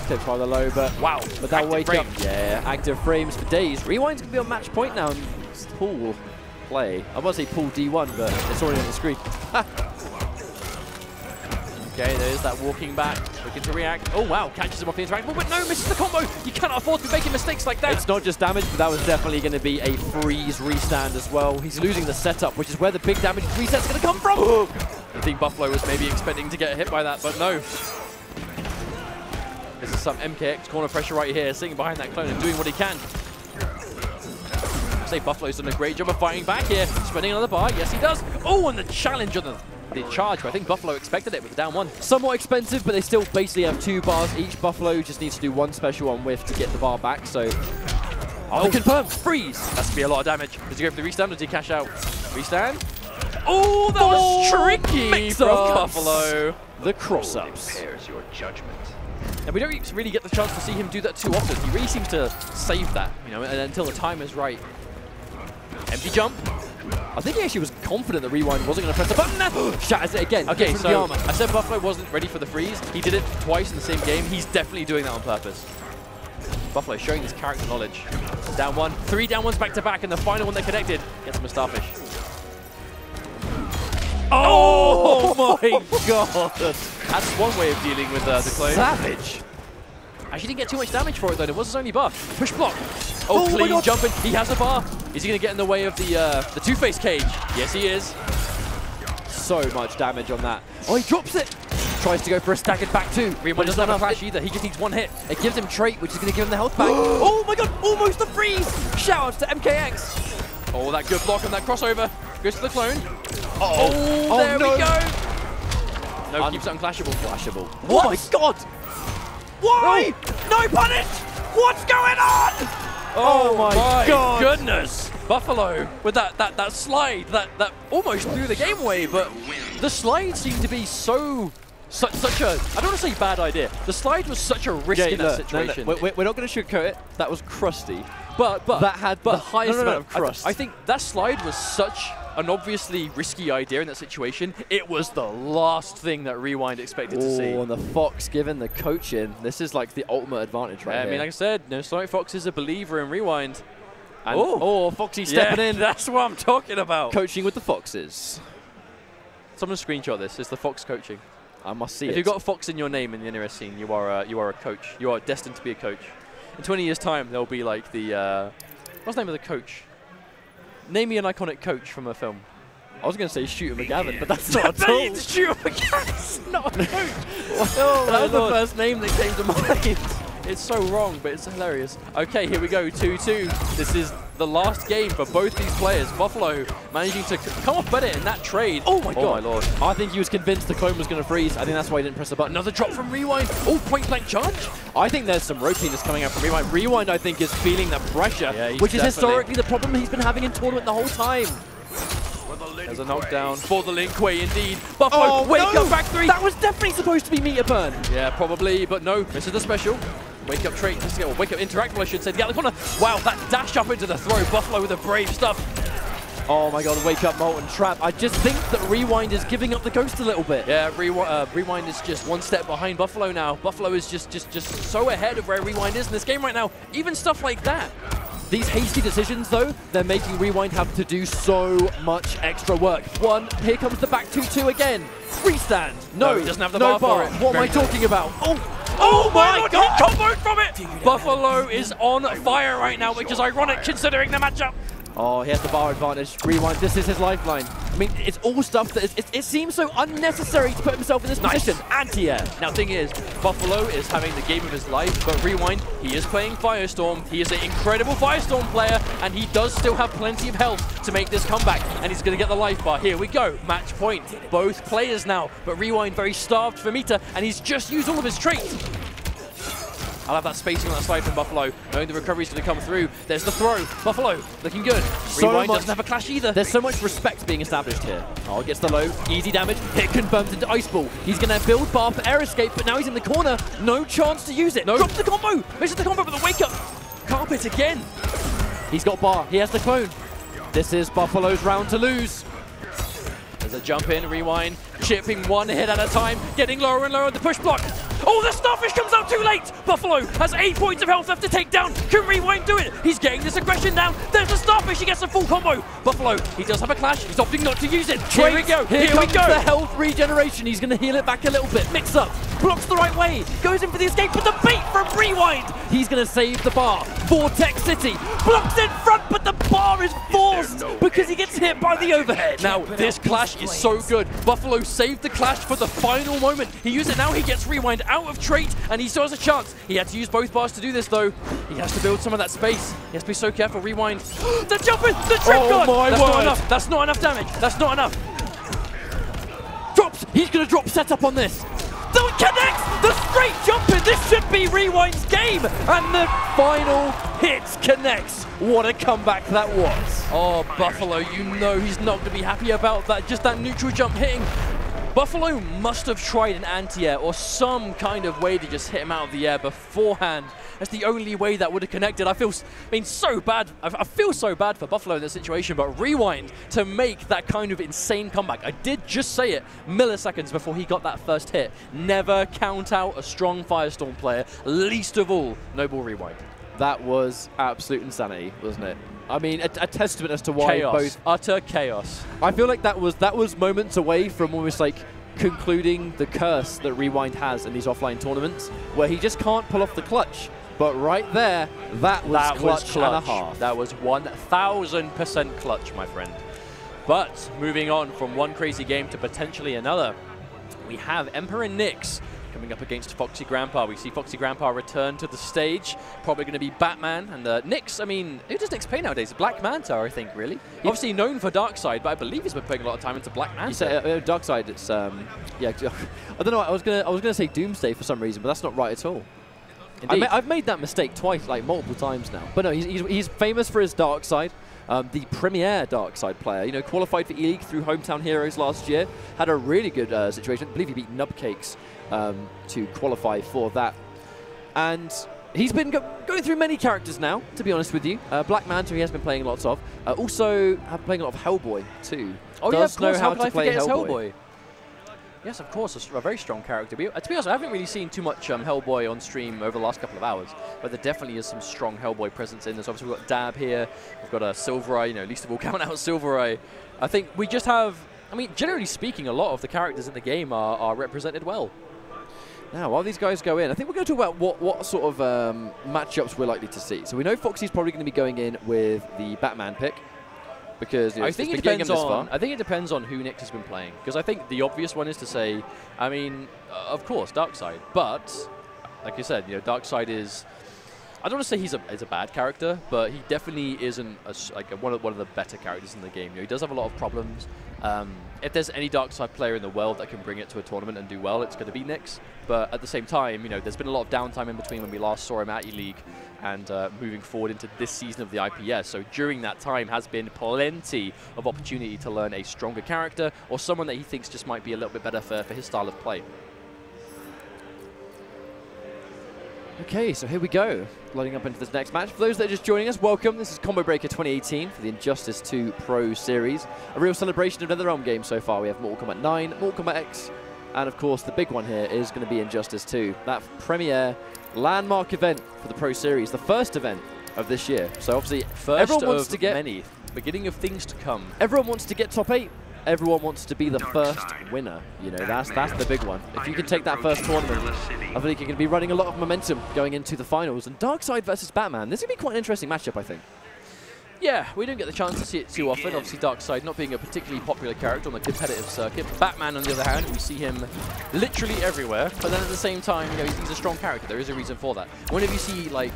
Tips rather low, but wow, but that wake up. frames. Yeah, active frames for days. Rewind's going to be on match point now. Pool play. I want to say pool D1, but it's already on the screen. Okay, there's that walking back, looking to react. Oh wow, catches him off the interactable, but no, misses the combo. You cannot afford to be making mistakes like that. It's not just damage, but that was definitely going to be a freeze restand as well. He's losing the setup, which is where the big damage reset's going to come from. I think Buffalo was maybe expecting to get hit by that, but no. This is some MKX corner pressure right here, sitting behind that clone and doing what he can. I say Buffalo's done a great job of fighting back here, spinning another bar. Yes, he does. Oh, and the challenge on the charge, but I think Buffalo expected it with the down 1. Somewhat expensive, but they still basically have 2 bars each. Buffalo just needs to do 1 special on whiff to get the bar back, so... Oh, confirm, freeze! That's going to be a lot of damage. Does he go for the restand or does he cash out? Restand? Oh, that was tricky from Buffalo. The cross-ups. Prepares your judgment. And we don't really get the chance to see him do that too often. He really seems to save that, you know, until the time is right. Empty jump. I think he actually was confident that Rewind wasn't going to press the button. Shatters it again. Okay, Gets rid so of the armor. I said Buffalo wasn't ready for the freeze. He did it twice in the same game. He's definitely doing that on purpose. Buffalo showing his character knowledge. Down 1, 3 down 1s back to back, and the final one they connected gets him a starfish. Oh my god! That's one way of dealing with the clone. Savage. Actually didn't get too much damage for it though. It was his only bar. Push block. Oh, clean jumping. He has a bar. Is he going to get in the way of the Two-Face cage? Yes, he is. So much damage on that. Oh, he drops it. Tries to go for a staggered back 2. Rewind doesn't have a flash either. He just needs 1 hit. It gives him trait, which is going to give him the health back. Oh my god, almost a freeze. Shout outs to MKX. Oh, that good block on that crossover. Goes to the clone. Oh, there no. we go. No, keeps it unclashable. Flashable. What? Oh my god. Why? No punish. What's going on? Oh my God. goodness. Buffalo with that slide that almost threw the game away, but the slide seemed to be such a, I don't want to say bad idea. The slide was such a risk in that situation. No. We're not going to sugarcoat it. That was crusty. But that had the highest amount of crust. I think that slide was such an obviously risky idea in that situation. It was the last thing that Rewind expected to see. Oh, and the Fox given the coaching. This is like the ultimate advantage right here. I mean, like I said, no, Sonic Fox is a believer in Rewind. And Foxy stepping in. That's what I'm talking about. Coaching with the Foxes. Someone screenshot this. It's the Fox coaching. I must see it. If you've got a Fox in your name in the NRS scene, you are a coach. You are destined to be a coach. In 20 years' time, there'll be like the what's the name of the coach? Name me an iconic coach from a film. I was going to say Shooter McGavin, but that's not at all. Shooter McGavin, not a coach. That was the first name that came to mind. It's so wrong, but it's hilarious. Okay, here we go, 2-2. This is the last game for both these players. Buffalo managing to come off better in that trade. Oh my god. Oh my lord. I think he was convinced the clone was going to freeze. I think that's why he didn't press the button. Another drop from Rewind. Oh, point blank charge. I think there's some ropiness coming out from Rewind. Rewind, I think, is feeling the pressure, Yeah, which is historically the problem he's been having in tournament the whole time. There's a knockdown for the Link Way indeed. Buffalo, wake up back 3. That was definitely supposed to be meter burn. Yeah, probably, but no. This is the special. Wake up trait, or wake up interactable, I should say. The other corner. Wow, that dash up into the throw. Buffalo with the brave stuff. Oh my god, wake up Molten Trap. I just think that Rewind is giving up the ghost a little bit. Yeah, Rewind is just 1 step behind Buffalo now. Buffalo is just so ahead of where Rewind is in this game right now. Even stuff like that. These hasty decisions, though, they're making Rewind have to do so much extra work. Here comes the back 2-2 again. Restand. No, he doesn't have the bar for it. What am I talking about? Oh my god, he comboed from it! Buffalo is on fire right now, which is ironic considering the matchup. Oh, he has the bar advantage. Rewind, this is his lifeline. I mean, it's all stuff that it seems so unnecessary to put himself in this position. Anti-air. Now, thing is, Buffalo is having the game of his life, but Rewind, he is playing Firestorm. He is an incredible Firestorm player, and he does still have plenty of health to make this comeback, and he's going to get the life bar. Here we go. Match point. Both players now, but Rewind very starved for meter, and he's just used all of his traits. I'll have that spacing on that side from Buffalo, knowing the recovery's going to come through. There's the throw. Buffalo looking good. Rewind doesn't have a clash either. There's so much respect being established here. Oh, gets the low. Easy damage. Hit confirmed into Ice Ball. He's going to build bar for air escape, but now he's in the corner. No chance to use it. No. Drops the combo. Misses the combo, but the wake up. Carpet again. He's got bar. He has the clone. This is Buffalo's round to lose. There's a jump in, rewind, chipping one hit at a time, getting lower and lower on the push block. Oh, the Starfish comes out too late! Buffalo has 8 points of health left to take down. Can Rewind do it? He's getting this aggression down. There's the Starfish, he gets a full combo. Buffalo, he does have a clash, he's opting not to use it. Here we go, here we go. The health regeneration, he's going to heal it back a little bit. Mix up, blocks the right way, goes in for the escape, but the bait from Rewind. He's going to save the bar. Vortex City, blocks in front, but the bar is forced because he gets hit by the overhead. Now, this clash is so good. Buffalo saved the clash for the final moment. He used it now, he gets Rewind out of trait, and he still has a chance. He had to use both bars to do this, though. He has to build some of that space. He has to be so careful. Rewind. The jump in, the trip oh my That's word. not enough. That's not enough damage. That's not enough. Drops. He's going to drop setup on this. Don't connect. The straight jump in. This should be Rewind's game. And the final hits connects. What a comeback that was. Oh, Buffalo, you know he's not going to be happy about that. Just that neutral jump hitting. Buffalo must have tried an anti-air or some kind of way to just hit him out of the air beforehand. That's the only way that would have connected. I feel so bad. I feel so bad for Buffalo in this situation, but Rewind to make that kind of insane comeback. I did just say it milliseconds before he got that first hit. Never count out a strong Firestorm player, least of all Noble Rewind. That was absolute insanity, wasn't it? I mean, a testament as to why both... Utter chaos. I feel like that was moments away from almost like concluding the curse that Rewind has in these offline tournaments, where he just can't pull off the clutch. But right there, that was clutch and a half. That was 1,000% clutch, my friend. But moving on from one crazy game to potentially another, we have Emperor Nyx coming up against Foxy Grandpa. We see Foxy Grandpa return to the stage. Probably going to be Batman. And Nyx, I mean, who does Nyx play nowadays? Black Manta, I think, really. Obviously known for Darkseid, but I believe he's been putting a lot of time into Black Manta. You say Darkseid, it's, yeah, I don't know, I was gonna say Doomsday for some reason, but that's not right at all. I've made that mistake twice, like multiple times now. But no, he's famous for his Darkseid. The premier Darkseid player, you know, qualified for E-League through Hometown Heroes last year. Had a really good situation. I believe he beat Nubcakes to qualify for that. And he's been going through many characters now, to be honest with you. Black Manta he has been playing lots of. Also playing a lot of Hellboy too. Oh yeah, of course. How to play Hellboy. Yes, of course, a very strong character. To be honest, I haven't really seen too much Hellboy on stream over the last couple of hours, but there definitely is some strong Hellboy presence in this. Obviously, we've got Dab here, we've got a Silvereye, you know, least of all count out Silvereye. I think we just have, I mean, generally speaking, a lot of the characters in the game are represented well. Now, while these guys go in, I think we're going to talk about what sort of matchups we're likely to see. So we know Foxy's probably going to be going in with the Batman pick. Because you know, I think it depends on who Nyx has been playing. Because I think the obvious one is to say, I mean, of course, Darkseid. But like you said, you know, Darkseid is, I don't want to say he's a bad character, but he definitely isn't one of the better characters in the game. You know, he does have a lot of problems. If there's any Darkseid player in the world that can bring it to a tournament and do well, it's going to be Nyx. But at the same time, you know, there's been a lot of downtime in between when we last saw him at E-League and moving forward into this season of the IPS. So during that time has been plenty of opportunity to learn a stronger character or someone that he thinks just might be a little bit better for his style of play. Okay, so here we go, loading up into this next match. For those that are just joining us, welcome. This is Combo Breaker 2018 for the Injustice 2 Pro Series. A real celebration of NetherRealm games so far. We have Mortal Kombat 9, Mortal Kombat X, and of course the big one here is going to be Injustice 2. That premier landmark event for the Pro Series, the first event of this year. So obviously everyone wants to get many, beginning of things to come. Everyone wants to get top 8. Everyone wants to be the first winner. You know, that's the big one. If you can take that first tournament, I think you're going to be running a lot of momentum going into the finals. And Darkseid versus Batman, this is going to be quite an interesting matchup, I think. Yeah, we don't get the chance to see it too often. Obviously, Darkseid not being a particularly popular character on the competitive circuit. Batman, on the other hand, we see him literally everywhere. But then at the same time, you know, he's a strong character. There is a reason for that. Whenever you see like,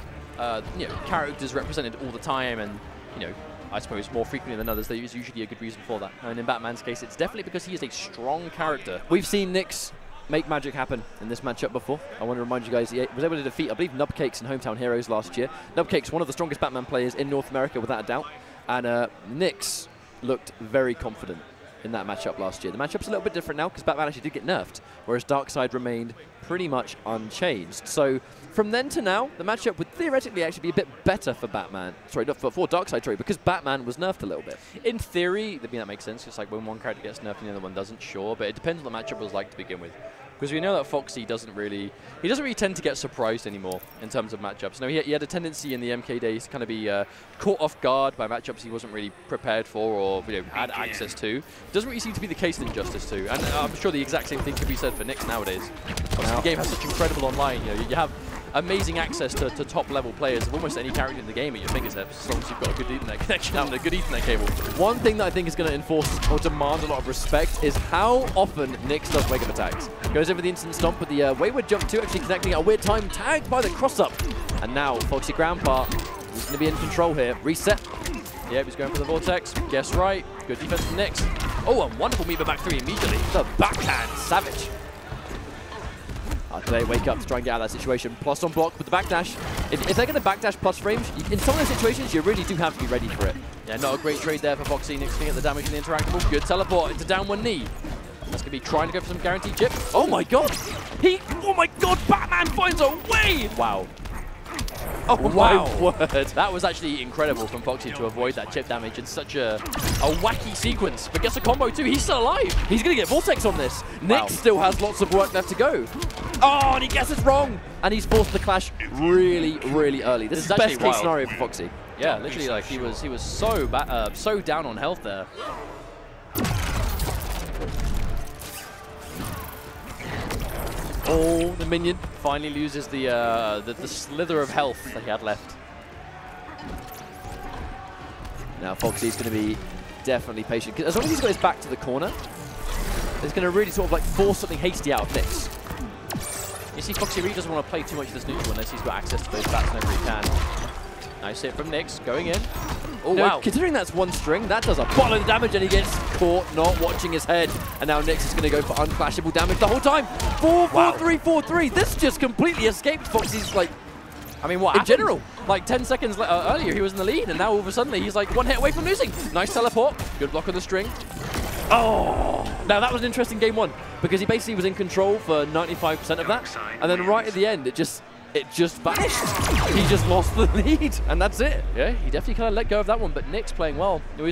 you know, characters represented all the time, and you know, I suppose more frequently than others, there is usually a good reason for that. And in Batman's case, it's definitely because he is a strong character. We've seen Nyx make magic happen in this matchup before. I want to remind you guys, he was able to defeat, I believe, Nubcakes and Hometown Heroes last year. Nubcakes, one of the strongest Batman players in North America, without a doubt. And Nyx looked very confident in that matchup last year. The matchup's a little bit different now because Batman actually did get nerfed, whereas Darkseid remained pretty much unchanged. So from then to now, the matchup would theoretically actually be a bit better for Batman. Sorry, not for Darkseid, sorry, because Batman was nerfed a little bit. In theory, I mean, that makes sense. It's like when one character gets nerfed and the other one doesn't, sure. But it depends on the matchup was like to begin with. Because we know that Foxy doesn't really tend to get surprised anymore in terms of matchups. No, he had a tendency in the MK days to kind of be caught off guard by matchups he wasn't really prepared for or had access to. Doesn't really seem to be the case in Injustice 2, and I'm sure the exact same thing could be said for Nyx nowadays. The game has such incredible online. You have amazing access to top-level players of almost any character in the game at your fingertips, as long as you've got a good Ethernet connection and a good Ethernet cable. One thing that I think is going to enforce or demand a lot of respect is how often Nyx does wake-up attacks. Goes over the instant stomp with the wayward jump 2, actually connecting at a weird time, tagged by the cross-up. And now Foxy Grandpa is going to be in control here. Reset. Yep, he's going for the Vortex. Guess right. Good defense from Nyx. Oh, a wonderful meet back 3 immediately. The backhand, savage. They wake up to try and get out of that situation. Plus on block with the backdash. If they're going to backdash plus frames, in some of those situations, you really do have to be ready for it. Yeah, not a great trade there for Foxy. Nyx can get the damage in the interactable. Good teleport into down one knee. That's going to be trying to go for some guaranteed chip. Oh my god! Oh my god, Batman finds a way! Wow. Oh wow. My word. That was actually incredible from Foxy to avoid that chip damage in such a wacky sequence. But gets a combo too. He's still alive. He's going to get Vortex on this. Nyx still has lots of work left to go. Oh, and he guesses wrong. And he's forced the clash really, really early. This is the best case scenario for Foxy. Yeah, literally, like he was so down on health there. Oh, the minion finally loses the slither of health that he had left. Now Foxy's going to be definitely patient. As long as he's got his back to the corner, he's going to really sort of like force something hasty out of Nyx. You see, Foxy really doesn't want to play too much of this neutral unless he's got access to those bats whenever he can. Nice hit from Nyx, going in. Oh, no, wow. Considering that's one string, that does a bottle of damage, and he gets caught not watching his head. And now Nyx is going to go for unclashable damage the whole time. 4-4-3, 4-3. This just completely escaped Foxy's, like, I mean, what in general. Like 10 seconds earlier, he was in the lead, and now all of a sudden he's like one hit away from losing. Nice teleport. Good block on the string. Oh! Now that was an interesting game one, because he basically was in control for 95% of that. And then right at the end, it just vanished. He just lost the lead, and that's it. Yeah, he definitely kind of let go of that one, but Nyx playing well. We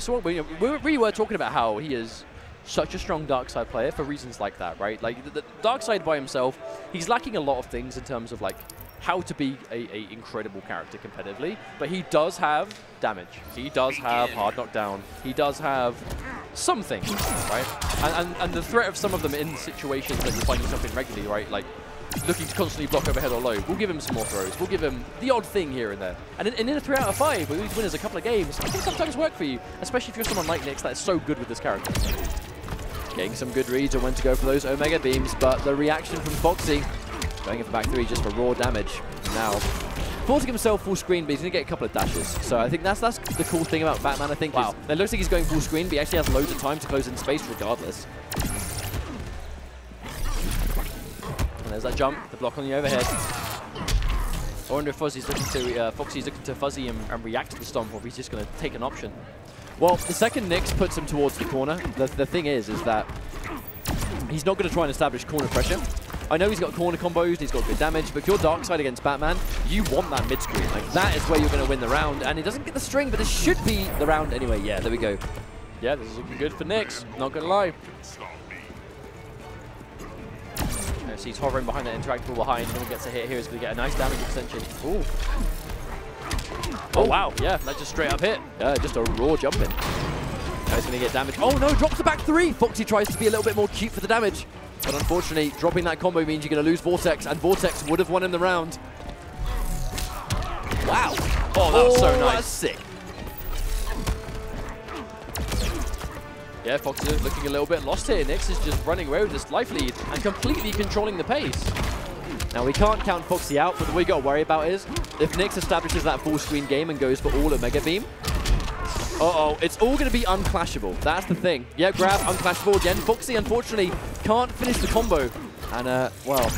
really were talking about how he is such a strong Darkseid player for reasons like that, right? Like, the Darkseid by himself, he's lacking a lot of things in terms of, like, how to be a incredible character competitively, but he does have damage. He does have hard knockdown. He does have some things, right? And the threat of some of them in situations that you find yourself in regularly, right? Like, looking to constantly block overhead or low. We'll give him some more throws. We'll give him the odd thing here and there. And in a 3 out of 5, where these winners a couple of games, it can sometimes work for you, especially if you're someone like Nyx that is so good with this character. Getting some good reads on when to go for those Omega beams, but the reaction from Foxy, going in for back 3 just for raw damage. Now, forcing himself full screen, but he's going to get a couple of dashes. So I think that's the cool thing about Batman, I think. Wow. It looks like he's going full screen, but he actually has loads of time to close in space regardless. And there's that jump, the block on the overhead. I wonder if Foxy's looking to fuzzy and react to the stomp, or if he's just going to take an option. Well, the second Nyx puts him towards the corner, the thing is that he's not going to try and establish corner pressure. I know he's got corner combos, he's got good damage, but if you're Darkseid against Batman, you want that mid-screen. Like, that is where you're going to win the round, and he doesn't get the string, but this should be the round anyway. Yeah, there we go. Yeah, this is looking good for Nyx, not going to lie. So he's hovering behind that interactable behind, no one gets a hit here, he's going to get a nice damage extension. Ooh. Oh, wow, yeah, that's just straight up hit. Yeah, just a raw jump in. Now he's going to get damage. Oh no, drops the back 3. Foxy tries to be a little bit more cute for the damage. But unfortunately, dropping that combo means you're going to lose Vortex, and Vortex would have won him the round. Wow. Oh, that was so nice. That's sick. Yeah, Foxy is looking a little bit lost here. Nyx is just running away with this life lead and completely controlling the pace. Now, we can't count Foxy out, but the way you got to worry about is if Nyx establishes that full screen game and goes for all Omega Beam, it's all going to be unclashable. That's the thing. Yeah, grab, unclashable again. Foxy, unfortunately, can't finish the combo. And, well,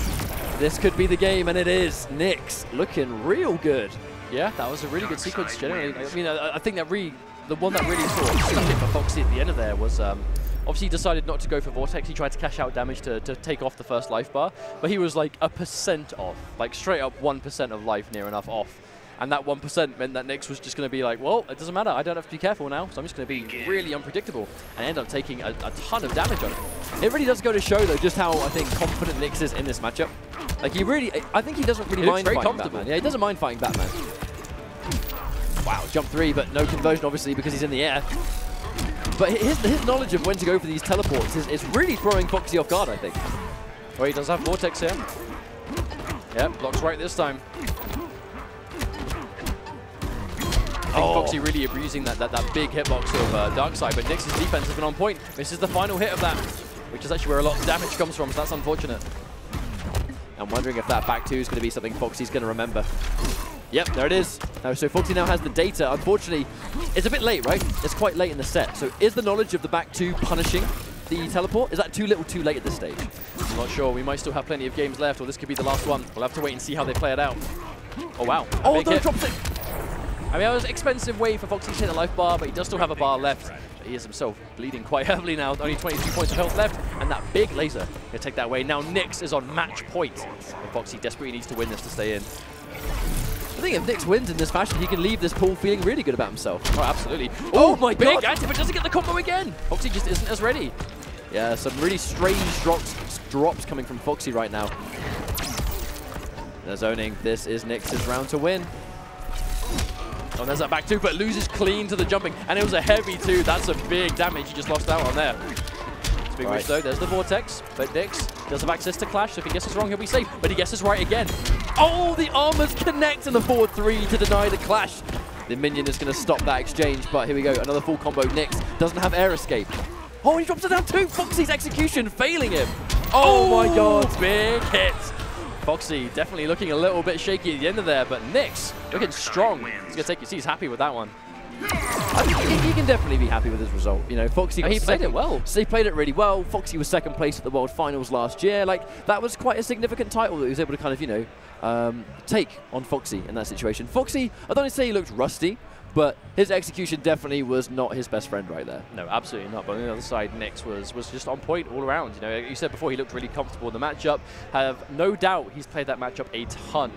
this could be the game, and it is. Nyx looking real good. Yeah, that was a really good sequence generally. I mean, I think that the one that really sort of stuck it for Foxy at the end of there was obviously he decided not to go for Vortex. He tried to cash out damage to take off the first life bar, but he was like 1% off, like straight up 1% of life near enough off. And that 1% meant that Nyx was just going to be like, well, it doesn't matter. I don't have to be careful now, so I'm just going to be really unpredictable and end up taking a ton of damage on it. It really does go to show, though, just how, I think, confident Nyx is in this matchup. Like, I think he doesn't really mind fighting Batman. Yeah, he doesn't mind fighting Batman. Wow, jump 3, but no conversion, obviously, because he's in the air. But his knowledge of when to go for these teleports is really throwing Foxy off guard, I think. Well, he does have Vortex here. Yep, blocks right this time. I think Foxy really abusing that big hitbox of Darkseid, but Nyx's defense has been on point. This is the final hit of that, which is actually where a lot of damage comes from, so that's unfortunate. I'm wondering if that back 2 is going to be something Foxy's going to remember. Yep, there it is. So Foxy now has the data. Unfortunately, it's a bit late, right? It's quite late in the set. So is the knowledge of the back 2 punishing the teleport? Is that too little too late at this stage? I'm not sure. We might still have plenty of games left, or this could be the last one. We'll have to wait and see how they play it out. Oh, wow. Oh, no, drops it. I mean, that was an expensive way for Foxy to hit the life bar, but he does still have a bar left. But he is himself bleeding quite heavily now. Only 22 points of health left, and that big laser can take that away. Now Nyx is on match point. And Foxy desperately needs to win this to stay in. I think if Nyx wins in this fashion, he can leave this pool feeling really good about himself. Oh, absolutely. Oh my god! Big anti, but doesn't get the combo again. Foxy just isn't as ready. Yeah, some really strange drops coming from Foxy right now. They're zoning. This is Nyx's round to win. Oh, there's that back 2, but loses clean to the jumping. And it was a heavy 2. That's a big damage he just lost out on there. Big wish though. There's the Vortex. But Nyx does have access to Clash, so if he guesses wrong, he'll be safe. But he guesses right again. Oh, the armors connect in the forward 3 to deny the Clash. The minion is going to stop that exchange, but here we go. Another full combo. Nyx doesn't have air escape. Oh, he drops it down too. Foxy's execution failing him. Oh my god. Big hit. Foxy definitely looking a little bit shaky at the end of there, but Nyx looking strong. He's going to take his seat. He's happy with that one. I think he can definitely be happy with his result. You know, Foxy got he played it well. So he played it really well. Foxy was second place at the World Finals last year. Like, that was quite a significant title that he was able to kind of, you know, take on Foxy in that situation. Foxy, I don't want to say he looked rusty, but his execution definitely was not his best friend right there. No, absolutely not. But on the other side, Nyx was just on point all around. You know, you said before he looked really comfortable in the matchup. Have no doubt he's played that matchup a ton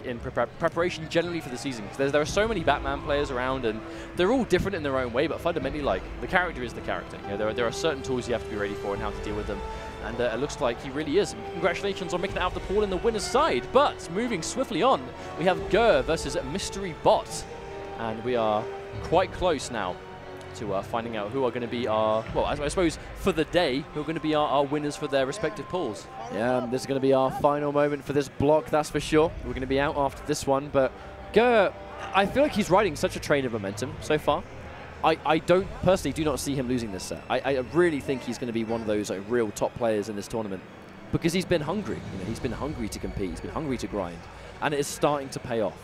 in preparation generally for the season. Because there are so many Batman players around, and they're all different in their own way. But fundamentally, like, the character is the character. You know, there are certain tools you have to be ready for and how to deal with them. And it looks like he really is. Congratulations on making it out of the pool in the winner's side. But moving swiftly on, we have Gur versus Mystery Bot. And we are quite close now to finding out who are going to be our, well, I suppose for the day, who are going to be our winners for their respective pools. Yeah, this is going to be our final moment for this block, that's for sure. We're going to be out after this one, but Gur, I feel like he's riding such a train of momentum so far. I personally do not see him losing this set. I really think he's going to be one of those like real top players in this tournament because he's been hungry. You know, he's been hungry to compete. He's been hungry to grind, and it is starting to pay off.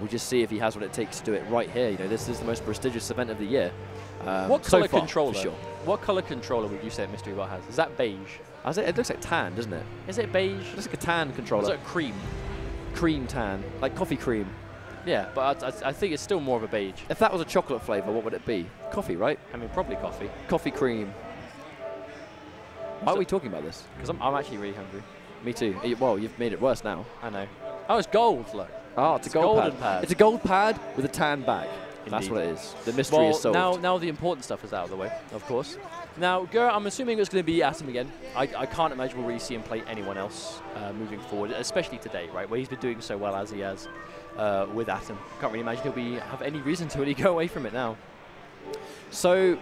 We'll just see if he has what it takes to do it right here. You know, this is the most prestigious event of the year. What color so controller? For sure. What color controller would you say Mystery Bot has? Is that beige? It looks like tan, doesn't it? Is it beige? It looks like a tan controller. Is it cream? Cream tan, like coffee cream. Yeah, but I think it's still more of a beige. If that was a chocolate flavor, what would it be? Coffee, right? I mean, probably coffee. Coffee cream. Why are we talking about this? Because I'm actually really hungry. Me too. Well, you've made it worse now. I know. Oh, it's gold, look. Oh, it's a gold golden pad. It's a gold pad with a tan back. Indeed. That's what it is. The mystery is solved. Now the important stuff is out of the way, of course. Now, Gur, I'm assuming it's going to be Atom again. I can't imagine we'll really see him play anyone else moving forward, especially today, right, where he's been doing so well as he has with Atom. Can't really imagine he'll have any reason to really go away from it now. So,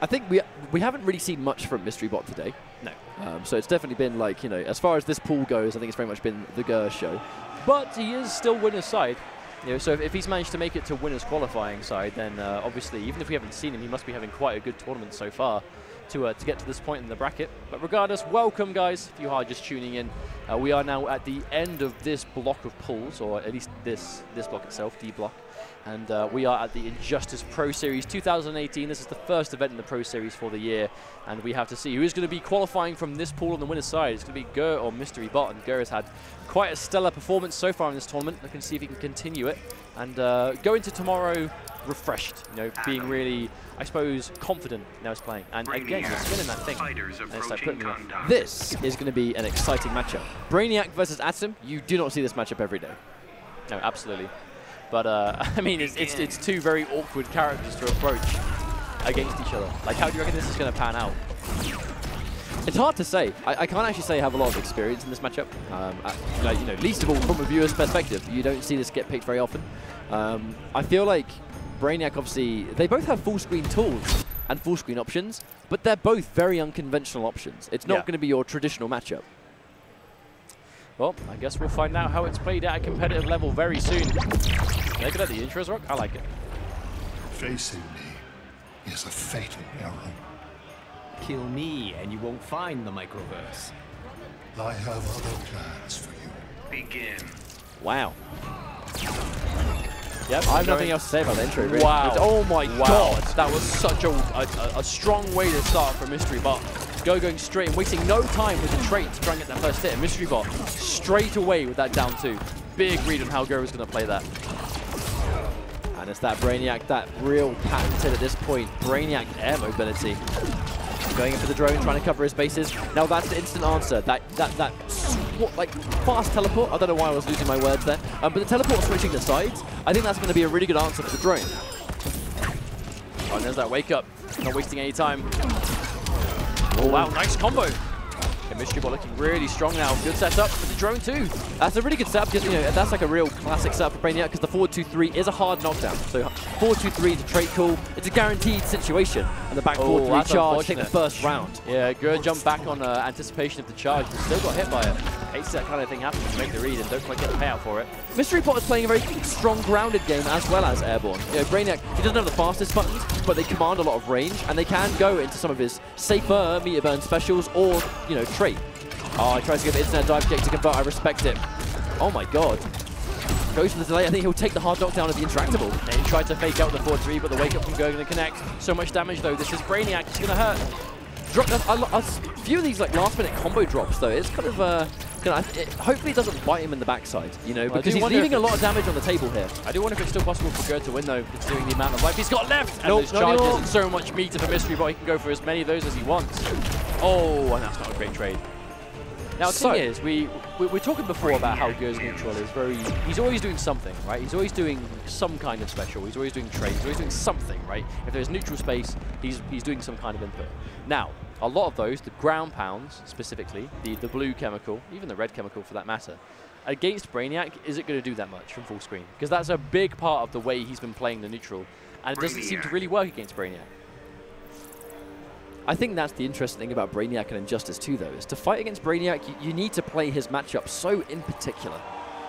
I think we haven't really seen much from Mystery Bot today. No. So it's definitely been like, you know, as far as this pool goes, I think it's very much been the Gur show. But he is still winner's side. You know, so if he's managed to make it to winner's qualifying side, then obviously, even if we haven't seen him, he must be having quite a good tournament so far. to get to this point in the bracket. But regardless, welcome guys, if you are just tuning in. We are now at the end of this block of pools, or at least this block itself, D block. And we are at the Injustice Pro Series 2018. This is the first event in the Pro Series for the year. And we have to see who is going to be qualifying from this pool on the winner's side. It's going to be Gur or Mystery Bot. And Gur has had quite a stellar performance so far in this tournament. I can see if he can continue it. And go into tomorrow refreshed, you know, being really, I suppose, confident now he's playing. And again, you're spinning that thing. And it's like putting me off. This is going to be an exciting matchup. Brainiac versus Atom. You do not see this matchup every day. No, absolutely. But, I mean, it's two very awkward characters to approach against each other. Like, how do you reckon this is going to pan out? It's hard to say. I can't actually say I have a lot of experience in this matchup. Like, you know, least of all from a viewer's perspective. You don't see this get picked very often. I feel like Brainiac, obviously, they both have full screen tools and full screen options, but they're both very unconventional options. It's not going to be your traditional matchup. Well, I guess we'll find out how it's played at a competitive level very soon. Look at the intros, Rock. I like it. Facing me is a fatal error. Kill me and you won't find the microverse. I have other plans for you. Begin. Wow. Yep, I have nothing else to say about the intro, really. Wow. Oh my god. That was such a strong way to start for Mystery Bot. Going straight and wasting no time with the trait to try and get that first hit. And Mystery Bot straight away with that down 2. Big read on how Gur is going to play that. And it's that Brainiac, that real patented at this point. Brainiac air mobility. Going in for the drone, trying to cover his bases. Now that's the instant answer. That like fast teleport. I don't know why I was losing my words there. But the teleport switching the sides, I think that's going to be a really good answer for the drone. Oh, and there's that wake up. Not wasting any time. Oh wow, nice combo. And Mystery Bot looking really strong now. Good setup for the drone too. That's a really good setup because, you know, that's like a real classic setup for Brainiac because the forward 2-3 is a hard knockdown. So forward 2-3 is a trait call. It's a guaranteed situation. And the back forward 3 charge, take the first round. Yeah, Gur jumped back on anticipation of the charge, but still got hit by it. Hates that kind of thing happens to make the read and don't quite get the payout for it. Mystery Bot is playing a very strong grounded game as well as airborne. You know, Brainiac, he doesn't have the fastest buttons, but they command a lot of range and they can go into some of his safer meter burn specials or, you know, trait. Oh, he tries to give the internet dive kick to convert. I respect it. Oh my god. Goes for the delay. I think he'll take the hard knockdown of the Interactable. And he tried to fake out the 4-3, but the wake up from Gur going to connect. So much damage though. This is Brainiac. It's going to hurt. A few of these like last minute combo drops though. It's kind of hopefully it doesn't bite him in the backside, you know, because he's leaving a lot of damage on the table here. I do wonder if it's still possible for Gur to win though, considering the amount of life he's got left. And those charges and so much meter for Mystery Bot. He can go for as many of those as he wants. Oh, and that's not a great trade. Now, the thing is, we were talking before about how Gur's neutral is he's always doing something, right? He's always doing some kind of special. He's always doing trades. He's always doing something, right? If there's neutral space, he's doing some kind of input. Now, a lot of those, the ground pounds specifically, the blue chemical, even the red chemical for that matter, against Brainiac, is it going to do that much from full screen? Because that's a big part of the way he's been playing the neutral, and it doesn't seem to really work against Brainiac. I think that's the interesting thing about Brainiac and Injustice 2, though, is to fight against Brainiac, you need to play his matchup so in particular.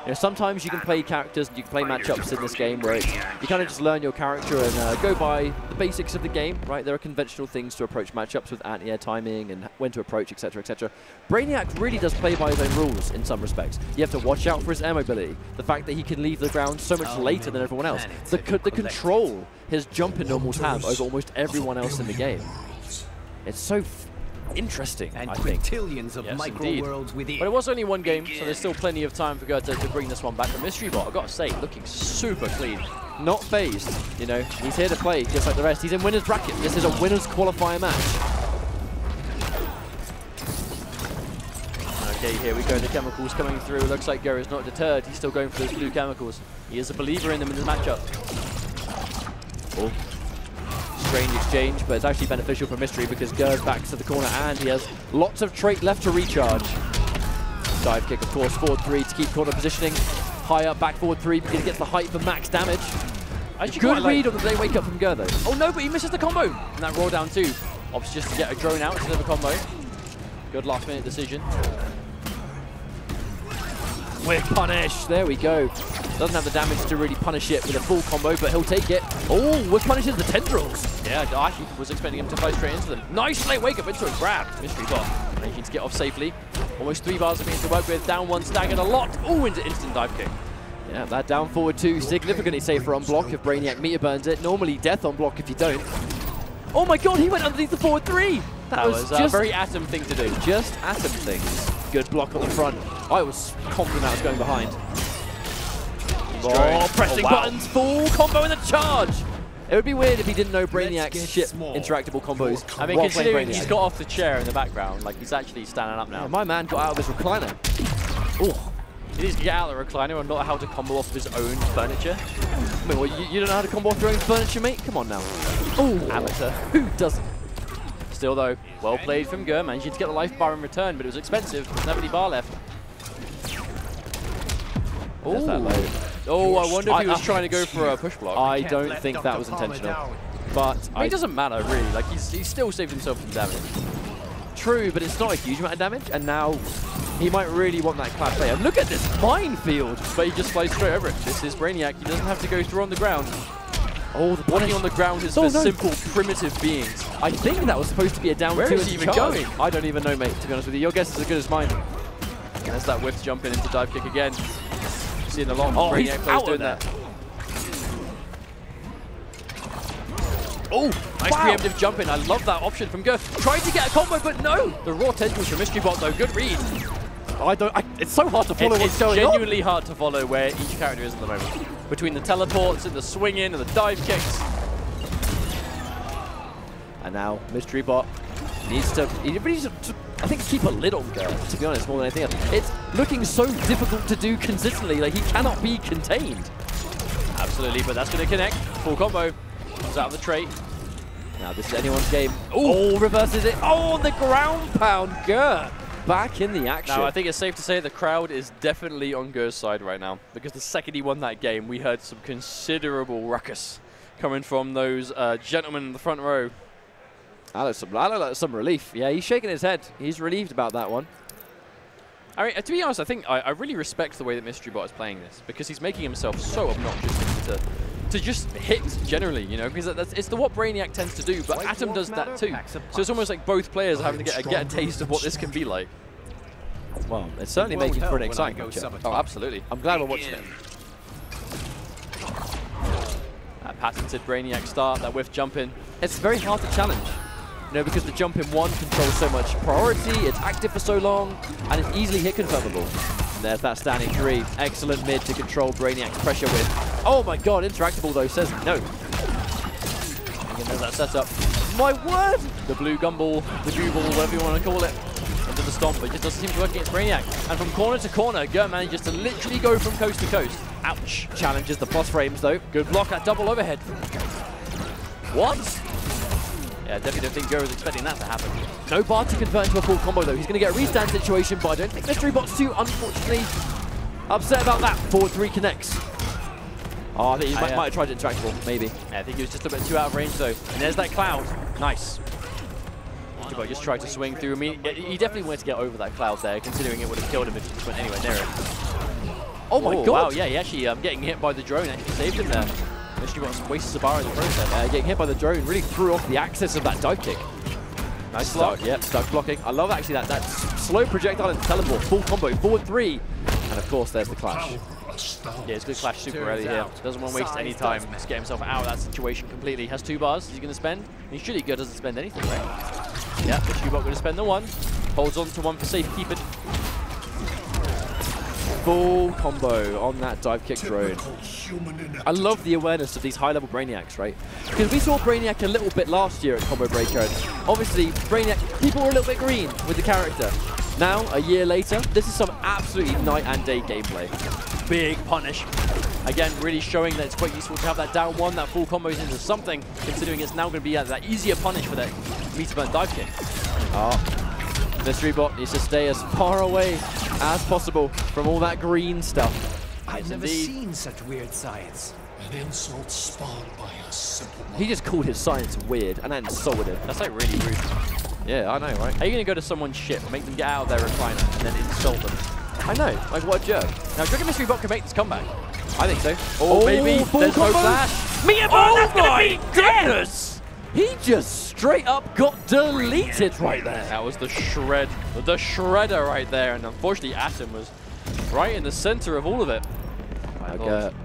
You know, sometimes you can play characters, you can play matchups in this game where you kind of just learn your character and go by the basics of the game, right? There are conventional things to approach matchups with anti-air timing and when to approach, etc., etc. Brainiac really does play by his own rules in some respects. You have to watch out for his air mobility, the fact that he can leave the ground so much later than everyone else, the control his jumping normals have over almost everyone else in the game. It's so interesting, and I think. quintillions of micro worlds within. But it was only one game, so there's still plenty of time for Gur to bring this one back. The Mystery Bot, I've got to say, looking super clean. Not phased, you know. He's here to play just like the rest. He's in winner's bracket. This is a winner's qualifier match. Okay, here we go. The chemicals coming through. Looks like Gur is not deterred. He's still going for those blue chemicals. He is a believer in them in this matchup. Oh. Strange exchange, but it's actually beneficial for Mystery because Gur's back to the corner and he has lots of trait left to recharge. Dive kick, of course, forward 3 to keep corner positioning. High up, back forward 3 because he gets the height for max damage. Good read on the day wake up from Gur though. Oh no, but he misses the combo. And that roll down too. Opts just to get a drone out instead of a combo. Good last minute decision. Whip punish. There we go. Doesn't have the damage to really punish it with a full combo, but he'll take it. Oh, whip punishes the tendrils. Yeah, I actually was expecting him to fly straight into them. Nice late wake up into a grab. Mystery bot managing to get off safely. Almost 3 bars of means to work with. Down 1, staggered a lot. Oh, into instant dive kick. Yeah, that down forward 2, significantly safer on block if Brainiac meter burns it. Normally death on block if you don't. Oh my god, he went underneath the forward 3. That was a very Atom thing to do. Just Atom things. Good block on the front. I was confident I was going behind. Oh, pressing buttons, full combo in the charge. It would be weird if he didn't know Brainiac's shit interactable combos. I mean, considering he's got off the chair in the background, like he's actually standing up now. Yeah, my man got out of his recliner. Oh. He needs to get out of the recliner and not how to combo off of his own furniture. I mean, well, you don't know how to combo off your own furniture, mate? Come on now. Oh, amateur. Who doesn't? Still though, well played from Gur, managing to get the life bar in return, but it was expensive. There's never any bar left. There's that load. Oh, I wonder if he was trying to go for a push block. I don't think that was intentional. But I mean, it doesn't matter really. Like he's still saved himself from damage. True, but it's not a huge amount of damage, and now he might really want that clap play. And look at this minefield! But he just flies straight over it. This is Brainiac. He doesn't have to go through on the ground. Oh, the walking on the ground is for simple, primitive beings. I think that was supposed to be a down 2. Where is he even going? I don't even know, mate, to be honest with you. Your guess is as good as mine. There's that whiff jumping into dive kick again. Seeing a lot of Brainiac players doing that. Oh, nice preemptive jumping. I love that option from Gur. Trying to get a combo, but no. The raw tendrils from Mystery Bot, though. Good read. It's so hard to follow what's going on. It's genuinely hard to follow where each character is at the moment. Between the teleports and the swing in and the dive kicks. And now Mystery Bot needs to, I think, keep a lid on Gur, to be honest, more than anything else. It's looking so difficult to do consistently. Like, he cannot be contained. Absolutely, but that's going to connect. Full combo. Comes out of the trait. Now this is anyone's game. Oh, reverses it. Oh, on the ground pound. Gur back in the action. Now, I think it's safe to say the crowd is definitely on Gur's side right now, because the second he won that game, we heard some considerable ruckus coming from those gentlemen in the front row. I like some relief. Yeah, he's shaking his head. He's relieved about that one. I mean, to be honest, I think I really respect the way that Mystery Bot is playing this, because he's making himself so obnoxious to just hit generally, you know, because it's what Brainiac tends to do, but Atom does that too. So it's almost like both players are having to get a taste of what this can be like. Well, it's certainly making for an exciting matchup. Oh, absolutely. I'm glad we're watching it. That patented Brainiac start, that whiff jump in. It's very hard to challenge. You know, because the jump in 1 controls so much priority, it's active for so long, and it's easily hit confirmable. And there's that standing 3. Excellent mid to control Brainiac's pressure with. Oh my god, interactable though says no. Again, there's that setup. My word! The blue gumball, the google, whatever you want to call it. Into the stomp, but it just doesn't seem to work against Brainiac. And from corner to corner, Gur manages to literally go from coast to coast. Ouch. Challenges the plus frames though. Good block, that double overhead. What? Yeah, definitely don't think Gur was expecting that to happen. No bar to convert into a full combo though. He's going to get a restand situation, but I don't think Mystery Bot's too, unfortunately, upset about that. Forward 3 connects. Oh, I think he might have tried it interactable, maybe. Yeah, I think he was just a bit too out of range though. And there's that cloud. Nice. But just tried to swing through. I mean, he definitely wanted to get over that cloud there, considering it would have killed him if he just went anywhere near it. Oh my god! Wow, yeah, he actually getting hit by the drone actually saved him there. Mystery Bot wastes a bar in the process. Getting hit by the drone really threw off the axis of that dive kick. Nice start. Yep, stuck blocking. I love actually that slow projectile and teleport, full combo, forward 3. And of course, there's the clash. Yeah, it's good clash super early here. Doesn't want to waste any time. Just get himself out of that situation completely. Has 2 bars. Is he going to spend? He should. Gur doesn't spend anything, right? Yeah, Mystery Bot going to spend the 1. Holds on to 1 for safekeeping. Full combo on that dive kick drone. I love the awareness of these high-level Brainiacs, right? Because we saw Brainiac a little bit last year at Combo Breaker, and obviously Brainiac, people were a little bit green with the character. Now, a year later, this is some absolutely night and day gameplay. Big punish. Again, really showing that it's quite useful to have that down 1, that full combos into something, considering it's now going to be that easier punish for that meter burn dive kick. Mystery Bot needs to stay as far away as possible from all that green stuff. I've never seen such weird science. An insult spawned by a simple He just called his science weird and then insulted him. That's like really rude. Yeah, I know, right? Are you going to go to someone's ship, make them get out of their recliner, and then insult them? I know, like what a jerk. Now, do you reckon Mystery Bot can make this comeback? I think so. Oh, maybe. Full There's no combo. flash. Meteor Oh that's gonna my be goodness! He just straight up got deleted right there. That was the shredder right there, and unfortunately Atom was right in the center of all of it.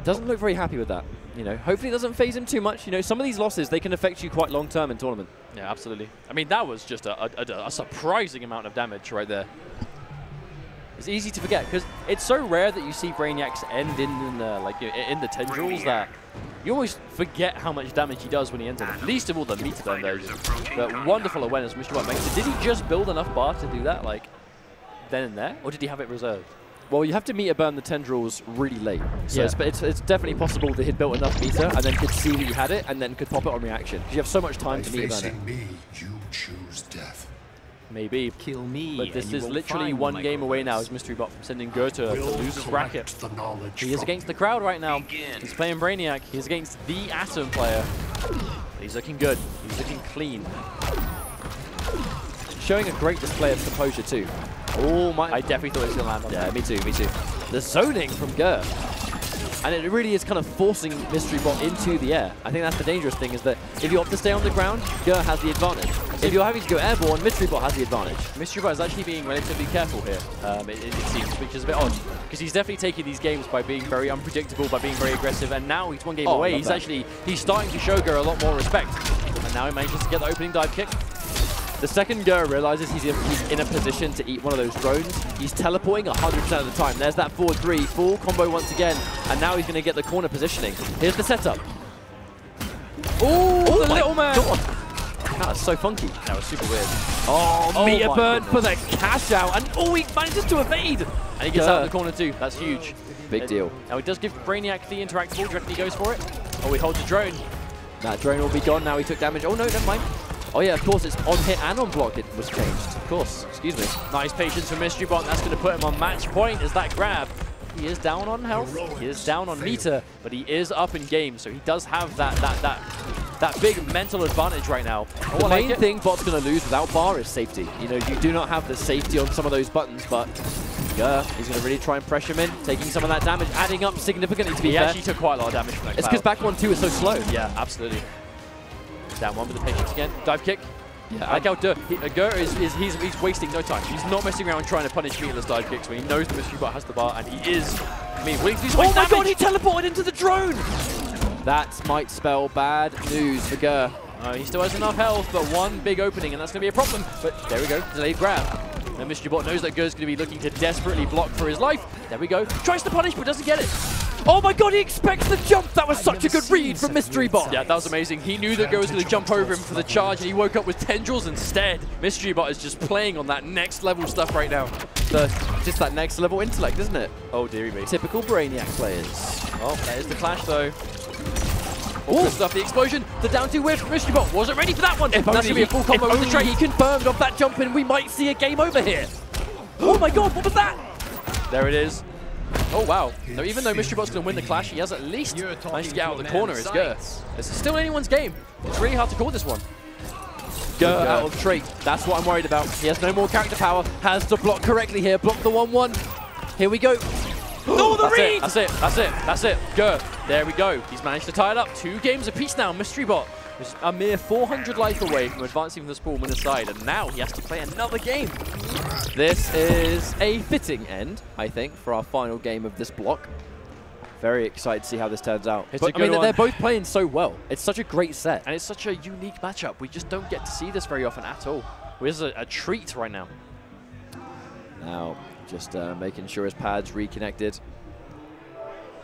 Doesn't look very happy with that. You know, hopefully it doesn't phase him too much. You know, some of these losses, they can affect you quite long term in tournament. Yeah, absolutely. I mean, that was just a surprising amount of damage right there. It's easy to forget because it's so rare that you see Brainiacs end in the tendrils that you always forget how much damage he does when he ends on them. Least of all the meter burn version. But wonderful awareness from Mr. Bot makes it. Did he just build enough bar to do that, like, then and there? Or did he have it reserved? Well, you have to meter burn the tendrils really late. So Yeah. it's definitely possible that he'd built enough meter and then could see that you had it and then could pop it on reaction. Because you have so much time By to meter burn it. facing me, you choose death. Maybe. Kill me. But this and you is won't literally find one my game away now progress. as Mystery Bot from sending Goethe to losers bracket. The knowledge He is from against the crowd right now. He's playing Brainiac. He's against the Atom player. He's looking good. He's looking clean. Showing a great display of composure too. Oh my! I definitely thought he was going to land on Yeah, that. me too, me too. The zoning from Gur. And it really is kind of forcing Mystery Bot into the air. I think that's the dangerous thing, is that if you opt to stay on the ground, Gur has the advantage. If you're having to go airborne, Mystery Bot has the advantage. Mystery Bot is actually being relatively careful here, it seems, which is a bit odd. Because he's definitely taking these games by being very unpredictable, by being very aggressive, and now he's one game away. He's starting to show Gur a lot more respect. And now he manages to get the opening dive kick. The second Gur realizes he's in a position to eat one of those drones, he's teleporting 100% of the time. There's that forward 3, full combo once again, and now he's going to get the corner positioning. Here's the setup. Oh, the little man! God. That was so funky. That was super weird. Oh, meter my burn for goodness. the cash out, and he manages to evade. And he gets out of the corner too. That's huge. Big deal. Now he does give Brainiac the interactable. Do you reckon he goes for it? Oh, he holds the drone. That drone will be gone now. He took damage. Oh no, never mind. Oh yeah, of course, it's on hit and on block it was changed. Of course, excuse me. Nice patience from Mystery Bot. That's going to put him on match point as that grab. He is down on health. He is down on meter, but he is up in game, so he does have that big mental advantage right now. The main thing Bot's going to lose without bar is safety. You know, you do not have the safety on some of those buttons, but he's going to really try and pressure him in, taking some of that damage, adding up significantly to be He fair. actually took quite a lot of damage from that It's cloud. because back 1-2 is so slow. Yeah, absolutely. Down one with the patience again. Dive kick. Yeah, I like how Gur he's wasting no time. He's not messing around trying to punish meatless dive kicks when he knows the Mystery Bot has the bar, and he is. I mean, willing to do so much Oh my damage. god, he teleported into the drone! That might spell bad news for Gur. He still has enough health, but one big opening, and that's going to be a problem. But there we go, delayed grab. And Mystery Bot knows that Gur's going to be looking to desperately block for his life. There we go. Tries to punish, but doesn't get it. Oh my god, he expects the jump! That was such a good read from Mystery Bot! Yeah, that was amazing. He knew that Gur was going to jump over him for the charge, and he woke up with tendrils instead. Mystery Bot is just playing on that next level stuff right now. Just that next level intellect, isn't it? Oh, dearie me. Typical Brainiac players. Oh, there's the clash, though. Oh, good stuff. The explosion, the down 2 whiff. Mystery Bot wasn't ready for that one. That's going to be a full combo with the He trade. confirmed off that jump in, we might see a game over here. Oh my god, what was that? There it is. Oh, wow. So even though Mystery Bot's going to win the clash, he has at least managed to get out of the corner as Gur. This is still anyone's game. It's really hard to call this one. Gur out of trait. That's what I'm worried about. He has no more character power. Has to block correctly here. Block the 1-1. Here we go. Oh, the read! That's it. Gur. There we go. He's managed to tie it up. 2 games apiece now. Mystery Bot was a mere 400 life away from advancing from the spawn winner's side, and now he has to play another game. This is a fitting end, I think, for our final game of this block. Very excited to see how this turns out. It's But, a good one. they're both playing so well. It's such a great set. And it's such a unique matchup. We just don't get to see this very often at all. This is a treat right now. Now, just making sure his pad's reconnected.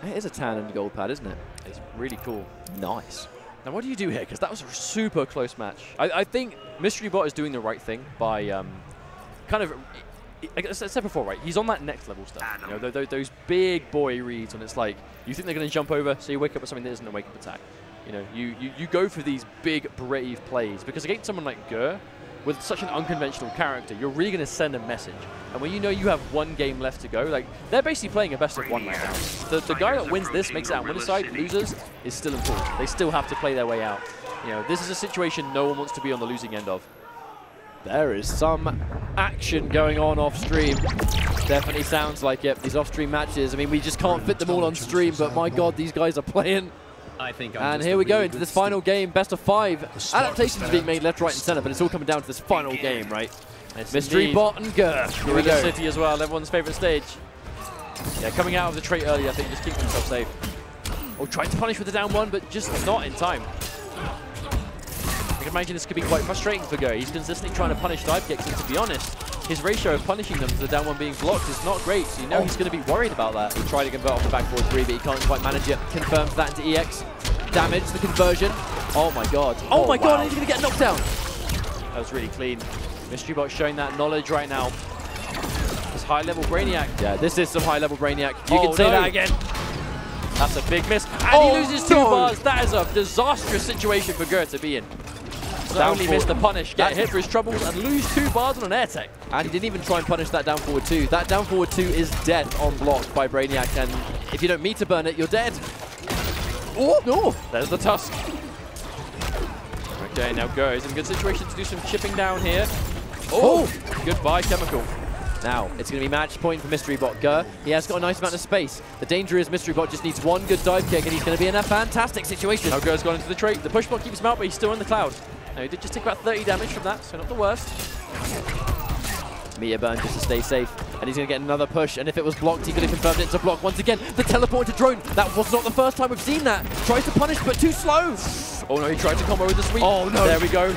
It is a tan and gold pad, isn't it? It's really cool. Nice. Now, what do you do here? Because that was a super close match. I think Mystery Bot is doing the right thing by kind of, like I said before, right? He's on that next level stuff. You know, those big boy reads, and it's like you think they're going to jump over, so you wake up with something that isn't a wake-up attack. You know, you go for these big, brave plays because against someone like Gur, with such an unconventional character, you're really going to send a message. And when you know you have 1 game left to go, like they're basically playing a best of 1 right now. The guy that wins this, makes it out winner's side, losers, is still in pool. They still have to play their way out. You know, this is a situation no one wants to be on the losing end of. There is some action going on off stream. Definitely sounds like it. These off-stream matches, I mean, we just can't fit them all on stream, but my God, these guys are playing. I think And here we go into this final game, best of 5. Adaptations being made left, right, and center, but it's all coming down to this final game, right? It's Mystery indeed. Bot and Gur. Here we Gorilla go. City as well, everyone's favorite stage. Yeah, coming out of the trait early, I think, just keeping himself safe. Oh, trying to punish with the down 1, but just not in time. I can imagine this could be quite frustrating for Gur. He's consistently trying to punish dive kicks, and to be honest, his ratio of punishing them to the down 1 being blocked is not great, so you know he's going to be worried about that. He tried to convert off the back forward 3, but he can't quite manage it. Confirms that into EX. Damage the conversion. Oh my God. Oh my God, and he's going to get knocked down. That was really clean. Mystery Bot showing that knowledge right now. This high-level Brainiac. Yeah, this is some high-level Brainiac. You can say no. that again. That's a big miss. And Oh, he loses 2 no. bars. That is a disastrous situation for Gur to be in. Not only miss the punish, get hit for his troubles, and lose 2 bars on an air tech. And he didn't even try and punish that down forward 2. That down forward 2 is death on block by Brainiac, and if you don't meter burn it, you're dead. Oh, no. There's the tusk. Okay, now Gur is in a good situation to do some chipping down here. Oh, goodbye, Chemical. Now, it's going to be match point for Mystery Bot. Gur, he has got a nice amount of space. The danger is Mystery Bot just needs 1 good dive kick, and he's going to be in a fantastic situation. Now Gur's gone into the trait. The push block keeps him out, but he's still in the cloud. Now, he did just take about 30 damage from that, so not the worst. Meter burn just to stay safe, and he's going to get another push, and if it was blocked, he could have confirmed it into block. Once again, the teleport to drone. That was not the first time we've seen that. Tries to punish, but too slow. Oh no, he tried to combo with the sweep. Oh no. There we go.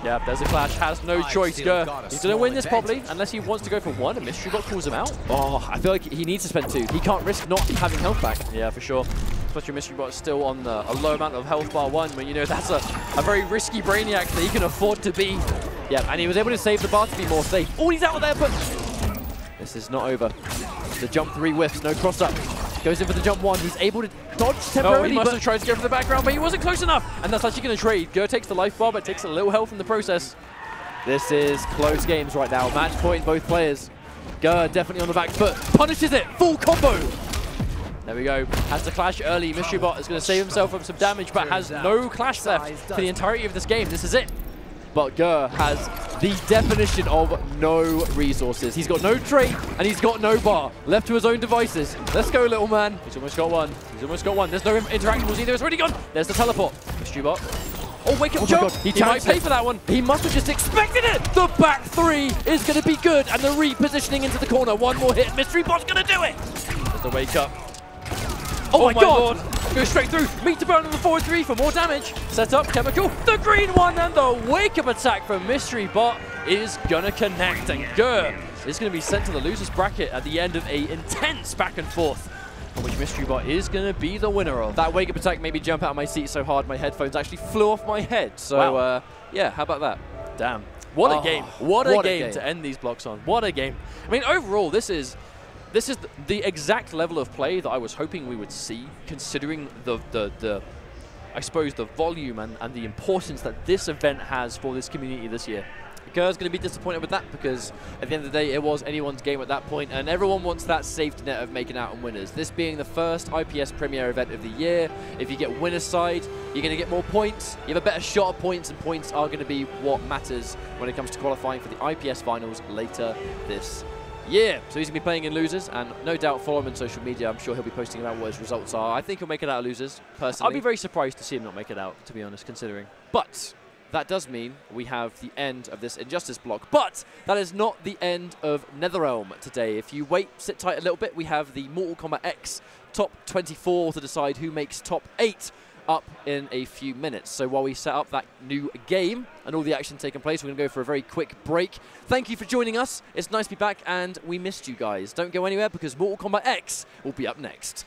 Yeah, there's a clash. Has no choice, Gur. He's going to win this probably, unless he wants to go for 1, and Mystery Bot calls him out. Oh, I feel like he needs to spend 2. He can't risk not having health back. Yeah, for sure. Especially Mystery Bot is still on a low amount of health bar 1, but you know that's a very risky Brainiac that he can afford to be. Yeah, and he was able to save the bar to be more safe. Oh, he's out there, but this is not over. The jump 3 whiffs, no cross up. Goes in for the jump 1. He's able to dodge Oh, temporarily, he must but have tried to go for the background, but he wasn't close enough. And that's actually going to trade. Gur takes the life bar, but takes a little health in the process. this is close games right now. Match point, both players. Gur definitely on the back foot. Punishes it. Full combo. There we go. Has the clash early. Mystery Bot is going to save himself from some damage, but has no clash left for the entirety of this game. This is it. But Gur has the definition of no resources. He's got no trait, and he's got no bar. Left to his own devices. Let's go, little man. He's almost got 1. He's almost got 1. There's no interactables either. It's already gone. There's the teleport. Mystery Bot. Oh, wake up, Oh my Joe. God, He might tanked pay it. for that one. He must have just expected it. The back 3 is going to be good, and the repositioning into the corner. 1 more hit. Mystery Bot's going to do it. There's the wake up. Oh my God. Lord. Go straight through. Meet to burn on the forward 3 for more damage. Set up, Chemical. The green one, and the wake-up attack from Mystery Bot is going to connect. And Gur is going to be sent to the loser's bracket at the end of a intense back and forth, which Mystery Bot is going to be the winner of. That wake-up attack made me jump out of my seat so hard my headphones actually flew off my head. So, Wow. yeah, how about that? Damn. What a game. What a game game to end these blocks on. What a game. I mean, overall, this is the exact level of play that I was hoping we would see, considering the I suppose, the volume and the importance that this event has for this community this year. Gur's going to be disappointed with that because at the end of the day, it was anyone's game at that point, and everyone wants that safety net of making out on winners. This being the first IPS Premier event of the year, if you get winner's side, you're going to get more points. You have a better shot of points, and points are going to be what matters when it comes to qualifying for the IPS finals later this year. So he's going to be playing in losers, and no doubt follow him on social media. I'm sure he'll be posting about what his results are. I think he'll make it out of losers, personally. I'll be very surprised to see him not make it out, to be honest, considering. But that does mean we have the end of this Injustice block. But that is not the end of NetherRealm today. If you wait, sit tight a little bit, we have the Mortal Kombat X top 24 to decide who makes top 8 up in a few minutes. So while we set up that new game and all the action taking place, we're going to go for a very quick break. Thank you for joining us. It's nice to be back, and we missed you guys. Don't go anywhere because Mortal Kombat X will be up next.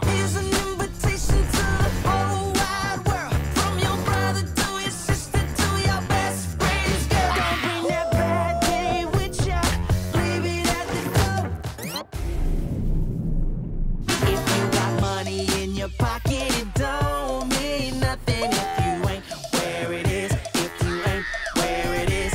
Here's an invitation to the whole wide world. From your brother to your sister to your best friends, girl. Don't bring that bad day with ya. Leave it at the door. If you got money in your pocket, it don't mean nothing if you ain't where it is. If you ain't where it is.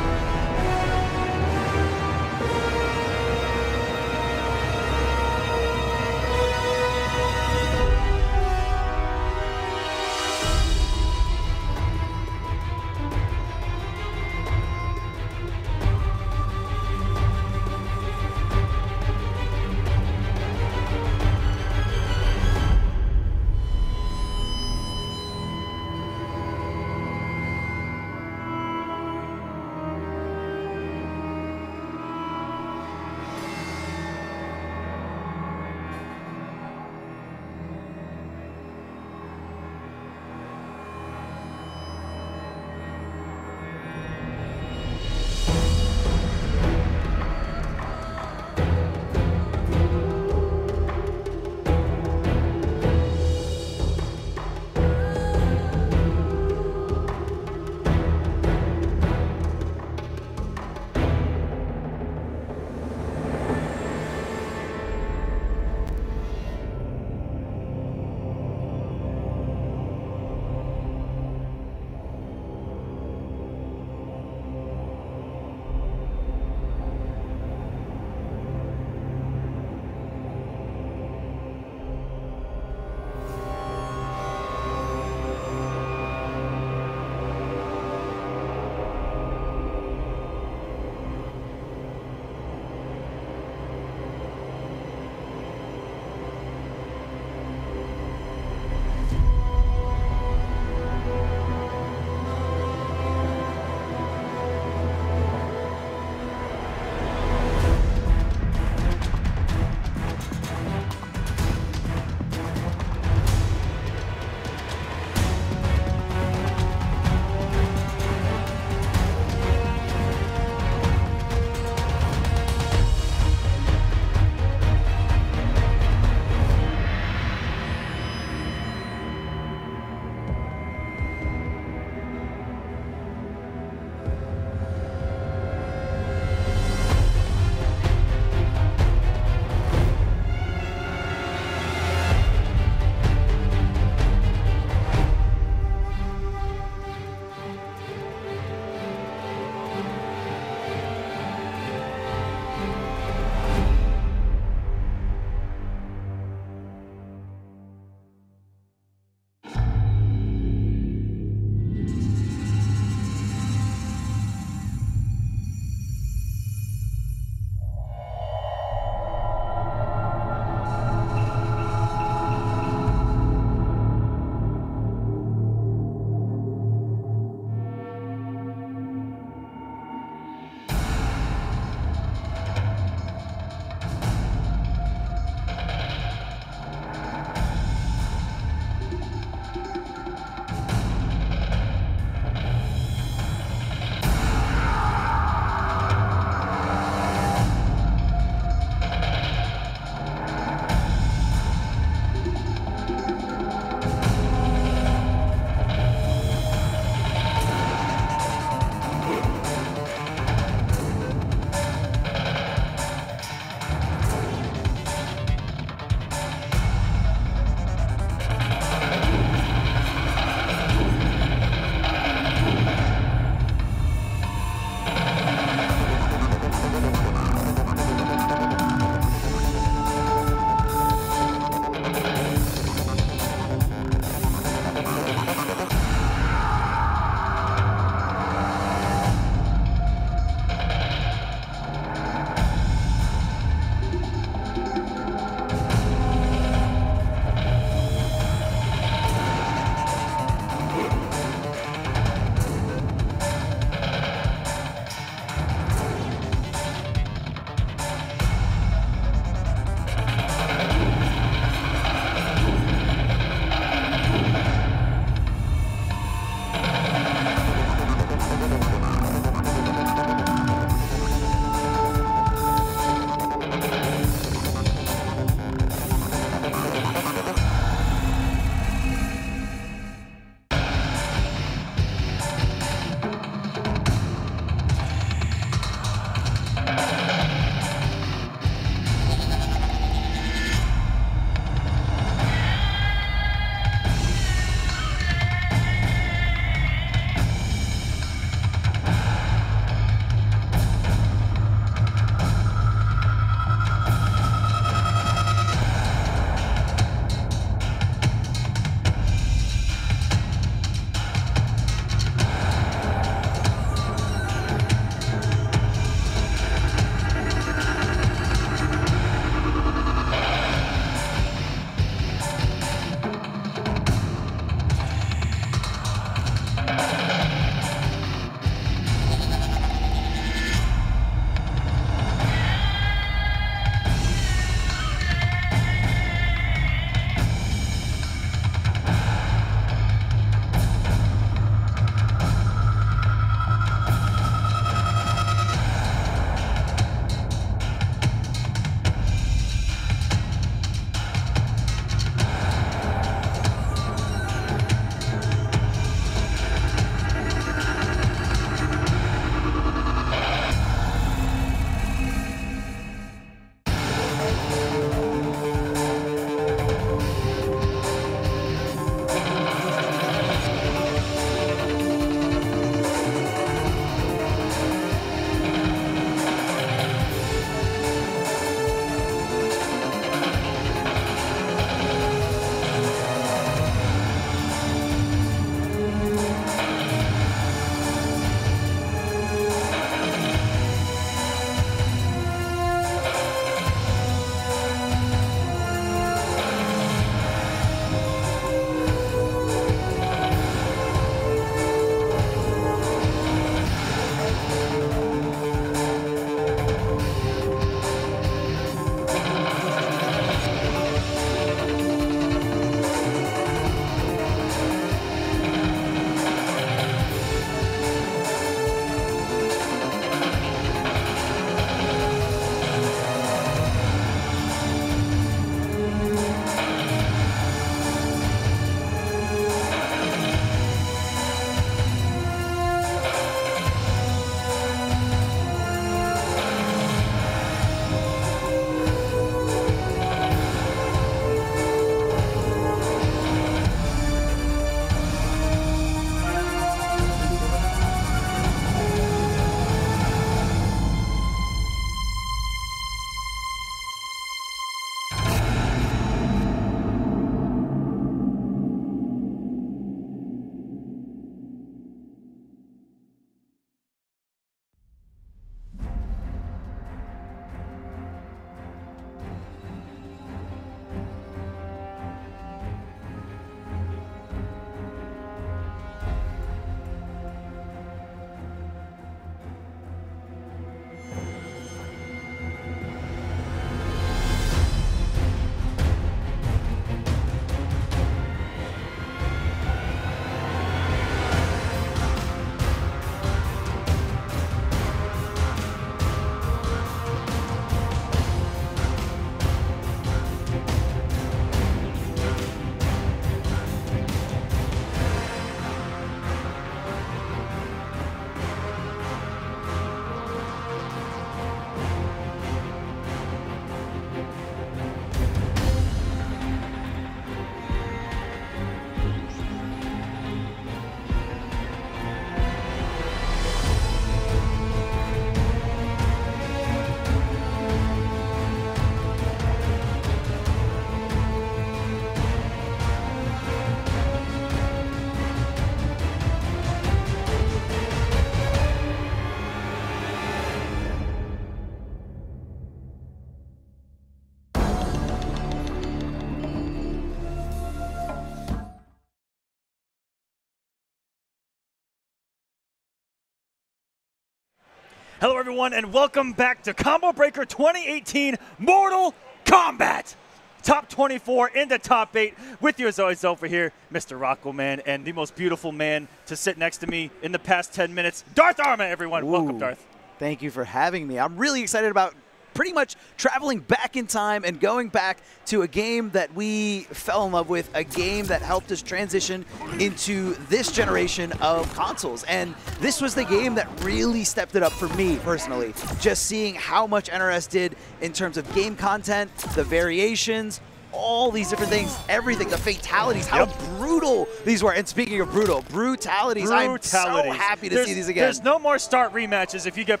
Hello, everyone, and welcome back to Combo Breaker 2018 Mortal Kombat. Top 24 in the top 8 with you as always over here, Mr. Rocco, man, and the most beautiful man to sit next to me in the past 10 minutes, Darth Arma, everyone. Ooh, welcome, Darth. Thank you for having me. I'm really excited about pretty much traveling back in time and going back to a game that we fell in love with, a game that helped us transition into this generation of consoles. And this was the game that really stepped it up for me personally. Just seeing how much NRS did in terms of game content, the variations, all these different things, everything, the fatalities, how brutal these were. And speaking of brutalities, I'm so happy to see these again. There's no more start rematches if you get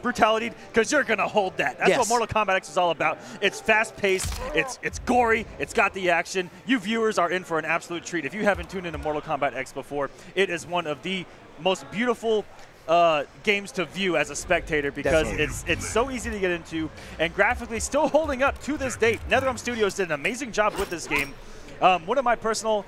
brutality, because you're going to hold that. That's what Mortal Kombat X is all about. It's fast-paced, it's gory, it's got the action. You viewers are in for an absolute treat. If you haven't tuned into Mortal Kombat X before, it is one of the most beautiful games to view as a spectator, because it's so easy to get into and graphically still holding up to this date. NetherRealm Studios did an amazing job with this game. One of my personal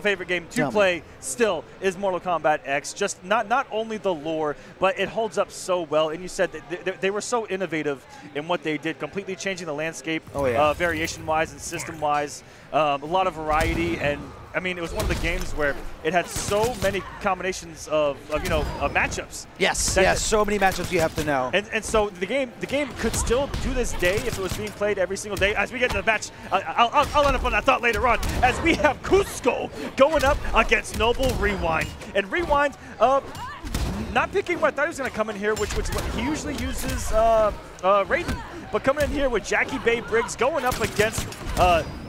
favorite game to play still is Mortal Kombat X. Just not only the lore, but it holds up so well. And you said that they were so innovative in what they did, completely changing the landscape, variation-wise and system-wise. A lot of variety, and I mean, it was one of the games where it had so many combinations of matchups. Yes, so many matchups you have to know. And so the game could still, to this day, if it was being played every single day. As we get to the match, I'll end up on that thought later on, as we have Cuzco going up against Noble Rewind. And Rewind, not picking what I thought he was going to come in here, which what he usually uses Raiden, but coming in here with Jackie Bay Briggs going up against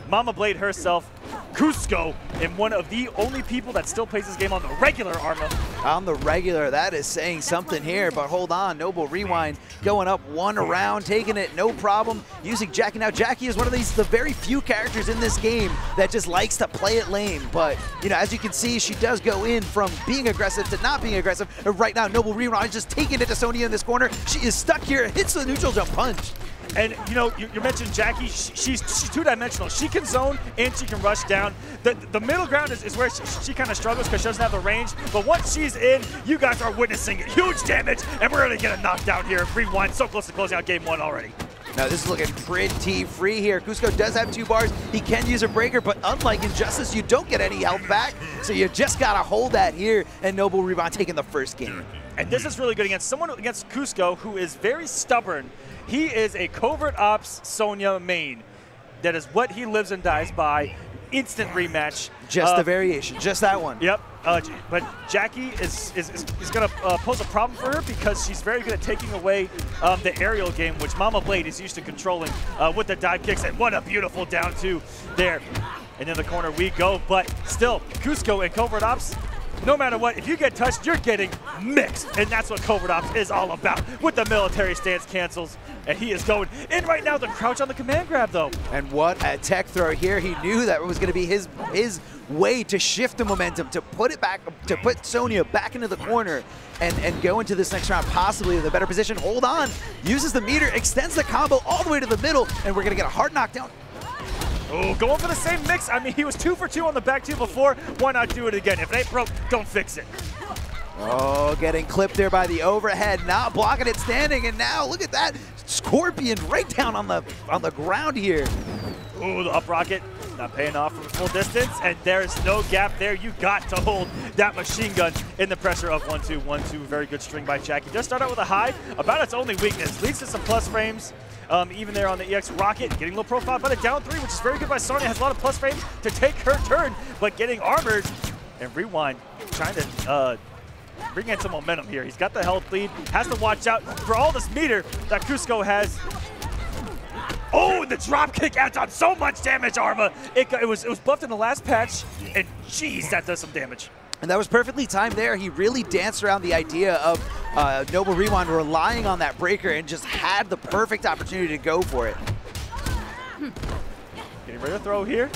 Mama Blade herself, Cuzco, and one of the only people that still plays this game on the regular Arma. On the regular, that is saying something here, but hold on, Noble Rewind going up one round, taking it, no problem, using Jackie. Now, Jackie is one of the very few characters in this game that just likes to play it lame, but, as you can see, she does go in from being aggressive to not being aggressive. Right now, Noble Rewind is just taking it to Sonya in this corner. She is stuck here, hits the neutral jump punch. And, you mentioned Jackie. She's two-dimensional. She can zone and she can rush down. The middle ground is where she kind of struggles because she doesn't have the range. But once she's in, you guys are witnessing huge damage, and we're going to get a knockdown here. Rewind so close to closing out game one already. Now, this is looking pretty free here. Cuzco does have 2 bars. He can use a breaker, but unlike Injustice, you don't get any health back. So you just got to hold that here, and Noble Rewind taking the first game. And this is really good against Cuzco, who is very stubborn. He is a covert ops Sonya main. That is what he lives and dies by. Instant rematch. Just the variation, just that one. Yep. But Jackie is going to pose a problem for her, because she's very good at taking away the aerial game, which Mama Blade is used to controlling with the dive kicks. And what a beautiful down two there. And in the corner we go. But still, Cuzco and covert ops, no matter what, if you get touched, you're getting mixed. And that's what Covert Ops is all about, with the military stance cancels. And he is going in right now, the crouch on the command grab, though. And what a tech throw here. He knew that was going to be his way to shift the momentum, to put it back, to put Sonya back into the corner and go into this next round possibly with a better position. Hold on, uses the meter, extends the combo all the way to the middle, and we're going to get a hard knockdown. Oh, going for the same mix. I mean, he was 2 for 2 on the back 2 before. Why not do it again? If it ain't broke, don't fix it. Oh, getting clipped there by the overhead, not blocking it, standing, and now look at that. Scorpion right down on the ground here. Ooh, the up rocket, not paying off from full distance, and there's no gap there. You got to hold that machine gun in the pressure of 1-2, 1-2. Very good string by Jackie. Does start out with a high, about its only weakness. Leads to some plus frames. Even there on the EX Rocket, getting a little profile by the down 3, which is very good by Sonya. Has a lot of plus frames to take her turn, but getting armored. And Rewind trying to bring in some momentum here. He's got the health lead, has to watch out for all this meter that Cuzco has. Oh, the drop kick adds on so much damage, Arma. It was buffed in the last patch, and geez, that does some damage. And that was perfectly timed there. He really danced around the idea of Noble Rewind relying on that breaker and just had the perfect opportunity to go for it. Getting ready to throw here.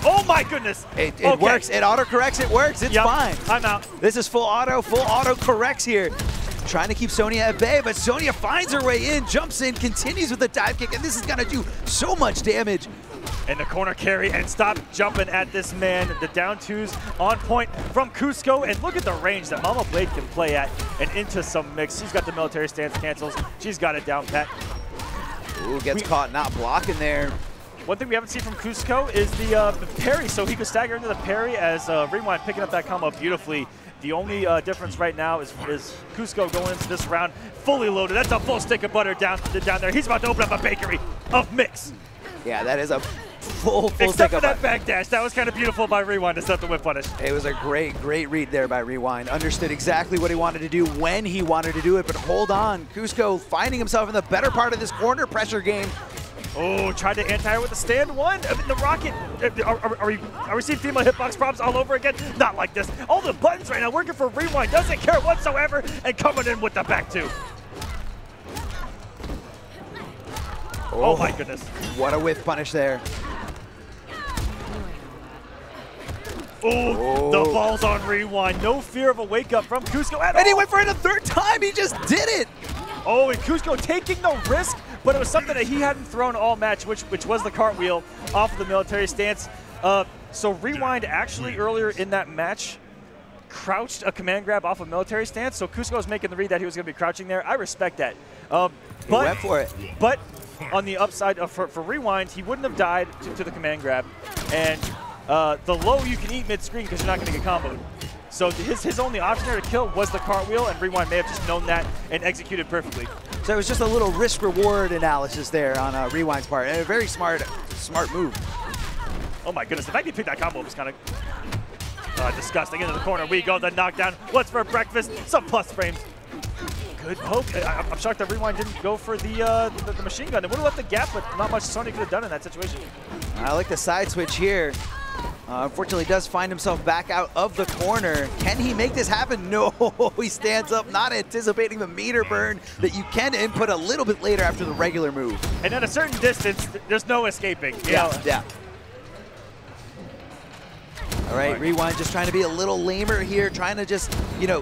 Oh my goodness! It works. It auto-corrects. It works. It's fine. I'm out. This is full auto corrects here. Trying to keep Sonya at bay, but Sonya finds her way in, jumps in, continues with the dive kick, and this is going to do so much damage. And the corner carry, and stop jumping at this man. The down 2's on point from Cuzco, and look at the range that Mama Blade can play at and into some mix. She's got the military stance cancels. She's got it down pat. Ooh, gets caught not blocking there. One thing we haven't seen from Cuzco is the parry, so he could stagger into the parry as Rewind picking up that combo beautifully. The only difference right now is Cuzco going into this round fully loaded. That's a full stick of butter down there. He's about to open up a bakery of mix. Yeah, that is a full Except stick for of that butter. backdash. That was kind of beautiful by Rewind to set the whip punish. It was a great read there by Rewind. Understood exactly what he wanted to do when he wanted to do it, but hold on. Cuzco finding himself in the better part of this corner pressure game. Oh, tried to anti-air with the stand one. The rocket. Are we seeing female hitbox problems all over again? Not like this. All the buttons right now working for Rewind. Doesn't care whatsoever. And coming in with the back two. Oh my goodness. What a whiff punish there. Oh, the ball's on Rewind. No fear of a wake up from Cuzco at all. And he went for it a third time. He just did it. Oh, and Cuzco taking the risk, but it was something that he hadn't thrown all match, which was the cartwheel off of the military stance. So Rewind actually earlier in that match crouched a command grab off of military stance. So Cuzco was making the read that he was going to be crouching there. I respect that. He went for it. But on the upside for Rewind, he wouldn't have died to the command grab. And the low you can eat mid-screen because you're not going to get comboed. So his only option there to kill was the cartwheel, and Rewind may have just known that and executed perfectly. So it was just a little risk-reward analysis there on Rewind's part, and a very smart move. Oh my goodness, the fact he picked that combo was kind of disgusting. Into the corner we go, the knockdown. What's for breakfast? Some plus frames. Good poke. I'm shocked that Rewind didn't go for the machine gun. They would have left the gap, but not much Sony could have done in that situation. I like the side switch here. Unfortunately, does find himself back out of the corner. Can he make this happen? No, he stands up, not anticipating the meter burn that you can input a little bit later after the regular move. And at a certain distance, there's no escaping. Yeah. All right, Rewind just trying to be a little lamer here, trying to just,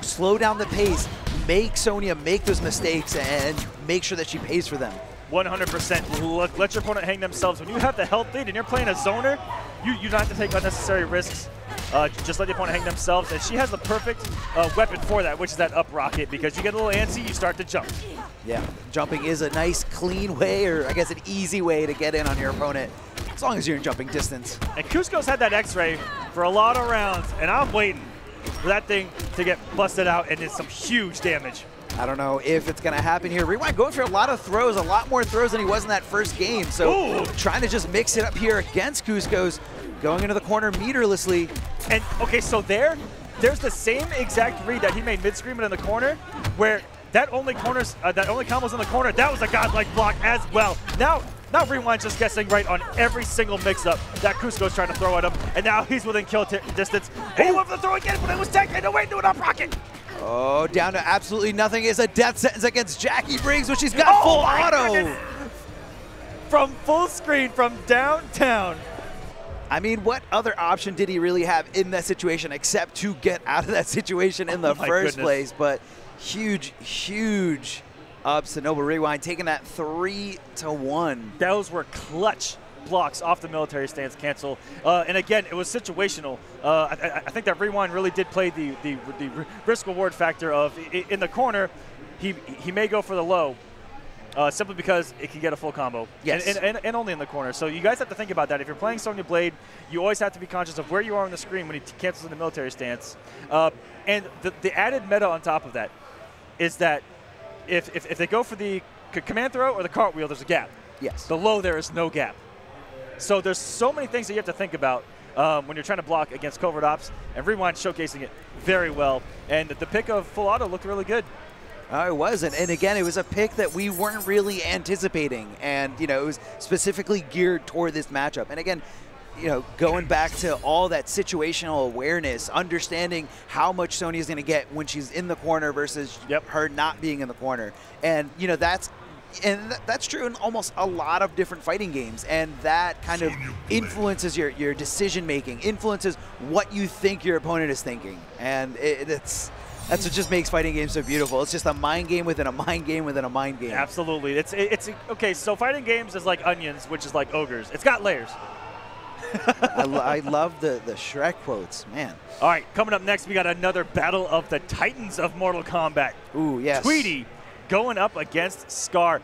slow down the pace, make Sonya make those mistakes and make sure that she pays for them. 100%. Let your opponent hang themselves. When you have the health lead and you're playing a zoner, you don't have to take unnecessary risks. Just let the opponent hang themselves. And she has the perfect weapon for that, which is that up rocket, because you get a little antsy, you start to jump. Yeah, jumping is a nice, clean way, or I guess an easy way to get in on your opponent, as long as you're in jumping distance. And Cuzco's had that X-ray for a lot of rounds, and I'm waiting for that thing to get busted out and it's some huge damage. I don't know if it's going to happen here. Rewind going for a lot of throws, a lot more throws than he was in that first game. So trying to just mix it up here against Cuzco's, going into the corner meterlessly. And okay, so there's the same exact read that he made mid-screaming in the corner, where that only combos in the corner, that was a godlike block as well. Now Rewind's just guessing right on every single mix-up that Cuzco's trying to throw at him, and now he's within kill distance. And he went for the throw again, but it was taken away into an up rocket. Oh, down to absolutely nothing is a death sentence against Jackie Briggs, which she's got full auto. Goodness. From full screen, from downtown. I mean, what other option did he really have in that situation except to get out of that situation in the first place? But huge ups to Noble Rewind, taking that 3-1. Those were clutch blocks off the military stance cancel. And again, it was situational. I think that Rewind really did play the risk reward factor of in the corner, he may go for the low. Simply because it can get a full combo. Yes. And only in the corner. So you guys have to think about that. If you're playing Sonya Blade, you always have to be conscious of where you are on the screen when he cancels in the military stance. And the added meta on top of that is that if they go for the command throw or the cartwheel, there's a gap. Yes. The low, there is no gap. So there's so many things that you have to think about when you're trying to block against covert ops, and Rewind showcasing it very well. And the pick of full auto looked really good. It was, and again, it was a pick that we weren't really anticipating, and it was specifically geared toward this matchup. And again, going back to all that situational awareness, understanding how much Sonya is going to get when she's in the corner versus her not being in the corner, and that's true in almost a lot of different fighting games, and that kind of influences your decision making, influences what you think your opponent is thinking, and that's what just makes fighting games so beautiful. It's just a mind game within a mind game within a mind game. Absolutely. It's okay, so fighting games is like onions, which is like ogres. It's got layers. I love the Shrek quotes, man. All right, coming up next, we got another battle of the Titans of Mortal Kombat. Ooh, yes. Tweety going up against Scar.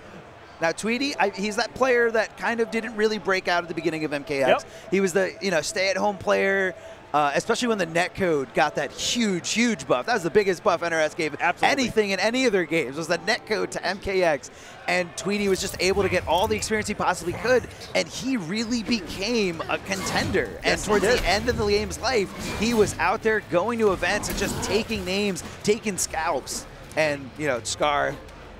Now, Tweety, he's that player that kind of didn't really break out at the beginning of MKX. Yep. He was the stay-at-home player, especially when the netcode got that huge buff. That was the biggest buff NRS gave anything in any of their games, was the netcode to MKX. And Tweety was just able to get all the experience he possibly could, and he really became a contender. And towards the end of the game's life, he was out there going to events and just taking names, taking scalps. And, Scar,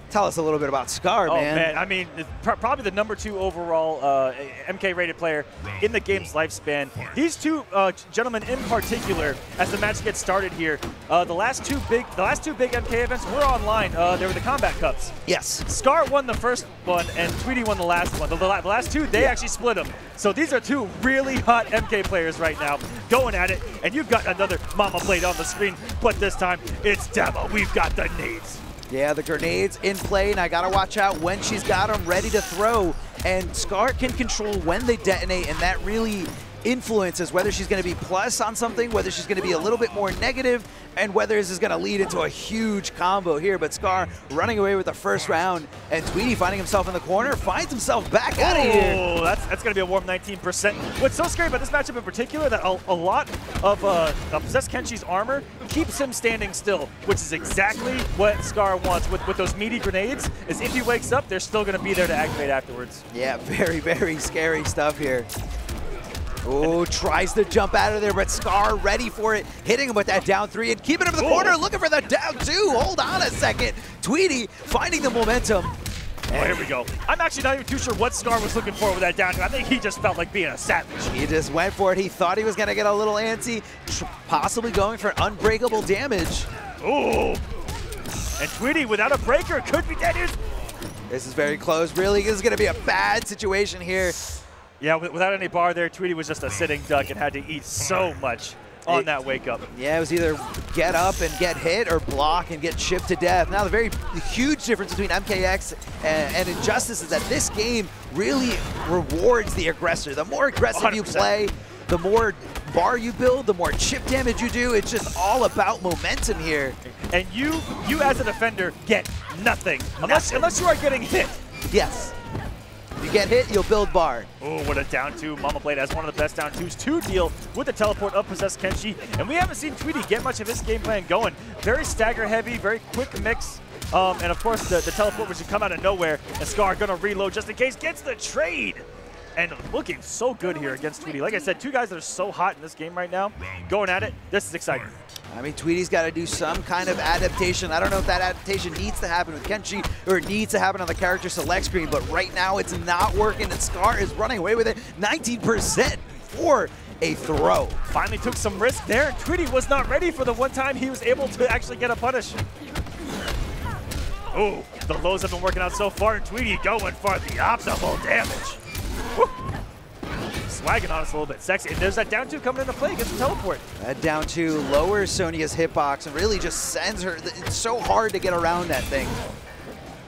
tell us a little bit about Scar, man. Oh, man. I mean, probably the #2 overall MK-rated player in the game's lifespan. These two gentlemen in particular, as the match gets started here, the last two big MK events were online. They were the Combat Cups. Yes. Scar won the first one, and Tweety won the last one. The last two, they actually split them. So these are two really hot MK players right now going at it. And you've got another Mama Blade on the screen, but this time it's Demo. We've got the nades. Yeah, the grenades in play, and I gotta watch out when she's got them ready to throw. And Scar can control when they detonate, and that really influences whether she's going to be plus on something, whether she's going to be a little bit more negative, and whether this is going to lead into a huge combo here. But Scar running away with the first round, and Tweety finding himself in the corner, finds himself back out of here. Oh, that's going to be a warm 19%. What's so scary about this matchup in particular, that a lot of Possessed Kenshi's armor keeps him standing still, which is exactly what Scar wants with those meaty grenades, is if he wakes up, they're still going to be there to activate afterwards. Yeah, very, very scary stuff here. Oh, tries to jump out of there, but Scar ready for it, hitting him with that down 3 and keeping him in the corner, looking for the down 2. Hold on a second. Tweety finding the momentum. Oh, here we go. I'm actually not even too sure what Scar was looking for with that down 2. I think he just felt like being a savage. He just went for it. He thought he was going to get a little antsy, possibly going for unbreakable damage. Oh, and Tweety without a breaker could be dead. This is very close. Really, this is going to be a bad situation here. Yeah, without any bar there, Tweety was just a sitting duck and had to eat so much on that wake up. Yeah, it was either get up and get hit or block and get chipped to death. Now, the very huge difference between MKX and Injustice is that this game really rewards the aggressor. The more aggressive 100%. You play, the more bar you build, the more chip damage you do. It's just all about momentum here. And you as a defender get nothing unless you are getting hit. Yes. If you get hit, you'll build bar. Oh, what a down 2. Mama Blade has one of the best down 2s to deal with the teleport of Possessed Kenshi. And we haven't seen Tweety get much of his game plan going. Very stagger heavy, very quick mix. And of course, the teleport which should come out of nowhere. And Scar gonna reload just in case, gets the trade. And looking so good here against Tweety. Like I said, two guys that are so hot in this game right now, going at it. This is exciting. I mean, Tweety's got to do some kind of adaptation. I don't know if that adaptation needs to happen with Kenshi or it needs to happen on the character select screen, but right now it's not working, and Scar is running away with it. 19% for a throw. Finally took some risk there. Tweety was not ready for the one time he was able to actually get a punish. Oh, the lows have been working out so far, and Tweety going for the optimal damage. Woo. Swagging on us a little bit sexy. And there's that down 2 coming into play against the teleport. That down 2 lowers Sonya's hitbox and really just sends her. It's so hard to get around that thing.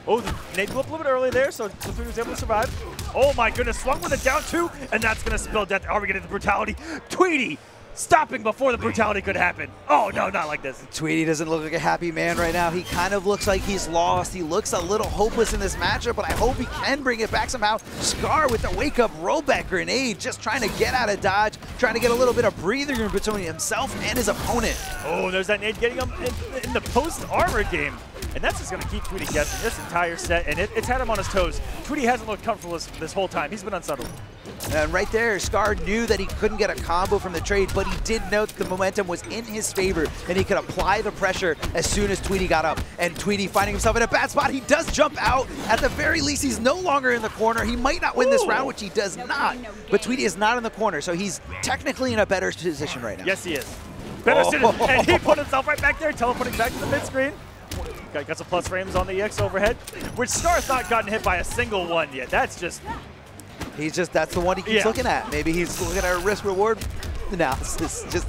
Oh, the nade blew up a little bit early there, so Tweety was able to survive. Oh my goodness, swung with a down 2, and that's going to spill death. Are we getting the brutality? Tweety stopping before the brutality could happen. Oh no, not like this. Tweety doesn't look like a happy man right now. He kind of looks like he's lost. He looks a little hopeless in this matchup, but I hope he can bring it back somehow. Scar with the wake-up rollback grenade, just trying to get out of dodge, trying to get a little bit of breathing room between himself and his opponent. Oh, there's that nade getting him in the post-armor game. And that's just going to keep Tweety guessing this entire set, and it's had him on his toes. Tweety hasn't looked comfortable this whole time. He's been unsettled. And right there, Scar knew that he couldn't get a combo from the trade, but he did know that the momentum was in his favor, and he could apply the pressure as soon as Tweety got up. And Tweety finding himself in a bad spot. He does jump out. At the very least, he's no longer in the corner. He might not win this round, which he does not. But Tweety is not in the corner, so he's technically in a better position right now. Yes, he is. Better position, and he put himself right back there, teleporting back to the mid-screen. Got some plus frames on the EX overhead, which Scar's not gotten hit by a single one yet. That's just... that's the one he keeps looking at. Maybe he's looking at a risk-reward analysis, just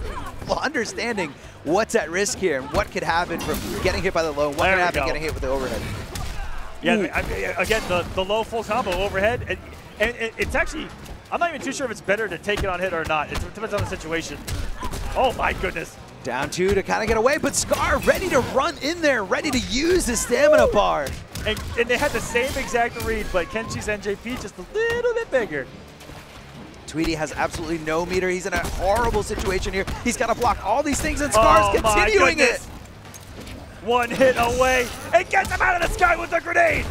understanding what's at risk here and what could happen from getting hit by the low, what can happen getting hit with the overhead. Yeah, again, the low full combo overhead, and it's actually, I'm not even too sure if it's better to take it on hit or not. It depends on the situation. Oh my goodness. Down 2 to kind of get away, but Scar ready to run in there, ready to use his stamina bar. And they had the same exact read, but Kenshi's NJP just a little bit bigger. Tweety has absolutely no meter. He's in a horrible situation here. He's got to block all these things, and Scar's continuing it. One hit away, and gets him out of the sky with a grenade.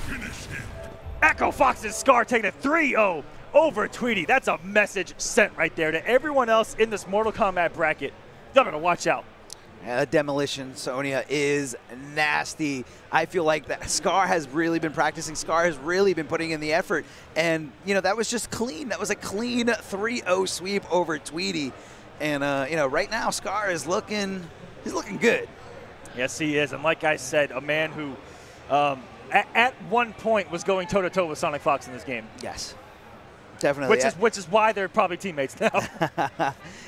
Echo Fox's Scar taking a 3-0 over Tweety. That's a message sent right there to everyone else in this Mortal Kombat bracket. Y'all better watch out. Yeah, Demolition Sonya is nasty. I feel like that Scar has really been practicing. Scar has really been putting in the effort. And, you know, that was just clean. That was a clean 3-0 sweep over Tweety. And, you know, right now Scar is looking good. Yes, he is. And like I said, a man who at one point was going toe-to-toe with Sonic Fox in this game. Yes. Definitely. Which is why they're probably teammates now.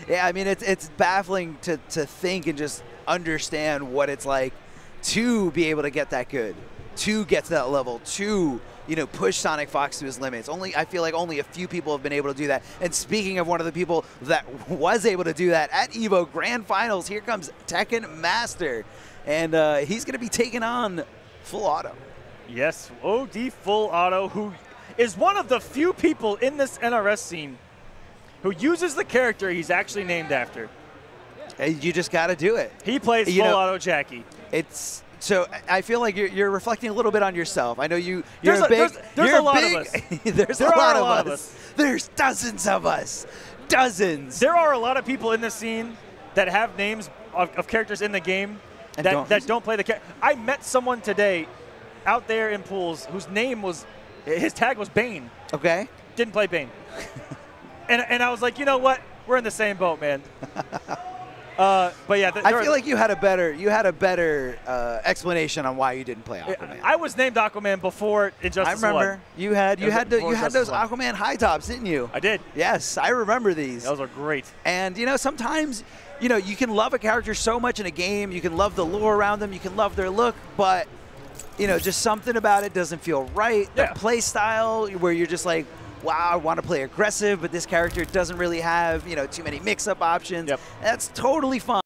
Yeah, I mean, it's baffling to think and just understand what it's like to be able to get that good, to get to that level, to, you know, push Sonic Fox to his limits. I feel like only a few people have been able to do that. And speaking of one of the people that was able to do that at EVO Grand Finals, here comes Tekken Master. And he's going to be taking on Full Auto. Yes, OD Full Auto, who is one of the few people in this NRS scene who uses the character he's actually named after. You just got to do it. He plays Full Auto Jackie. It's so I feel like you're reflecting a little bit on yourself. I know you're there's a big. There's a lot of us. There's a lot of us. There's dozens of us. Dozens. There are a lot of people in the scene that have names of characters in the game that don't play the character. I met someone today out there in pools whose name was, his tag was Bane. Okay. Didn't play Bane. and I was like, you know what? We're in the same boat, man. But yeah, I feel like you had a better explanation on why you didn't play Aquaman. I was named Aquaman before Injustice 1. I remember you had those Aquaman high tops, didn't you? I did. Yes, I remember these. Those are great. And you know, sometimes, you know, you can love a character so much in a game, you can love the lore around them, you can love their look, but you know, just something about it doesn't feel right. Yeah. The play style where you're just like, wow, I want to play aggressive, but this character doesn't really have, you know, too many mix-up options. Yep. That's totally fine.